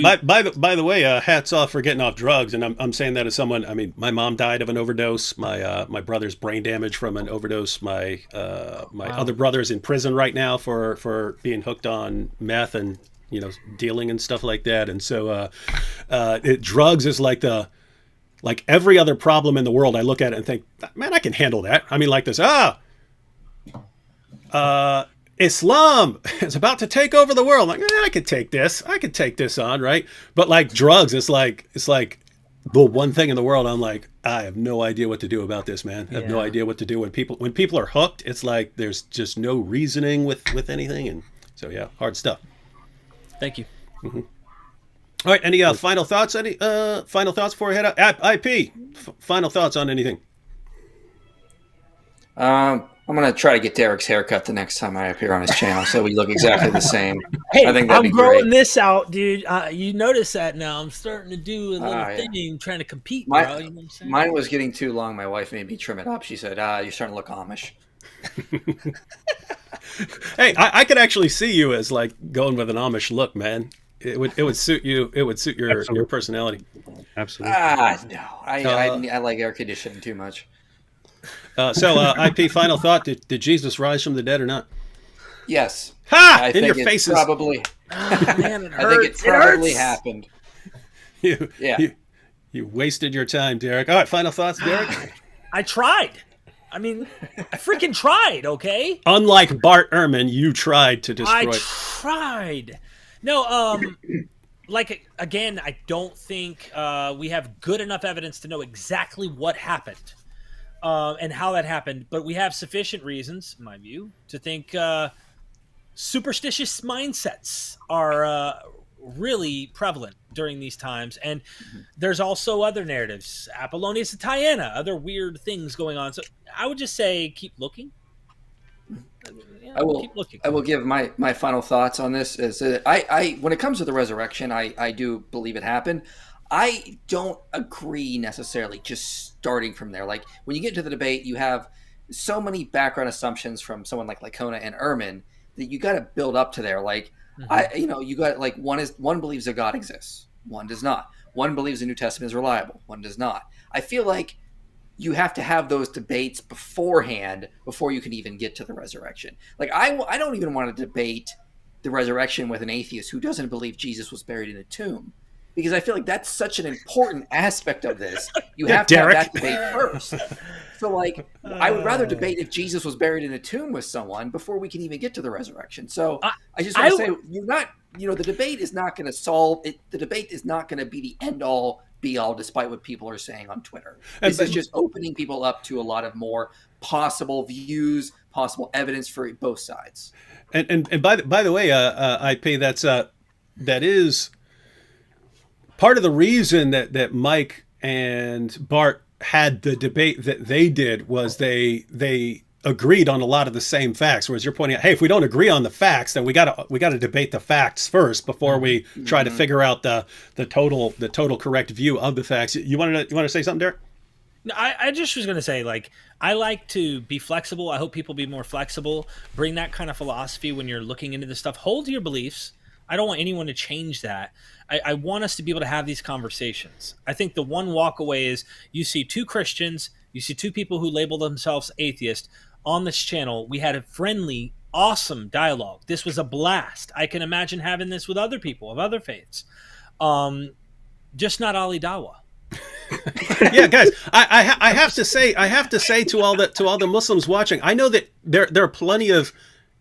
the way, hats off for getting off drugs, and I'm saying that as someone. I mean, my mom died of an overdose. My brother's brain damage from an overdose. My other brother's in prison right now for being hooked on meth and dealing and stuff like that. And so drugs is like every other problem in the world. I look at it and think, man, I can handle that. I mean, like this. Islam is about to take over the world. Like, I could take this. I could take this on, right? But like drugs, it's like the one thing in the world. I'm like, I have no idea what to do about this, man. I have no idea what to do when people are hooked. It's like there's just no reasoning with anything, and so hard stuff. thank you. Mm-hmm. All right. Any final thoughts? Any final thoughts before we head out? IP. Final thoughts on anything? I'm going to try to get Derek's haircut the next time I appear on his channel so we look exactly the same. Hey, I think that'd be I'm growing great. this out, dude. You notice that now. I'm starting to do a little thing, trying to compete, bro. You know what I'm saying? Mine was getting too long. My wife made me trim it up. She said, you're starting to look Amish. Hey, I could actually see you as like going with an Amish look, man. It would suit you. It would suit your personality. Absolutely. No. I like air conditioning too much. IP, final thought. Did Jesus rise from the dead or not? Yes. Ha! I In think your it faces. Probably. Oh, man, it hurts. I think it probably hurts. happened. You wasted your time, Derek. All right, final thoughts, Derek? I tried. I mean, I freaking tried, okay? Unlike Bart Ehrman, you tried to destroy. I tried. No, again, I don't think we have good enough evidence to know exactly what happened and how that happened, but we have sufficient reasons, in my view, to think superstitious mindsets are really prevalent during these times. And there's also other narratives, Apollonius and Diana, other weird things going on. So I would just say keep looking. Keep looking. I will give my final thoughts on this. Is I when it comes to the resurrection, I do believe it happened. I don't agree necessarily just starting from there. Like when you get into the debate, you have so many background assumptions from someone like Licona and Ehrman that you got to build up to there. Like you got like one believes that God exists, one does not. One believes the New Testament is reliable, one does not. I feel like you have to have those debates beforehand before you can even get to the resurrection. Like I don't even want to debate the resurrection with an atheist who doesn't believe Jesus was buried in a tomb, because I feel like that's such an important aspect of this. You have to have that debate first. So like I would rather debate if Jesus was buried in a tomb with someone before we can even get to the resurrection. So I just want to say the debate is not going to solve it. The debate is not going to be the end all be all, despite what people are saying on Twitter. This is just opening people up to a lot of more possible views, possible evidence for both sides. And by the way, IP, that is part of the reason that Mike and Bart had the debate that they did was they agreed on a lot of the same facts. Whereas you're pointing out, hey, if we don't agree on the facts, then we gotta debate the facts first before we try to figure out the total correct view of the facts. You want to say something, Derek? No, I just was going to say, like, I like to be flexible. I hope people be more flexible. Bring that kind of philosophy when you're looking into this stuff. Hold to your beliefs. I don't want anyone to change that. I want us to be able to have these conversations. I think the one walk away is you see two Christians, you see two people who label themselves atheist on this channel. We had a friendly, awesome dialogue. This was a blast. I can imagine having this with other people of other faiths. Just not Ali Dawa. Yeah, guys, I have to say to all the Muslims watching, I know that there are plenty of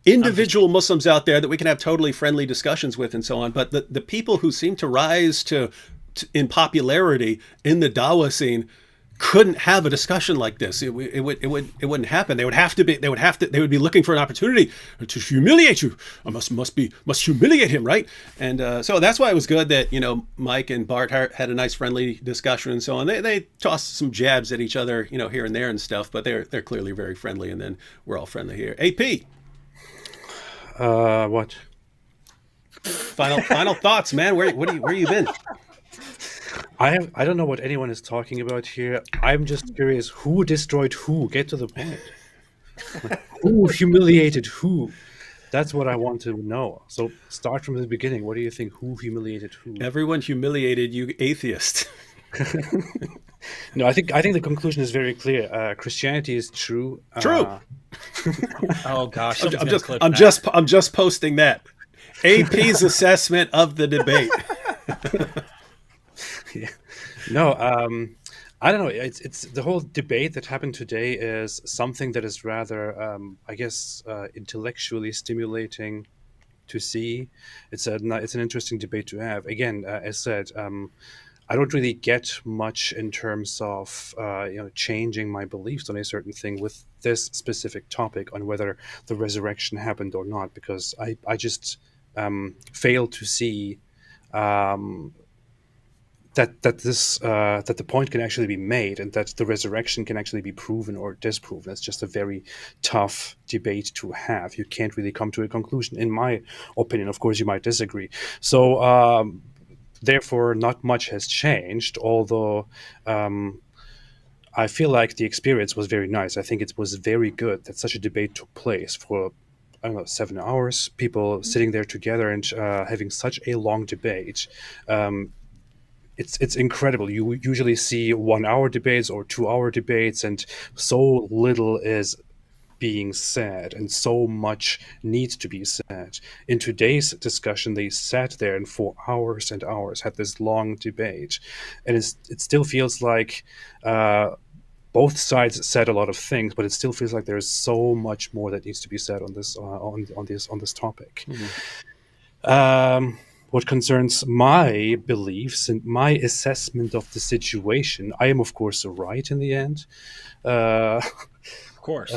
individual Muslims out there that we can have totally friendly discussions with and so on, but the people who seem to rise to in popularity in the Dawa scene couldn't have a discussion like this. It wouldn't happen. They would be looking for an opportunity to humiliate you. I must humiliate him, right? And so that's why it was good that, Mike and Bart had a nice friendly discussion and so on. They tossed some jabs at each other, here and there and stuff, but they're clearly very friendly, and then we're all friendly here. AP. What? Final thoughts, man. Where you been? I don't know what anyone is talking about here. I'm just curious, who destroyed who? Get to the point. Who humiliated who? That's what I want to know. So start from the beginning. What do you think? Who humiliated who? Everyone humiliated you, atheist. No, I think the conclusion is very clear. Christianity is true. True. Oh gosh, I'm just posting that. AP's assessment of the debate. Yeah. No, I don't know. It's the whole debate that happened today is something that is rather, I guess, intellectually stimulating to see. It's an interesting debate to have. Again, as said, I don't really get much in terms of changing my beliefs on a certain thing with this specific topic on whether the resurrection happened or not, because I just fail to see that the point can actually be made and that the resurrection can actually be proven or disproven. It's just a very tough debate to have. You can't really come to a conclusion, in my opinion. Of course, you might disagree. So therefore, not much has changed, although I feel like the experience was very nice. I think it was very good that such a debate took place for, 7 hours, people sitting there together and having such a long debate. It's incredible. You usually see 1 hour debates or 2 hour debates, and so little is being said and so much needs to be said. In today's discussion, they sat there and for hours and hours had this long debate, and it still feels like both sides said a lot of things, but it still feels like there's so much more that needs to be said on this on this topic. Mm-hmm. What concerns my beliefs and my assessment of the situation, I am, of course, right in the end. Of course.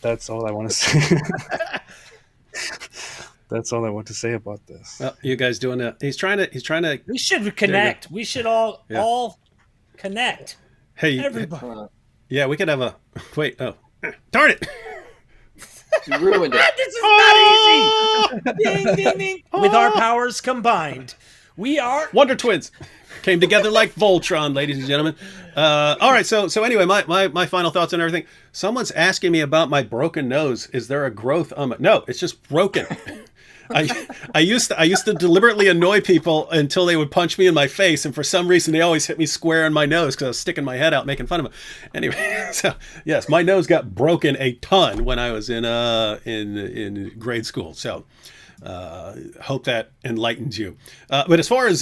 That's all I want to say. That's all I want to say about this. Well, you guys doing that? He's trying to. We should connect. We should all connect. Hey, everybody. Yeah, we could have a. Wait. Oh, darn it. You ruined it. This is not easy. Ding, ding, ding. With our powers combined, we are Wonder Twins. Came together like Voltron, ladies and gentlemen. All right, so anyway, my final thoughts on everything. Someone's asking me about my broken nose. Is there a growth on my? No, it's just broken. I used to deliberately annoy people until they would punch me in my face, and for some reason they always hit me square in my nose because I was sticking my head out making fun of them. Anyway, so yes, my nose got broken a ton when I was in grade school. So hope that enlightens you. But as far as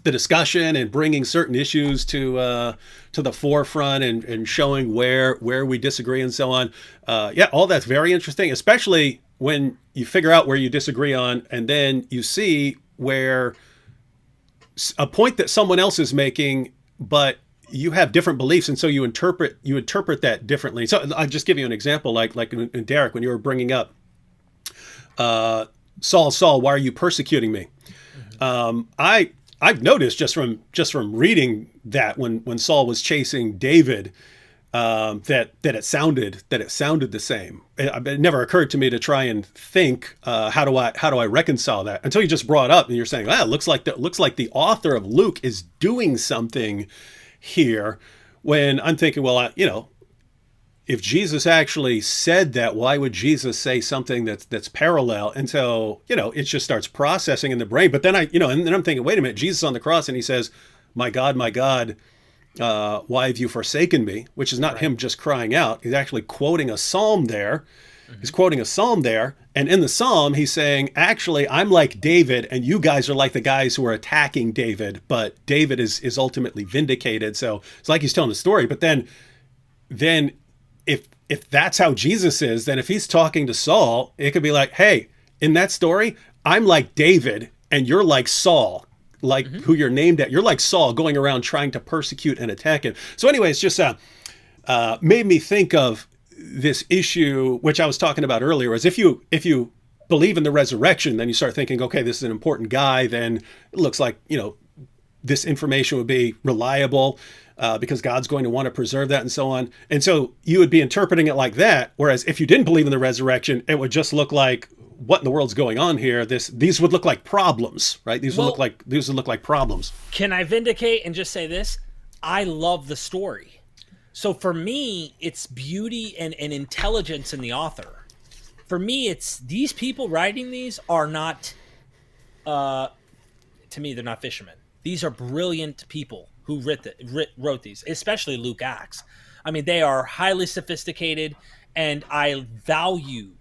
the discussion and bringing certain issues to the forefront and showing where we disagree and so on. All that's very interesting, especially when you figure out where you disagree on, and then you see where a point that someone else is making, but you have different beliefs, and so you interpret that differently. So I'll just give you an example, like in Derek, when you were bringing up Saul, Saul, why are you persecuting me? I've noticed just from reading that when Saul was chasing David, that it sounded the same. It never occurred to me to try and think how do I reconcile that until you just brought up and you're saying, it looks like the author of Luke is doing something here. When I'm thinking, well, if Jesus actually said that, why would Jesus say something that's parallel? Until it just starts processing in the brain. But then and then I'm thinking, wait a minute, Jesus is on the cross and he says, my God, why have you forsaken me? Which is not him just crying out. He's actually quoting a psalm there. He's quoting a psalm there. And in the psalm, he's saying, actually, I'm like David, and you guys are like the guys who are attacking David, but David is ultimately vindicated. So it's like he's telling the story. But then if that's how Jesus is, then if he's talking to Saul, it could be like, hey, in that story, I'm like David, and you're like Saul. Like who you're named at. You're like Saul going around trying to persecute and attack him. So anyway, it's just made me think of this issue, which I was talking about earlier, is if you believe in the resurrection, then you start thinking, okay, this is an important guy, then it looks like, this information would be reliable because God's going to want to preserve that and so on. And so you would be interpreting it like that. Whereas if you didn't believe in the resurrection, it would just look like, what in the world's going on here? These would look like problems, right? These would look like problems. Can I vindicate and just say this? I love the story. So for me, it's beauty and intelligence in the author. For me, it's these people writing these are not, to me, they're not fishermen. These are brilliant people who wrote these, especially Luke Acts. I mean, they are highly sophisticated, and I value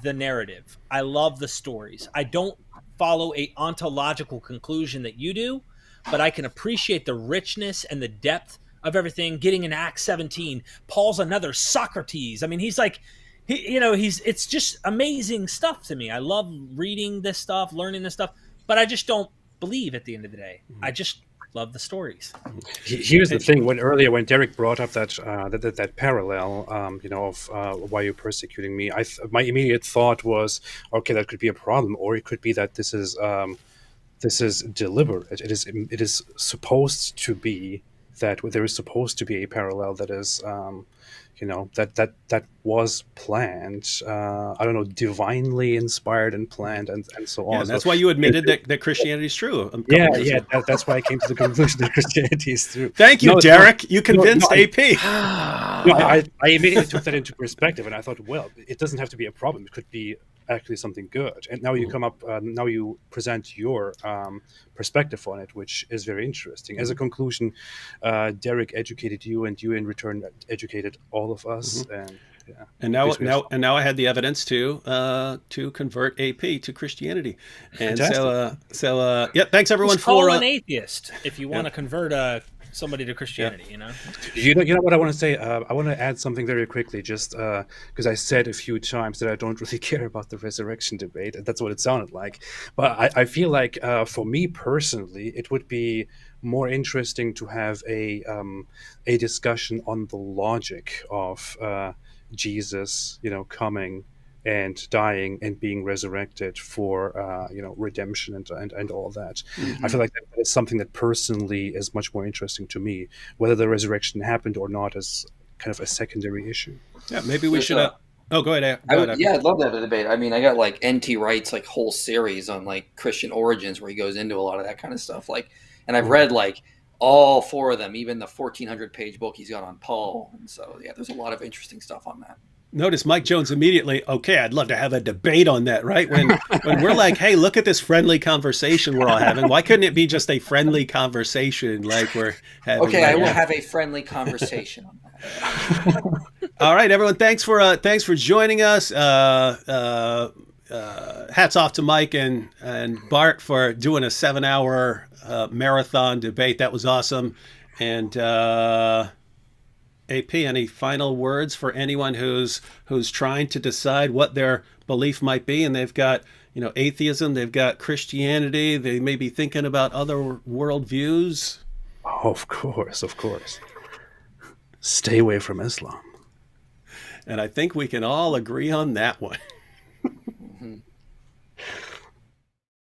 the narrative. I love the stories. I don't follow a ontological conclusion that you do, but I can appreciate the richness and the depth of everything. Getting in Acts 17, Paul's another Socrates. I mean, he's like, it's just amazing stuff to me. I love reading this stuff, learning this stuff, but I just don't believe at the end of the day. I just love the stories. Here's the thing: when Derek brought up that parallel, of why you're persecuting me, my immediate thought was, okay, that could be a problem, or it could be that this is deliberate. It is supposed to be that there is supposed to be a parallel that is. That was planned. I don't know, divinely inspired and planned, and so on. Yeah, that's why you admitted that Christianity is true. That's why I came to the conclusion that Christianity is true. Thank you, Derek. You convinced AP. I immediately took that into perspective, and I thought, well, it doesn't have to be a problem. It could be actually something good. And now you come up, now you present your perspective on it, which is very interesting. As a conclusion, Derek educated you, and you in return educated all of us. And now I had the evidence to convert AP to Christianity. And fantastic. so thanks everyone Just call for an atheist if you want to convert somebody to Christianity. You know what I want to say. I want to add something very quickly, just because I said a few times that I don't really care about the resurrection debate, and that's what it sounded like. But I feel like for me personally, it would be more interesting to have a discussion on the logic of Jesus, coming and dying and being resurrected for redemption and all that. I feel like that is something that personally is much more interesting to me. Whether the resurrection happened or not is kind of a secondary issue. Yeah, maybe we should. Go ahead. I'd love that debate. I mean, I got like N.T. Wright's like whole series on like Christian origins where he goes into a lot of that kind of stuff. And I've read like all four of them, even the 1,400-page book he's got on Paul. And so, there's a lot of interesting stuff on that. Notice Mike Jones immediately, okay, I'd love to have a debate on that, right? When we're like, hey, look at this friendly conversation we're all having. Why couldn't it be just a friendly conversation like we're having? Okay, I will have a friendly conversation on that. All right, everyone, thanks for joining us. Hats off to Mike and Bart for doing a 7-hour marathon debate. That was awesome. And AP, any final words for anyone who's trying to decide what their belief might be, and they've got atheism, they've got Christianity, they may be thinking about other worldviews? Of course. Stay away from Islam. And I think we can all agree on that one.